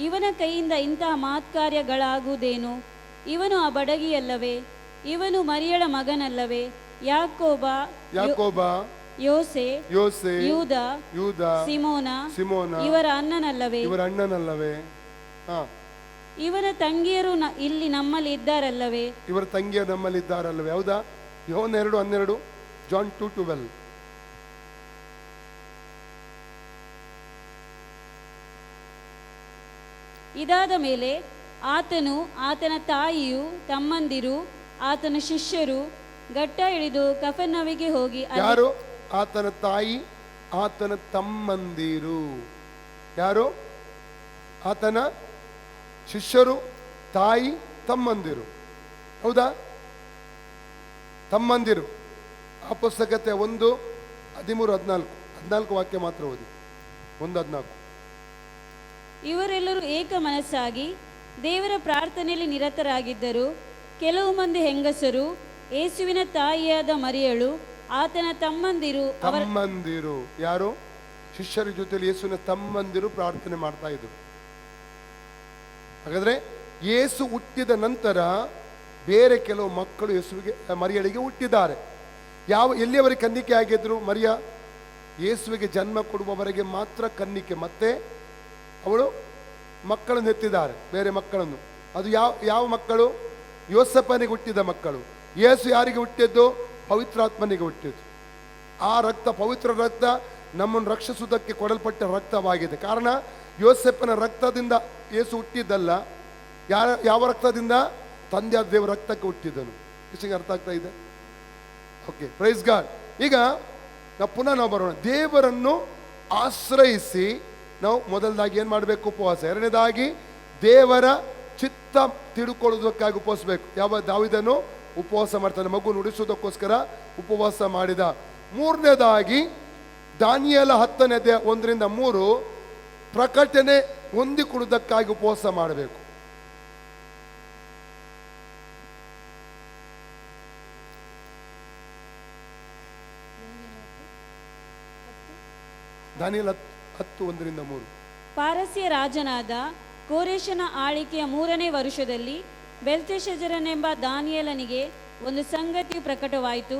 ಇವನ ಕೈಯಿಂದ ಇಂತಹ ಮಾತ್ಕಾರ್ಯಗಳಾಗುವುದೇನು? ಇವನು ಆ ಬಡಗಿಯಲ್ಲವೇ? ಇವನು ಮರಿಯಳ ಮಗನಲ್ಲವೇ? ಯಾಕೋಬ, ಯೋಸೆ, ಯೂದ, ಸಿಮೋನ ಇವರ ಅಣ್ಣನಲ್ಲವೇ? ಇವರ ತಂಗಿಯರು ಇಲ್ಲಿ ನಮ್ಮಲ್ಲಿ ಇದ್ದಾರಲ್ಲವೇ? ಹೌದಾ? ಯೋಹನ್ನ 2:12, ಜಾನ್ 2:12. ಇದಾದ ಮೇಲೆ ಆತನು, ಆತನ ತಾಯಿಯು, ತಮ್ಮಂದಿರು, ಆತನ ಶಿಷ್ಯರು ಘಟ್ಟ ಇಳಿದು ಕಫರ್ನವಿಗೆ ಹೋಗಿ ಅಲ್ಲಿ- ಯಾರು? ಆತನ ತಾಯಿ, ಆತನ ತಮ್ಮಂದಿರು. ಯಾರು? ಆತನ ಶಿಷ್ಯರು, ತಾಯಿ, ತಮ್ಮಂದಿರು. ಹೌದಾ? ತಮ್ಮಂದಿರು. ಅಪೊಸ್ತಲಗೀತೆ 1:13-14 ವಾಕ್ಯ ಮಾತ್ರ ಓದಿ. 1:14. ಇವರೆಲ್ಲರೂ ಏಕ ಮನಸ್ಸಾಗಿ ದೇವರ ಪ್ರಾರ್ಥನೆಯಲ್ಲಿ ನಿರತರಾಗಿದ್ದರು. ಕೆಲವು ಮಂದಿ ಹೆಂಗಸರು, ಯೇಸುವಿನ ತಾಯಿಯಾದ ಮರಿಯಳು, ಆತನ ತಮ್ಮಂದಿರು, ತಮ್ಮಂದಿರು. ಯಾರು? ಶಿಷ್ಯರ ಜೊತೆಲಿ ಯೇಸುವಿನ ತಮ್ಮಂದಿರು ಪ್ರಾರ್ಥನೆ ಮಾಡ್ತಾ ಇದ್ರು. ಹಾಗಾದ್ರೆ ಯೇಸು ಹುಟ್ಟಿದ ನಂತರ ಬೇರೆ ಕೆಲವು ಮಕ್ಕಳು ಯೇಸುವಿಗೆ, ಮರಿಯಳಿಗೆ ಹುಟ್ಟಿದ್ದಾರೆ. ಎಲ್ಲಿಯವರೆಗೆ ಕನ್ನಿಕೆ ಆಗಿದ್ರು ಮರಿಯ? ಯೇಸುವಿಗೆ ಜನ್ಮ ಕೊಡುವವರೆಗೆ ಮಾತ್ರ ಕನ್ನಿಕೆ. ಮತ್ತೆ ಅವಳು ಮಕ್ಕಳನ್ನು ಎತ್ತಿದ್ದಾರೆ, ಬೇರೆ ಮಕ್ಕಳನ್ನು. ಅದು ಯಾವ ಮಕ್ಕಳು? ಯೋಸೆಫನಿಗೆ ಹುಟ್ಟಿದ ಮಕ್ಕಳು. ಯೇಸು ಯಾರಿಗೆ ಹುಟ್ಟಿದ್ದು? ಪವಿತ್ರಾತ್ಮನಿಗೆ ಹುಟ್ಟಿದ್ದು. ಆ ರಕ್ತ, ಪವಿತ್ರ ರಕ್ತ, ನಮ್ಮನ್ನು ರಕ್ಷಿಸುವುದಕ್ಕೆ ಕೊಡಲ್ಪಟ್ಟ ರಕ್ತವಾಗಿದೆ. ಕಾರಣ ಯೋಸೆಫನ ರಕ್ತದಿಂದ ಯೇಸು ಹುಟ್ಟಿದ್ದಲ್ಲ. ಯಾವ ರಕ್ತದಿಂದ? ತಂದೆಯಾದ ದೇವರ ರಕ್ತಕ್ಕೆ ಹುಟ್ಟಿದ್ದನು. ಇಷ್ಟಿಗೆ ಅರ್ಥ ಆಗ್ತಾ ಇದೆ? Okay, praise God. ಈಗ ನಾವು ಬರೋಣ. ದೇವರನ್ನು ಆಶ್ರಯಿಸಿ ನಾವು ಮೊದಲದಾಗಿ ಏನು ಮಾಡಬೇಕು? ಉಪವಾಸ. ಎರಡನೇದಾಗಿ ದೇವರ ಚಿತ್ತ ತಿಳ್ಕೊಳ್ಳೋದಕ್ಕಾಗಿ ಉಪವಾಸಬೇಕು. ದಾವೀದನು ಉಪವಾಸ ಮಾಡ್ತಾನೆ, ಮಗು ನುಡಿಸೋದಕ್ಕೋಸ್ಕರ ಉಪವಾಸ ಮಾಡಿದ. ಮೂರನೇದಾಗಿ ದಾನಿಯೇಲ 10:1-3 ಪ್ರಕಟಣೆ ಹೊಂದಿಕೊಳ್ಳುವುದಕ್ಕಾಗಿ ಉಪವಾಸ ಮಾಡಬೇಕು. ದಾನಿಯೇಲ 10:1-3. ಪಾರಸ್ಯ ರಾಜನಾದ ಕೋರೆಷನ ಆಳಿಕೆಯ 3ನೇ ವರುಷದಲ್ಲಿ ಬೆಲ್ತೆಶಜರನೆಂಬ ದಾನಿಯೇಲನಿಗೆ ಒಂದು ಸಂಗತಿಯು ಪ್ರಕಟವಾಯಿತು.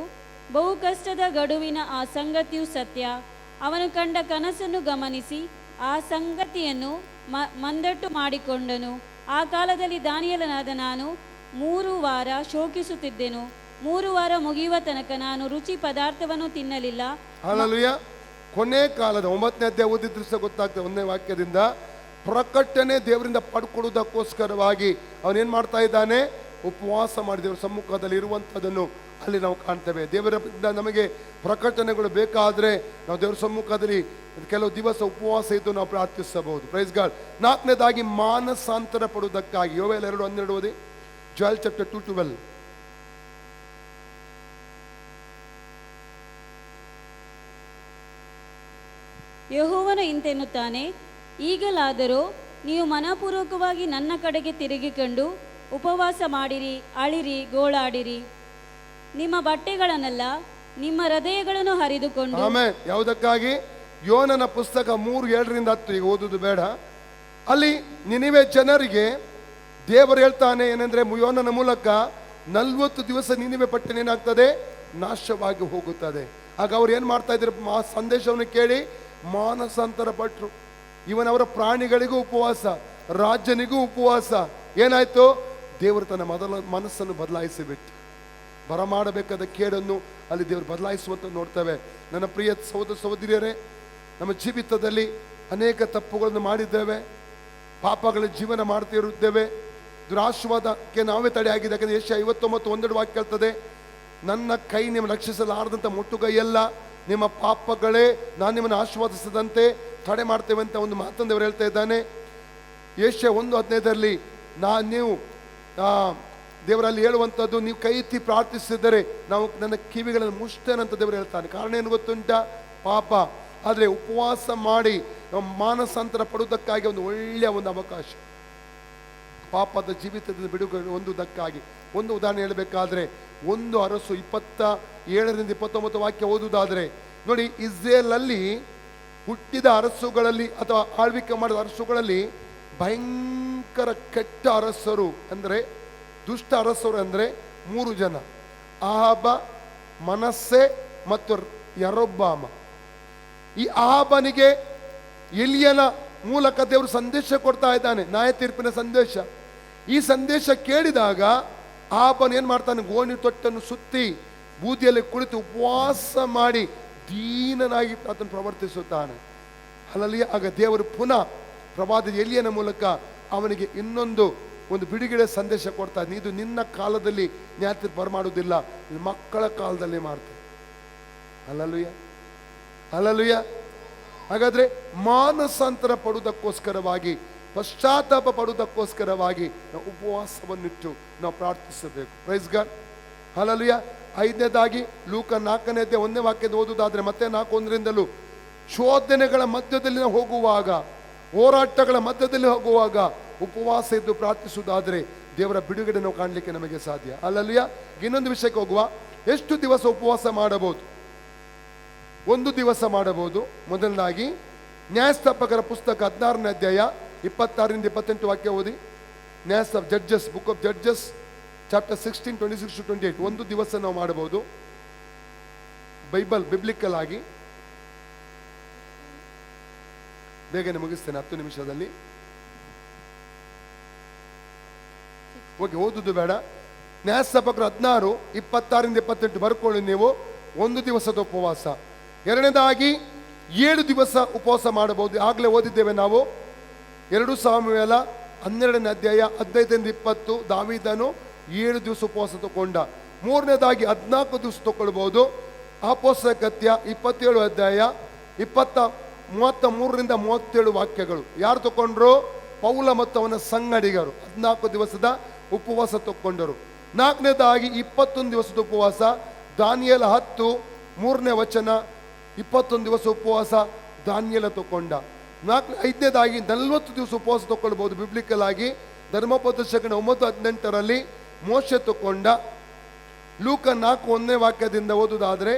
ಬಹು ಕಷ್ಟದ ಗಡುವಿನ ಆ ಸಂಗತಿಯು ಸತ್ಯ. ಅವನು ಕಂಡ ಕನಸನ್ನು ಗಮನಿಸಿ ಆ ಸಂಗತಿಯನ್ನು ಮಂದಟ್ಟು ಮಾಡಿಕೊಂಡನು. ಆ ಕಾಲದಲ್ಲಿ ದಾನಿಯೇಲನಾದ ನಾನು 3 ವಾರ ಶೋಕಿಸುತ್ತಿದ್ದೆನು. 3 ವಾರ ಮುಗಿಯುವ ತನಕ ನಾನು ರುಚಿ ಪದಾರ್ಥವನ್ನು ತಿನ್ನಲಿಲ್ಲ. ಹಲ್ಲೆಲೂಯಾ. ಕೊನೆ ಕಾಲದ 9ನೇ ಅಧ್ಯಾಯ ಓದಿದ್ರು ಸಹ ಗೊತ್ತಾಗ್ತದೆ. 1ನೇ ವಾಕ್ಯದಿಂದ ಪ್ರಕಟಣೆ ದೇವರಿಂದ ಪಡ್ಕೊಳ್ಳುವುದಕ್ಕೋಸ್ಕರವಾಗಿ ಅವನೇನ್ ಮಾಡ್ತಾ ಇದ್ದಾನೆ? ಉಪವಾಸ ಮಾಡಿ ದೇವರ ಸಮ್ಮುಖದಲ್ಲಿ ಇರುವಂಥದ್ದನ್ನು ಅಲ್ಲಿ ನಾವು ಕಾಣ್ತೇವೆ. ದೇವರಿಂದ ನಮಗೆ ಪ್ರಕಟಣೆಗಳು ಬೇಕಾದ್ರೆ ನಾವು ದೇವರ ಸಮ್ಮುಖದಲ್ಲಿ ಕೆಲವು ದಿವಸ ಉಪವಾಸ ಇದ್ದು ನಾವು ಪ್ರಾರ್ಥಿಸಬಹುದು. Praise God. 4ನೇದಾಗಿ ಮಾನಸಾಂತರ ಪಡುವುದಕ್ಕಾಗಿ ಯೋವೇಲ್ 2:12 ಓದಿ. Joel chapter 2:12. ಯೆಹೋವನು ಇಂತೆನ್ನುತ್ತಾನೆ, ಈಗಲಾದರೂ ನೀವು ಮನಪೂರ್ವಕವಾಗಿ ನನ್ನ ಕಡೆಗೆ ತಿರುಗಿಕೊಂಡು ಉಪವಾಸ ಮಾಡಿರಿ, ಅಳಿರಿ, ಗೋಳಾಡಿರಿ. ನಿಮ್ಮ ಬಟ್ಟೆಗಳನ್ನೆಲ್ಲ ನಿಮ್ಮ ಹೃದಯಗಳನ್ನು ಹರಿದುಕೊಂಡು. ಆಮೇಲೆ ಯಾವುದಕ್ಕಾಗಿ? ಯೋನನ ಪುಸ್ತಕ 3:7-10 ಈಗ ಓದುದು ಬೇಡ. ಅಲ್ಲಿ ನಿನಿವೆ ಜನರಿಗೆ ದೇವರು ಹೇಳ್ತಾನೆ ಏನಂದ್ರೆ, ಯೋನನ ಮೂಲಕ 40 ದಿವಸ ನಿನಿವೆ ಪಟ್ಟಣ ಏನಾಗ್ತದೆ? ನಾಶವಾಗಿ ಹೋಗುತ್ತದೆ. ಆಗ ಅವ್ರು ಏನ್ ಮಾಡ್ತಾ ಇದ್ರು? ಸಂದೇಶವನ್ನು ಕೇಳಿ ಮಾನಸಾಂತರ ಪಟ್ರು. ಇವನವರ ಪ್ರಾಣಿಗಳಿಗೂ ಉಪವಾಸ, ರಾಜನಿಗೂ ಉಪವಾಸ. ಏನಾಯ್ತು? ದೇವರು ತನ್ನ ಮನಸ್ಸನ್ನು ಬದಲಾಯಿಸಿಬಿಟ್ಟು ಬರಮಾಡಬೇಕಾದ ಕೇಡನ್ನು ಅಲ್ಲಿ ದೇವರು ಬದಲಾಯಿಸುವಂತ ನೋಡ್ತೇವೆ. ನನ್ನ ಪ್ರಿಯ ಸಹೋದರ ಸಹೋದರಿಯರೇ, ನಮ್ಮ ಜೀವಿತದಲ್ಲಿ ಅನೇಕ ತಪ್ಪುಗಳನ್ನು ಮಾಡಿದ್ದೇವೆ, ಪಾಪಗಳ ಜೀವನ ಮಾಡ್ತಿರುತ್ತೇವೆ. ದುರಾಶೀರ್ವಾದಕ್ಕೆ ನಾವೇ ತಡೆಯಾಗಿದೆ. ಯಾಕಂದ್ರೆ ಯೆಶಾಯ 59:1 ವಾಕ್ಯ ಹೇಳ್ತದೆ, ನನ್ನ ಕೈ ನಿಮ್ಮ ರಕ್ಷಿಸಲಾರದಂತ ಮುಟ್ಟುಗೈಯಲ್ಲ, ನಿಮ್ಮ ಪಾಪಗಳೇ ನಾನು ನಿಮ್ಮನ್ನು ಆಶೀರ್ವಾದಿಸದಂತೆ ತಡೆ ಮಾಡ್ತೇವೆ ಅಂತ ಒಂದು ಮಾತನ್ನು ದೇವರು ಹೇಳ್ತಾ ಇದ್ದಾನೆ. ಯೆಶಾಯ 1:15 ನೀವು ದೇವರಲ್ಲಿ ಹೇಳುವಂಥದ್ದು, ನೀವು ಕೈ ಎತ್ತಿ ಪ್ರಾರ್ಥಿಸಿದರೆ ನಾವು ನನ್ನ ಕಿವಿಗಳನ್ನು ಮುಚ್ತೇನಂತ ದೇವರು ಹೇಳ್ತಾನೆ. ಕಾರಣ ಏನು ಗೊತ್ತುಂಟ? ಪಾಪ. ಆದರೆ ಉಪವಾಸ ಮಾಡಿ ನಾವು ಮಾನಸಾಂತರ ಪಡುವುದಕ್ಕಾಗಿ ಒಂದು ಒಳ್ಳೆಯ ಒಂದು ಅವಕಾಶ, ಪಾಪದ ಜೀವಿತದಿಂದ ಬಿಡುಗಡೆ ಹೊಂದುವುದಕ್ಕಾಗಿ. ಒಂದು ಉದಾಹರಣೆ ಹೇಳಬೇಕಾದ್ರೆ, 1 ಅರಸು 27-29 ವಾಕ್ಯ ಓದುವುದಾದ್ರೆ ನೋಡಿ, ಇಸ್ರೇಲ್ ಅಲ್ಲಿ ಹುಟ್ಟಿದ ಅರಸುಗಳಲ್ಲಿ ಅಥವಾ ಆಳ್ವಿಕೆ ಮಾಡಿದ ಅರಸುಗಳಲ್ಲಿ ಭಯಂಕರ ಕೆಟ್ಟ ಅರಸರು ಅಂದ್ರೆ, ದುಷ್ಟ ಅರಸರು ಅಂದ್ರೆ 3 ಜನ: ಆಹಾಬ, ಮನಸ್ಸೆ ಮತ್ತು ಯರೊಬ್ಬಾಮ. ಈ ಆಹಾಬನಿಗೆ ಎಲಿಯನ ಮೂಲಕ ದೇವರು ಸಂದೇಶ ಕೊಡ್ತಾ ಇದ್ದಾನೆ, ನ್ಯಾಯ ತೀರ್ಪಿನ ಸಂದೇಶ. ಈ ಸಂದೇಶ ಕೇಳಿದಾಗ ಆಹಾಬನು ಏನ್ ಮಾಡ್ತಾನೆ? ಗೋಣಿ ತೊಟ್ಟನ್ನು ಸುತ್ತಿ ಬೂದಿಯಲ್ಲಿ ಕುಳಿತು ಉಪವಾಸ ಮಾಡಿ ದೀನನಾಗಿ ಆತನು ಪ್ರವರ್ತಿಸುತ್ತಾನೆ. ಅಲ್ಲಲ್ಲಿ ಆಗ ದೇವರು ಪುನಃ ಪ್ರವಾದಿ ಎಲಿಯನ ಮೂಲಕ ಅವನಿಗೆ ಒಂದು ಬಿಡುಗಡೆ ಸಂದೇಶ ಕೊಡ್ತಾ ಇದ್ದೀನಿ. ಇದು ನಿನ್ನ ಕಾಲದಲ್ಲಿ ನ್ಯಾಯ ಬರಮಾಡುವುದಿಲ್ಲ, ಮಕ್ಕಳ ಕಾಲದಲ್ಲಿ ಮಾಡ್ತಾರೆ. Hallelujah, hallelujah. ಹಾಗಾದ್ರೆ ಮಾನಸಾಂತರ ಪಡುವುದಕ್ಕೋಸ್ಕರವಾಗಿ, ಪಶ್ಚಾತ್ತಾಪ ಪಡುವುದಕ್ಕೋಸ್ಕರವಾಗಿ ನಾವು ಉಪವಾಸವನ್ನಿಟ್ಟು ನಾವು ಪ್ರಾರ್ಥಿಸಬೇಕು. Praise God, hallelujah. 5ನೇದಾಗಿ ಲೂಕ 4ನೇ ಅಧ್ಯಾಯ 1ನೇ ವಾಕ್ಯದ ಓದುವುದಾದ್ರೆ, ಮತ್ತೆ 4:1 ಶೋಧನೆಗಳ ಮಧ್ಯದಲ್ಲಿ ನಾವು ಹೋಗುವಾಗ, ಹೋರಾಟಗಳ ಮಧ್ಯದಲ್ಲಿ ಹೋಗುವಾಗ ಉಪವಾಸ ಇದ್ದು ಪ್ರಾರ್ಥಿಸುವುದಾದ್ರೆ ದೇವರ ಬಿಡುಗಡೆ ನಾವು ಕಾಣಲಿಕ್ಕೆ ನಮಗೆ ಸಾಧ್ಯ. ಹಲ್ಲೆಲೂಯಾ. ಇನ್ನೊಂದು ವಿಷಯಕ್ಕೆ ಹೋಗುವ. ಎಷ್ಟು ದಿವಸ ಉಪವಾಸ ಮಾಡಬಹುದು? 1 ದಿವಸ ಮಾಡಬಹುದು. ಮೊದಲನಾಗಿ ನ್ಯಾಯಸ್ಥಾಪಕರ ಪುಸ್ತಕ 16ನೇ ಅಧ್ಯಾಯ 26ರಿಂದ 28 ವಾಕ್ಯ ಓದಿ. Judges, book of judges chapter 16, 26 to 28. 1 ದಿವಸ ನಾವು ಮಾಡಬಹುದು ಬಿಬ್ಲಿಕಲ್ ಆಗಿ. ಬೇಗನೆ ಮುಗಿಸ್ತೇನೆ, 10 ನಿಮಿಷದಲ್ಲಿ. ಓಕೆ, ಓದುದು ಬೇಡ. ನ್ಯಾಯಸ್ಥಾಪಕರು 16, 26ರಿಂದ 28 ಬರ್ಕೊಳ್ಳಿ ನೀವು. 1 ದಿವಸದ ಉಪವಾಸ. 2ನೇದಾಗಿ 7 ದಿವಸ ಉಪವಾಸ ಮಾಡಬಹುದು. ಆಗ್ಲೇ ಓದಿದ್ದೇವೆ ನಾವು 2 ಸಾಮುವೇಲ 12ನೇ ಅಧ್ಯಾಯ 15ರಿಂದ 20. ದಾವೀದನು 7 ದಿವಸ ಉಪವಾಸ ತಗೊಂಡ. 3ನೇದಾಗಿ 14 ದಿವಸ ತಗೊಳ್ಬಹುದು. ಅಪೊಸ್ತಲರ ಕೃತ್ಯ 27 ಅಧ್ಯಾಯ 33ರಿಂದ 37 ವಾಕ್ಯಗಳು. ಯಾರು ತಗೊಂಡ್ರು? ಪೌಲ ಮತ್ತು ಅವನ ಸಂಗಡಿಗರು 14 ದಿವಸದ ಉಪವಾಸ ತಗೊಂಡರು. 4ನೇದಾಗಿ 21 ದಿವಸದ ಉಪವಾಸ. ದಾನಿಯೇಲ 10 3ನೇ ವಚನ 21 ದಿವಸ ಉಪವಾಸ ದಾನಿಯೇಲ ತಗೊಂಡ. 5ನೇದಾಗಿ 40 ದಿವಸ ಉಪವಾಸ ತಗೊಳ್ಬಹುದು ಬಿಬ್ಲಿಕಲ್ ಆಗಿ. ಧರ್ಮೋಪದೇಶಕನ 9:18 ಮೋಶೆ ತಗೊಂಡ. ಲೂಕ 4:1ನೇ ವಾಕ್ಯದಿಂದ ಓದುವುದಾದ್ರೆ,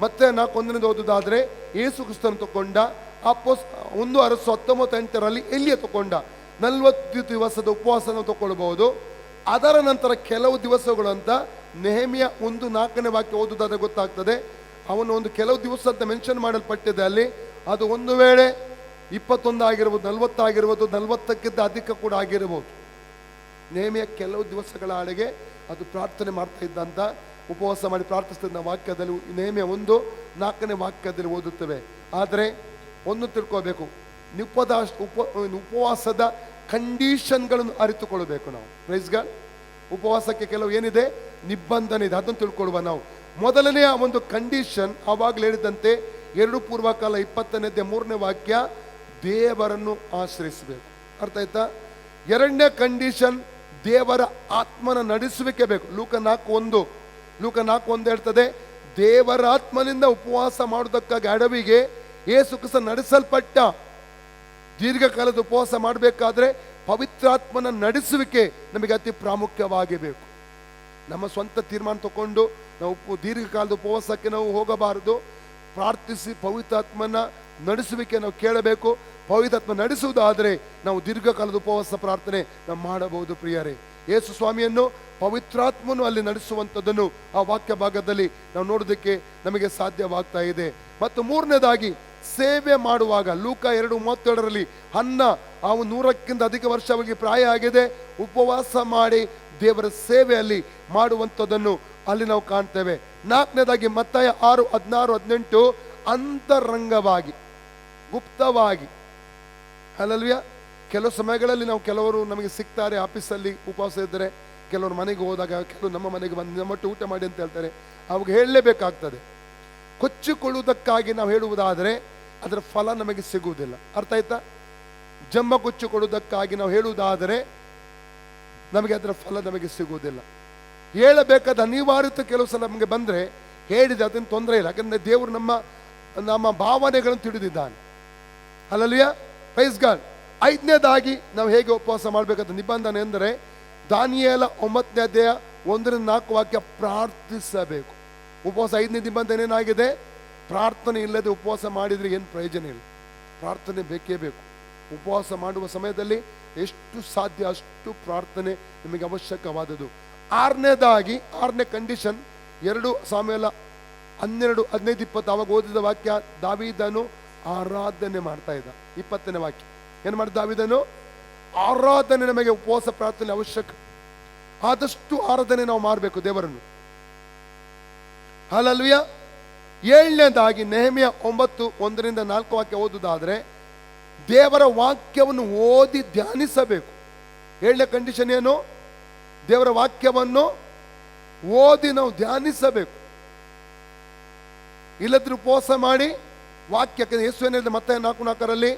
ಮತ್ತೆ 4:1 ಓದುವುದಾದ್ರೆ ಯೇಸು ಕ್ರಿಸ್ತನ ತಗೊಂಡ. 1 ಅರಸು 19:8 ಎಲಿಯ ತಗೊಂಡ. 40 ದಿವಸದ ಉಪವಾಸ ನಾವು ತಗೊಳ್ಬಹುದು. ಅದರ ನಂತರ ಕೆಲವು ದಿವಸಗಳು ಅಂತ ನೆಹೆಮಿಯ 1:4ನೇ ವಾಕ್ಯ ಓದುವುದಾದ್ರೆ ಗೊತ್ತಾಗ್ತದೆ. ಅವನು ಕೆಲವು ದಿವಸ ಅಂತ ಮೆನ್ಷನ್ ಮಾಡಲ್ಪಟ್ಟಿದೆ ಅಲ್ಲಿ. ಅದು ಒಂದು ವೇಳೆ 21 ಆಗಿರ್ಬೋದು, 40 ಆಗಿರ್ಬೋದು, 40ಕ್ಕಿಂತ ಅಧಿಕ ಕೂಡ ಆಗಿರ್ಬೋದು. ನೆಹೆಮಿಯ ಕೆಲವು ದಿವಸಗಳ ಆಳೆಗೆ ಅದು ಪ್ರಾರ್ಥನೆ ಮಾಡ್ತಾ ಇದ್ದಂತ, ಉಪವಾಸ ಮಾಡಿ ಪ್ರಾರ್ಥಿಸ್ತಿದ್ದ ವಾಕ್ಯದಲ್ಲಿ ನೆಹೆಮಿಯ 1:4ನೇ ವಾಕ್ಯದಲ್ಲಿ ಓದುತ್ತೇವೆ. ಆದರೆ ಒಂದು ತಿಳ್ಕೋಬೇಕು, ಉಪವಾಸದ ಕಂಡೀಷನ್ಗಳನ್ನು ಅರಿತುಕೊಳ್ಬೇಕು ನಾವು. Praise God. ಉಪವಾಸಕ್ಕೆ ಕೆಲವು ಏನಿದೆ, ನಿಬಂಧನೆ ಇದೆ, ಅದನ್ನು ತಿಳ್ಕೊಳ್ಳುವ ನಾವು. ಮೊದಲನೆಯ ಒಂದು ಕಂಡೀಷನ್ ಆವಾಗಲೇ ಹೇಳಿದಂತೆ 2 ಪೂರ್ವಕಾಲ 20ನೇ ಅಧ್ಯಾಯ 3ನೇ ವಾಕ್ಯ, ದೇವರನ್ನು ಆಶ್ರಯಿಸಬೇಕು. ಅರ್ಥ ಆಯ್ತಾ? 2ನೇ ಕಂಡೀಷನ್, ದೇವರ ಆತ್ಮನ ನಡೆಸುವಿಕೆ ಬೇಕು. ಲೂಕ 4:1 ಹೇಳ್ತದೆ, ದೇವರ ಆತ್ಮನಿಂದ ಉಪವಾಸ ಮಾಡುವುದಕ್ಕಾಗಿ ಅಡವಿಗೆ ಯೇಸು ಕ್ರಿಸ್ತ ನಡೆಸಲ್ಪಟ್ಟ. ದೀರ್ಘಕಾಲದ ಉಪವಾಸ ಮಾಡಬೇಕಾದ್ರೆ ಪವಿತ್ರಾತ್ಮನ ನಡೆಸುವಿಕೆ ನಮಗೆ ಅತಿ ಪ್ರಾಮುಖ್ಯವಾಗಿ ಬೇಕು. ನಮ್ಮ ಸ್ವಂತ ತೀರ್ಮಾನ ತಗೊಂಡು ನಾವು ದೀರ್ಘಕಾಲದ ಉಪವಾಸಕ್ಕೆ ನಾವು ಹೋಗಬಾರದು. ಪ್ರಾರ್ಥಿಸಿ ಪವಿತ್ರಾತ್ಮನ ನಡೆಸುವಿಕೆ ನಾವು ಕೇಳಬೇಕು. ಪವಿತ್ರಾತ್ಮ ನಡೆಸುವುದಾದರೆ ನಾವು ದೀರ್ಘಕಾಲದ ಉಪವಾಸ ಪ್ರಾರ್ಥನೆ ನಾವು ಮಾಡಬಹುದು. ಪ್ರಿಯರೇ, ಯೇಸು ಸ್ವಾಮಿಯನ್ನು ಪವಿತ್ರಾತ್ಮನು ಅಲ್ಲಿ ನಡೆಸುವಂಥದ್ದನ್ನು ಆ ವಾಕ್ಯ ಭಾಗದಲ್ಲಿ ನಾವು ನೋಡೋದಕ್ಕೆ ನಮಗೆ ಸಾಧ್ಯವಾಗ್ತಾ ಇದೆ. ಮತ್ತು 3ನೇದಾಗಿ ಸೇವೆ ಮಾಡುವಾಗ ಲೂಕ 2:37 ಅನ್ನ ಅವನು 100ಕ್ಕಿಂತ ಅಧಿಕ ವರ್ಷ ಅವರಿಗೆ ಪ್ರಾಯ ಆಗಿದೆ, ಉಪವಾಸ ಮಾಡಿ ದೇವರ ಸೇವೆಯಲ್ಲಿ ಮಾಡುವಂಥದ್ದನ್ನು ಅಲ್ಲಿ ನಾವು ಕಾಣ್ತೇವೆ. 4ನೇದಾಗಿ ಮತ್ತಾಯ 6:16-18 ಅಂತರಂಗವಾಗಿ, ಗುಪ್ತವಾಗಿ. ಹಲ್ಲೆಲೂಯಾ. ಕೆಲವು ಸಮಯಗಳಲ್ಲಿ ಕೆಲವರು ನಮಗೆ ಸಿಗ್ತಾರೆ ಆಫೀಸಲ್ಲಿ ಉಪವಾಸ ಇದ್ದರೆ, ಕೆಲವರು ಮನೆಗೆ ಹೋದಾಗ, ಕೆಲವರು ನಮ್ಮ ಮನೆಗೆ ಬಂದು ನಮ್ಮಟ್ಟು ಊಟ ಮಾಡಿ ಅಂತ ಹೇಳ್ತಾರೆ. ಅವಾಗ ಹೇಳಲೇಬೇಕಾಗ್ತದೆ. ಕೊಚ್ಚಿಕೊಳ್ಳುವುದಕ್ಕಾಗಿ ನಾವು ಹೇಳುವುದಾದರೆ ಅದರ ಫಲ ನಮಗೆ ಸಿಗುವುದಿಲ್ಲ. ಅರ್ಥ ಆಯ್ತಾ? ಜಮ್ಮ ಕೊಚ್ಚಿಕೊಳ್ಳುವುದಕ್ಕಾಗಿ ನಾವು ಹೇಳುವುದಾದರೆ ನಮಗೆ ಅದರ ಫಲ ನಮಗೆ ಸಿಗುವುದಿಲ್ಲ. ಹೇಳಬೇಕಾದ ಅನಿವಾರ್ಯತೆ ಕೆಲವು ಸಲ ನಮಗೆ ಬಂದರೆ ಹೇಳಿದ ಅದನ್ನು ತೊಂದರೆ ಇಲ್ಲ. ಯಾಕಂದರೆ ದೇವರು ನಮ್ಮ ಭಾವನೆಗಳನ್ನು ತಿಳಿದಿದ್ದಾನೆ. Hallelujah, praise God. 5ನೇದಾಗಿ ನಾವು ಹೇಗೆ ಉಪವಾಸ ಮಾಡಬೇಕಾದ ನಿಬಂಧನೆ ಎಂದರೆ, ದಾನಿಯೇಲ 9ನೇ ಅಧ್ಯಾಯ 1-4 ವಾಕ್ಯ, ಪ್ರಾರ್ಥಿಸಬೇಕು. ಉಪವಾಸ 5ನೇ ನಿಬಂಧನೆ ಏನಾಗಿದೆ? ಪ್ರಾರ್ಥನೆ ಇಲ್ಲದೆ ಉಪವಾಸ ಮಾಡಿದರೆ ಏನು ಪ್ರಯೋಜನ ಇಲ್ಲ. ಪ್ರಾರ್ಥನೆ ಬೇಕೇ ಬೇಕು. ಉಪವಾಸ ಮಾಡುವ ಸಮಯದಲ್ಲಿ ಎಷ್ಟು ಸಾಧ್ಯ ಅಷ್ಟು ಪ್ರಾರ್ಥನೆ ನಿಮಗೆ ಅವಶ್ಯಕವಾದದ್ದು. 6ನೇದಾಗಿ 6ನೇ ಕಂಡೀಷನ್ 2 ಸಾಮುವೇಲ 12:15-20 ಅವಾಗ ಓದಿದ ವಾಕ್ಯ, ದಾವೀದನು ಆರಾಧನೆ ಮಾಡ್ತಾ ಇದ್ದ. 20ನೇ ವಾಕ್ಯ ಏನು ಮಾಡಿದ ದಾವೀದನು? ಆರಾಧನೆ. ನಮಗೆ ಉಪವಾಸ ಪ್ರಾರ್ಥನೆ ಅವಶ್ಯಕ. ಆದಷ್ಟು ಆರಾಧನೆ ನಾವು ಮಾಡಬೇಕು ದೇವರನ್ನು. ಹಲ್ಲೆಲೂಯಾ. 7ನೇದಾಗಿ ನೆಹೆಮಿಯ 9:1-4 ವಾಕ್ಯ ಓದುವುದಾದ್ರೆ, ದೇವರ ವಾಕ್ಯವನ್ನು ಓದಿ ಧ್ಯಾನಿಸಬೇಕು. 7ನೇ ಕಂಡೀಷನ್ ಏನು? ದೇವರ ವಾಕ್ಯವನ್ನು ಓದಿ ನಾವು ಧ್ಯಾನಿಸಬೇಕು. ಇಲ್ಲದ್ರೆ ಉಪವಾಸ ಮಾಡಿ ವಾಕ್ಯಕ್ಕೆ ಯೇಸು ಏನ್ ಹೇಳಿದ ಮತ್ತೆ 4:4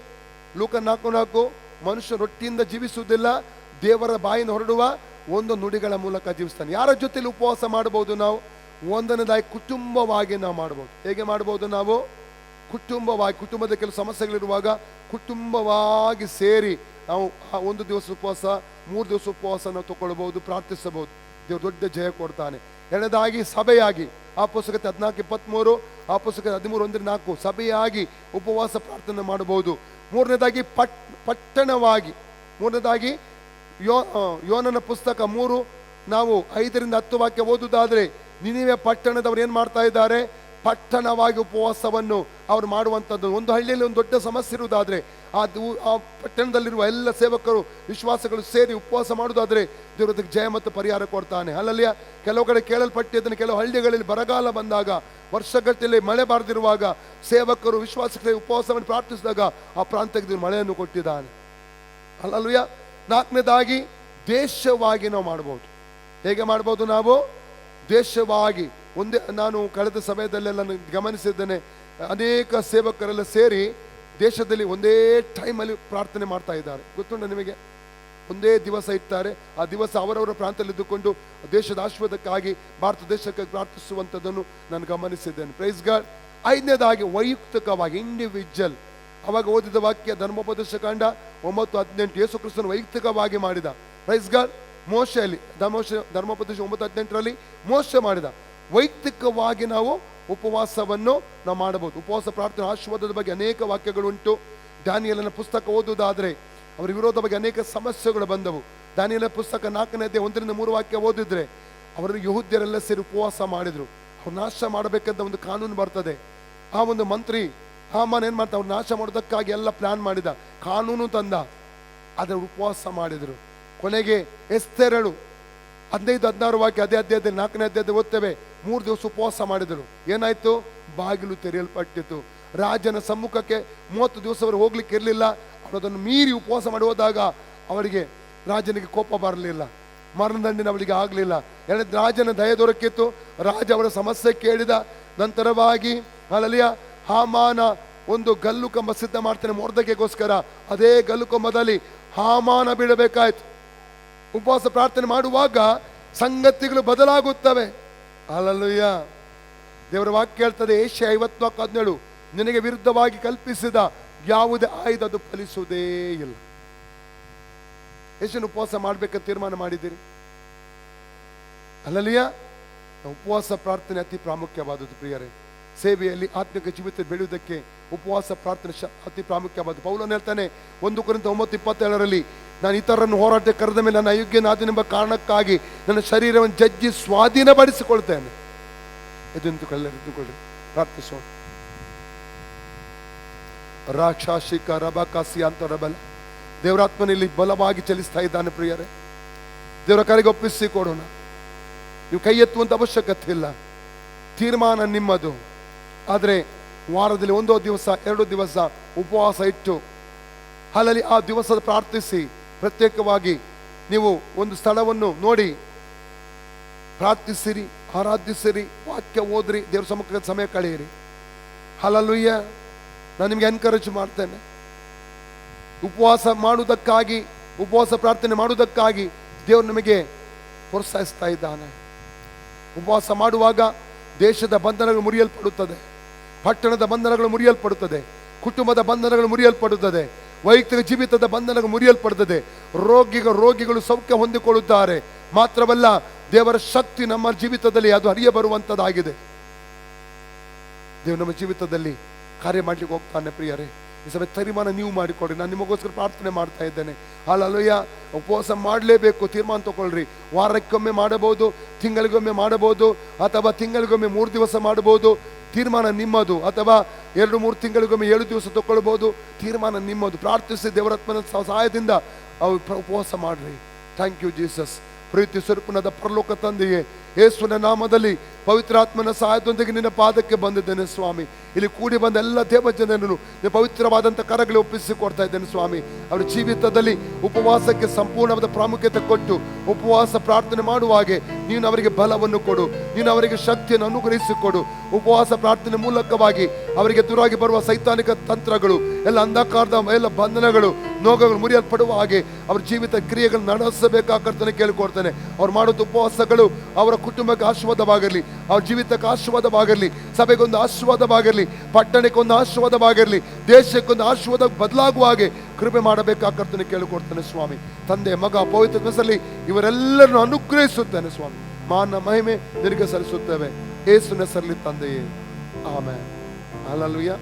ಲೂಕ 4:4 ಮನುಷ್ಯ ರೊಟ್ಟಿಯಿಂದ ಜೀವಿಸುವುದಿಲ್ಲ, ದೇವರ ಬಾಯಿಂದ ಹೊರಡುವ ಒಂದು ನುಡಿಗಳ ಮೂಲಕ ಜೀವಿಸ್ತಾನೆ. ಯಾರ ಜೊತೆಲಿ ಉಪವಾಸ ಮಾಡಬಹುದು ನಾವು? ಒಂದನೇದಾಗಿ ಕುಟುಂಬವಾಗಿ ನಾವು ಮಾಡಬಹುದು. ಹೇಗೆ ಮಾಡಬಹುದು ನಾವು? ಕುಟುಂಬವಾಗಿ, ಕುಟುಂಬದ ಕೆಲವು ಸಮಸ್ಯೆಗಳಿರುವಾಗ ಕುಟುಂಬವಾಗಿ ಸೇರಿ ನಾವು 1 ದಿವಸ ಉಪವಾಸ, 3 ದಿವಸ ಉಪವಾಸ ನಾವು ತಗೊಳ್ಬಹುದು, ಪ್ರಾರ್ಥಿಸಬಹುದು. ದೇವರು ದೊಡ್ಡ ಜಯ ಕೊಡ್ತಾನೆ. ಎರಡನೇದಾಗಿ ಸಭೆಯಾಗಿ, ಆ ಪುಸ್ತಕತೆ 14:23, ಆ ಪುಸ್ತಕ 13:1-4 ಸಭೆಯಾಗಿ ಉಪವಾಸ ಪ್ರಾರ್ಥನೆ ಮಾಡಬಹುದು. ಮೂರನೇದಾಗಿ ಪಟ್ಟಣವಾಗಿ, ಮೂರನೇದಾಗಿ ಯೋನನ ಪುಸ್ತಕ 3 ನಾವು 5-10 ವಾಕ್ಯ ಓದುವುದಾದ್ರೆ, ನಿನಿವೆ ಪಟ್ಟಣದವ್ರು ಏನ್ ಮಾಡ್ತಾ ಇದ್ದಾರೆ? ಪಟ್ಟಣವಾಗಿ ಉಪವಾಸವನ್ನು ಅವ್ರು ಮಾಡುವಂಥದ್ದು. ಒಂದು ಹಳ್ಳಿಯಲ್ಲಿ ಒಂದು ದೊಡ್ಡ ಸಮಸ್ಯೆ ಇರುವುದಾದ್ರೆ ಆ ಪಟ್ಟಣದಲ್ಲಿರುವ ಎಲ್ಲ ಸೇವಕರು, ವಿಶ್ವಾಸಗಳು ಸೇರಿ ಉಪವಾಸ ಮಾಡುವುದಾದ್ರೆ ದೇವರು ಅದಕ್ಕೆ ಜಯ ಮತ್ತು ಪರಿಹಾರ ಕೊಡ್ತಾನೆ. ಅಲ್ಲಲ್ಲಿಯ ಕೆಲವು ಕಡೆ ಕೇಳಲ್ಪಟ್ಟಿದ್ದನ್ನು, ಕೆಲವು ಹಳ್ಳಿಗಳಲ್ಲಿ ಬರಗಾಲ ಬಂದಾಗ, ವರ್ಷಗಟ್ಟಲೆ ಮಳೆ ಬಾರದಿರುವಾಗ ಸೇವಕರು ವಿಶ್ವಾಸಕ್ಕೆ ಉಪವಾಸವನ್ನು ಪ್ರಾರ್ಥಿಸಿದಾಗ ಆ ಪ್ರಾಂತ್ಯಕ್ಕೆ ಮಳೆಯನ್ನು ಕೊಟ್ಟಿದ್ದಾನೆ. ಅಲ್ಲಲ್ವಿಯ 4ನೇದಾಗಿ ದೇಶವಾಗಿ ನಾವು ಮಾಡಬಹುದು. ಹೇಗೆ ಮಾಡಬಹುದು ನಾವು? ದೇಶವಾಗಿ ಒಂದೇ, ನಾನು ಕಳೆದ ಸಮಯದಲ್ಲೆಲ್ಲ ಗಮನಿಸಿದ್ದೇನೆ, ಅನೇಕ ಸೇವಕರೆಲ್ಲ ಸೇರಿ ದೇಶದಲ್ಲಿ ಒಂದೇ ಟೈಮಲ್ಲಿ ಪ್ರಾರ್ಥನೆ ಮಾಡ್ತಾ ಇದ್ದಾರೆ. ಗೊತ್ತುಂಟ ನಿಮಗೆ? ಒಂದೇ ದಿವಸ ಇರ್ತಾರೆ, ಆ ದಿವಸ ಅವರವರ ಪ್ರಾಂತದಲ್ಲಿ ಇದ್ದುಕೊಂಡು ದೇಶದ ಆಶೀರ್ವಾದಕ್ಕಾಗಿ, ಭಾರತ ದೇಶಕ್ಕಾಗಿ ಪ್ರಾರ್ಥಿಸುವಂಥದ್ದನ್ನು ನಾನು ಗಮನಿಸಿದ್ದೇನೆ. Praise God. 5ನೇದಾಗಿ ವೈಯಕ್ತಿಕವಾಗಿ, ಇಂಡಿವಿಜುವಲ್. ಅವಾಗ ಓದಿದ ವಾಕ್ಯ ಧರ್ಮೋಪದೇಶ ಕಾಂಡ 9:18, ಯೇಸು ಕ್ರಿಸ್ತನು ವೈಯಕ್ತಿಕವಾಗಿ ಮಾಡಿದ. Praise God. ಮೋಶೆಯಲ್ಲಿ ಧರ್ಮೋಪದೇಶ 9:18 ಮೋಶೆ ಮಾಡಿದ. ವೈಯಕ್ತಿಕವಾಗಿ ನಾವು ಉಪವಾಸವನ್ನು ನಾವು ಮಾಡಬಹುದು. ಉಪವಾಸ ಪ್ರಾರ್ಥನೆ ಆಶೀರ್ವಾದದ ಬಗ್ಗೆ ಅನೇಕ ವಾಕ್ಯಗಳು ಉಂಟು. ದಾನಿಯೇಲನ ಪುಸ್ತಕ ಓದುವುದಾದ್ರೆ ಅವರ ವಿರೋಧ ಬಗ್ಗೆ ಅನೇಕ ಸಮಸ್ಯೆಗಳು ಬಂದವು. ದಾನಿಯೇಲನ ಪುಸ್ತಕ 4ನೇ ಅಧ್ಯಾಯ 1-3 ವಾಕ್ಯ ಓದಿದ್ರೆ, ಅವರು ಯಹೂದ್ಯರೆಲ್ಲ ಸೇರಿ ಉಪವಾಸ ಮಾಡಿದ್ರು. ಅವ್ರು ನಾಶ ಮಾಡಬೇಕಂತ ಒಂದು ಕಾನೂನು ಬರ್ತದೆ. ಆ ಒಂದು ಮಂತ್ರಿ ಹಾಮಾನ್ ಏನ್ ಮಾಡ್ತಾ, ಅವ್ರು ನಾಶ ಮಾಡೋದಕ್ಕಾಗಿ ಎಲ್ಲ ಪ್ಲಾನ್ ಮಾಡಿದ, ಕಾನೂನು ತಂದ, ಅದರ ಉಪವಾಸ ಮಾಡಿದ್ರು. ಕೊನೆಗೆ ಎಸ್ತೇರಳು 15-16 ವಾಕ್ಯ ಅದೇ ಅಧ್ಯಾಯದಲ್ಲಿ 4ನೇ ಅಧ್ಯಾಯದಲ್ಲಿ ಓದ್ತೇವೆ. 3 ದಿವಸ ಉಪವಾಸ ಮಾಡಿದರು. ಏನಾಯ್ತು? ಬಾಗಿಲು ತೆರೆಯಲ್ಪಟ್ಟಿತು. ರಾಜನ ಸಮ್ಮುಖಕ್ಕೆ 30 ದಿವಸ ಅವರು ಹೋಗ್ಲಿಕ್ಕೆ ಇರಲಿಲ್ಲ. ಅವರು ಅದನ್ನು ಮೀರಿ ಉಪವಾಸ ಮಾಡಿ ಹೋದಾಗ ಅವರಿಗೆ ರಾಜನಿಗೆ ಕೋಪ ಬರಲಿಲ್ಲ, ಮರಣದಂಡನೆ ಅವಳಿಗೆ ಆಗಲಿಲ್ಲ. ರಾಜನ ದಯ ದೊರಕಿತ್ತು. ರಾಜ ಅವರ ಸಮಸ್ಯೆ ಕೇಳಿದ. ನಂತರವಾಗಿ ಅಲ್ಲಿಯ ಹಾಮಾನ ಒಂದು ಗಲ್ಲು ಕಂಬ ಸಿದ್ಧ ಮಾಡ್ತಾನೆ ಮೊರ್ದೆಕೈಗೋಸ್ಕರ. ಅದೇ ಗಲ್ಲು ಕಂಬದಲ್ಲಿ ಹಾಮಾನ ಬೀಳಬೇಕಾಯ್ತು. ಉಪವಾಸ ಪ್ರಾರ್ಥನೆ ಮಾಡುವಾಗ ಸಂಗತಿಗಳು ಬದಲಾಗುತ್ತವೆ. ಹಲ್ಲೆಲೂಯಾ. ದೇವರ ವಾಕ್ಯ ಹೇಳ್ತದೆ, ಏಷ್ಯ 54:17, ನಿನಗೆ ವಿರುದ್ಧವಾಗಿ ಕಲ್ಪಿಸಿದ ಯಾವುದೇ ಆಯುಧ ಅದು ಫಲಿಸುವುದೇ ಇಲ್ಲ. ಎಷ್ಟು ಉಪವಾಸ ಮಾಡ್ಬೇಕಂತ ತೀರ್ಮಾನ ಮಾಡಿದ್ದೀರಿ? ಹಲ್ಲೆಲೂಯಾ. ಉಪವಾಸ ಪ್ರಾರ್ಥನೆ ಅತಿ ಪ್ರಾಮುಖ್ಯವಾದದ್ದು ಪ್ರಿಯರೇ. ಸೇವೆಯಲ್ಲಿ ಆತ್ಮಿಕ ಜೀವಿತ ಬೆಳೆಯುವುದಕ್ಕೆ ಉಪವಾಸ ಪ್ರಾರ್ಥನೆ ಅತಿ ಪ್ರಾಮುಖ್ಯವಾದದ್ದು. ಪೌಲನು ಹೇಳ್ತಾನೆ 1 ಕೊರಿಂಥ 9:27, ನಾನು ಇತರರನ್ನು ಹೋರಾಟ ಕರೆದ ಮೇಲೆ ನನ್ನ ಅಯೋಗ್ಯನಾದನೆಂಬ ಕಾರಣಕ್ಕಾಗಿ ನನ್ನ ಶರೀರವನ್ನು ಜಜ್ಜಿ ಸ್ವಾಧೀನಪಡಿಸಿಕೊಳ್ತೇನೆ. ಎದ್ದುಕೊಳ್ಳಿ, ಪ್ರಾರ್ಥಿಸೋಣ. ರಾಕ್ಷಾಶಿಕ ರಬಕಾಸಿ ಅಂತ ರಬಲ ದೇವರಾತ್ಮನಲ್ಲಿ ಬಲವಾಗಿ ಚಲಿಸ್ತಾ ಇದ್ದಾನೆ ಪ್ರಿಯರೇ. ದೇವರ ಕರೆಗೆ ಒಪ್ಪಿಸಿ ಕೊಡೋಣ. ನೀವು ಕೈ ಎತ್ತುವಂತ ಅವಶ್ಯಕತೆ ಇಲ್ಲ, ತೀರ್ಮಾನ ನಿಮ್ಮದು. ಆದರೆ ವಾರದಲ್ಲಿ 1 ದಿವಸ 2 ದಿವಸ ಉಪವಾಸ ಇಟ್ಟು ಅಲ್ಲಲ್ಲಿ ಆ ದಿವಸದ ಪ್ರಾರ್ಥಿಸಿ, ಪ್ರತ್ಯೇಕವಾಗಿ ನೀವು ಒಂದು ಸ್ಥಳವನ್ನು ನೋಡಿ ಪ್ರಾರ್ಥಿಸಿರಿ, ಆರಾಧಿಸಿರಿ, ವಾಕ್ಯ ಓದ್ರಿ, ದೇವ್ರ ಸಮ್ಮುಖದ ಸಮಯ ಕಳೆಯಿರಿ. ಹಲ್ಲೆಲೂಯ. ನಾನು ನಿಮಗೆ ಎನ್ಕರೇಜ್ ಮಾಡ್ತೇನೆ. ಉಪವಾಸ ಮಾಡುವುದಕ್ಕಾಗಿ, ಉಪವಾಸ ಪ್ರಾರ್ಥನೆ ಮಾಡುವುದಕ್ಕಾಗಿ ದೇವರು ನಿಮಗೆ ಪ್ರೋತ್ಸಾಹಿಸ್ತಾ ಇದ್ದಾನೆ. ಉಪವಾಸ ಮಾಡುವಾಗ ದೇಶದ ಬಂಧನಗಳು ಮುರಿಯಲ್ಪಡುತ್ತದೆ, ಪಟ್ಟಣದ ಬಂಧನಗಳು ಮುರಿಯಲ್ಪಡುತ್ತದೆ, ಕುಟುಂಬದ ಬಂಧನಗಳು ಮುರಿಯಲ್ಪಡುತ್ತದೆ, ವೈಯಕ್ತಿಕ ಜೀವಿತದ ಬಂಧನಗಳು ಮುರಿಯಲ್ಪಡುತ್ತದೆ. ರೋಗಿಗಳು ಸೌಖ್ಯ ಹೊಂದಿಕೊಳ್ಳುತ್ತಾರೆ. ಮಾತ್ರವಲ್ಲ, ದೇವರ ಶಕ್ತಿ ನಮ್ಮ ಜೀವಿತದಲ್ಲಿ ಅದು ಹರಿಯ ಬರುವಂತದ್ದಾಗಿದೆ. ದೇವರು ನಮ್ಮ ಜೀವಿತದಲ್ಲಿ ಕಾರ್ಯ ಮಾಡ್ಲಿಕ್ಕೆ ಹೋಗ್ತಾನೆ ಪ್ರಿಯರೇ. ಈ ಸಮಯ ತೀರ್ಮಾನ ನೀವು ಮಾಡಿಕೊಡ್ರಿ. ನಾನು ನಿಮಗೋಸ್ಕರ ಪ್ರಾರ್ಥನೆ ಮಾಡ್ತಾ ಇದ್ದೇನೆ. ಹಲ್ಲೆಲೂಯಾ. ಉಪವಾಸ ಮಾಡಲೇಬೇಕು, ತೀರ್ಮಾನ ತಗೊಳ್ರಿ. ವಾರಕ್ಕೊಮ್ಮೆ ಮಾಡಬಹುದು, ತಿಂಗಳಿಗೊಮ್ಮೆ ಮಾಡಬಹುದು, ಅಥವಾ ತಿಂಗಳಿಗೊಮ್ಮೆ 3 ದಿವಸ ಮಾಡಬಹುದು. ತೀರ್ಮಾನ ನಿಮ್ಮದು. ಅಥವಾ 2-3 ತಿಂಗಳಿಗೊಮ್ಮೆ 7 ದಿವಸ ತಗೊಳ್ಬಹುದು. ತೀರ್ಮಾನ ನಿಮ್ಮದು. ಪ್ರಾರ್ಥಿಸಿ ದೇವರಾತ್ಮನ ಸಹಾಯದಿಂದ ಉಪವಾಸ ಮಾಡ್ರಿ. Thank you Jesus. ಪ್ರೀತಿ ಸ್ವರೂಪನಾದ ಪರಲೋಕ ತಂದೆಯೇ, ಯೇಸುವಿನ ನಾಮದಲ್ಲಿ ಪವಿತ್ರಾತ್ಮನ ಸಹಾಯದೊಂದಿಗೆ ನಿನ್ನ ಪಾದಕ್ಕೆ ಬಂದಿದ್ದೇನೆ ಸ್ವಾಮಿ. ಇಲ್ಲಿ ಕೂಡಿ ಬಂದ ಎಲ್ಲ ದೇವಜನರನ್ನು ನಿನ್ನ ಪವಿತ್ರವಾದಂಥ ಕರಗಳಿಗೆ ಒಪ್ಪಿಸಿ ಕೊಡ್ತಾ ಇದ್ದೇನೆ ಸ್ವಾಮಿ. ಅವರ ಜೀವಿತದಲ್ಲಿ ಉಪವಾಸಕ್ಕೆ ಸಂಪೂರ್ಣವಾದ ಪ್ರಾಮುಖ್ಯತೆ ಕೊಟ್ಟು ಉಪವಾಸ ಪ್ರಾರ್ಥನೆ ಮಾಡುವ ಹಾಗೆ ನೀನು ಅವರಿಗೆ ಬಲವನ್ನು ಕೊಡು, ನೀನು ಅವರಿಗೆ ಶಕ್ತಿಯನ್ನು ಅನುಗ್ರಹಿಸಿಕೊಡು. ಉಪವಾಸ ಪ್ರಾರ್ಥನೆ ಮೂಲಕವಾಗಿ ಅವರಿಗೆ ದೂರಾಗಿ ಬರುವ ಸೈತಾನಿಕ ತಂತ್ರಗಳು, ಎಲ್ಲ ಅಂಧಕಾರದ ಎಲ್ಲ ಬಂಧನಗಳು, ನೋಗಗಳು ಮುರಿಯಲ್ಪಡುವ ಹಾಗೆ ಅವರ ಜೀವಿತ ಕ್ರಿಯೆಗಳನ್ನು ನಡೆಸಬೇಕಾಗ್ತದೆ ಕೇಳಿಕೊಡ್ತಾನೆ. ಅವ್ರು ಮಾಡೋದು ಉಪವಾಸಗಳು ಅವರ ಕುಟುಂಬಕ್ಕೆ ಆಶೀರ್ವಾದವಾಗಿರಲಿ, ಅವ್ರ ಜೀವಿತಕ್ಕೆ ಆಶೀರ್ವಾದವಾಗಿರಲಿ, ಸಭೆಗೊಂದು ಆಶೀರ್ವಾದವಾಗಿರಲಿ, ಪಟ್ಟಣಕ್ಕೊಂದು ಆಶೀರ್ವಾದವಾಗಿರಲಿ, ದೇಶಕ್ಕೊಂದು ಆಶೀರ್ವಾದ ಬದಲಾಗುವ ಹಾಗೆ ಕೃಪೆ ಮಾಡಬೇಕಾಗ್ತದೆ ಕೇಳಿಕೊಡ್ತಾನೆ ಸ್ವಾಮಿ. ತಂದೆ, ಮಗ, ಪವಿತ್ರ ಹೆಸರಲ್ಲಿ ಇವರೆಲ್ಲರನ್ನು ಅನುಗ್ರಹಿಸುತ್ತೇನೆ ಸ್ವಾಮಿ. ಮಾನ ಮಹಿಮೆ ನಿನಗೆ ಸಲ್ಲಿಸುತ್ತೇವೆ ಯೇಸುವಿನ ಹೆಸರಲ್ಲಿ ತಂದೆಯೇ, ಆಮೆನ್. ಹಲ್ಲೆಲೂಯಾ.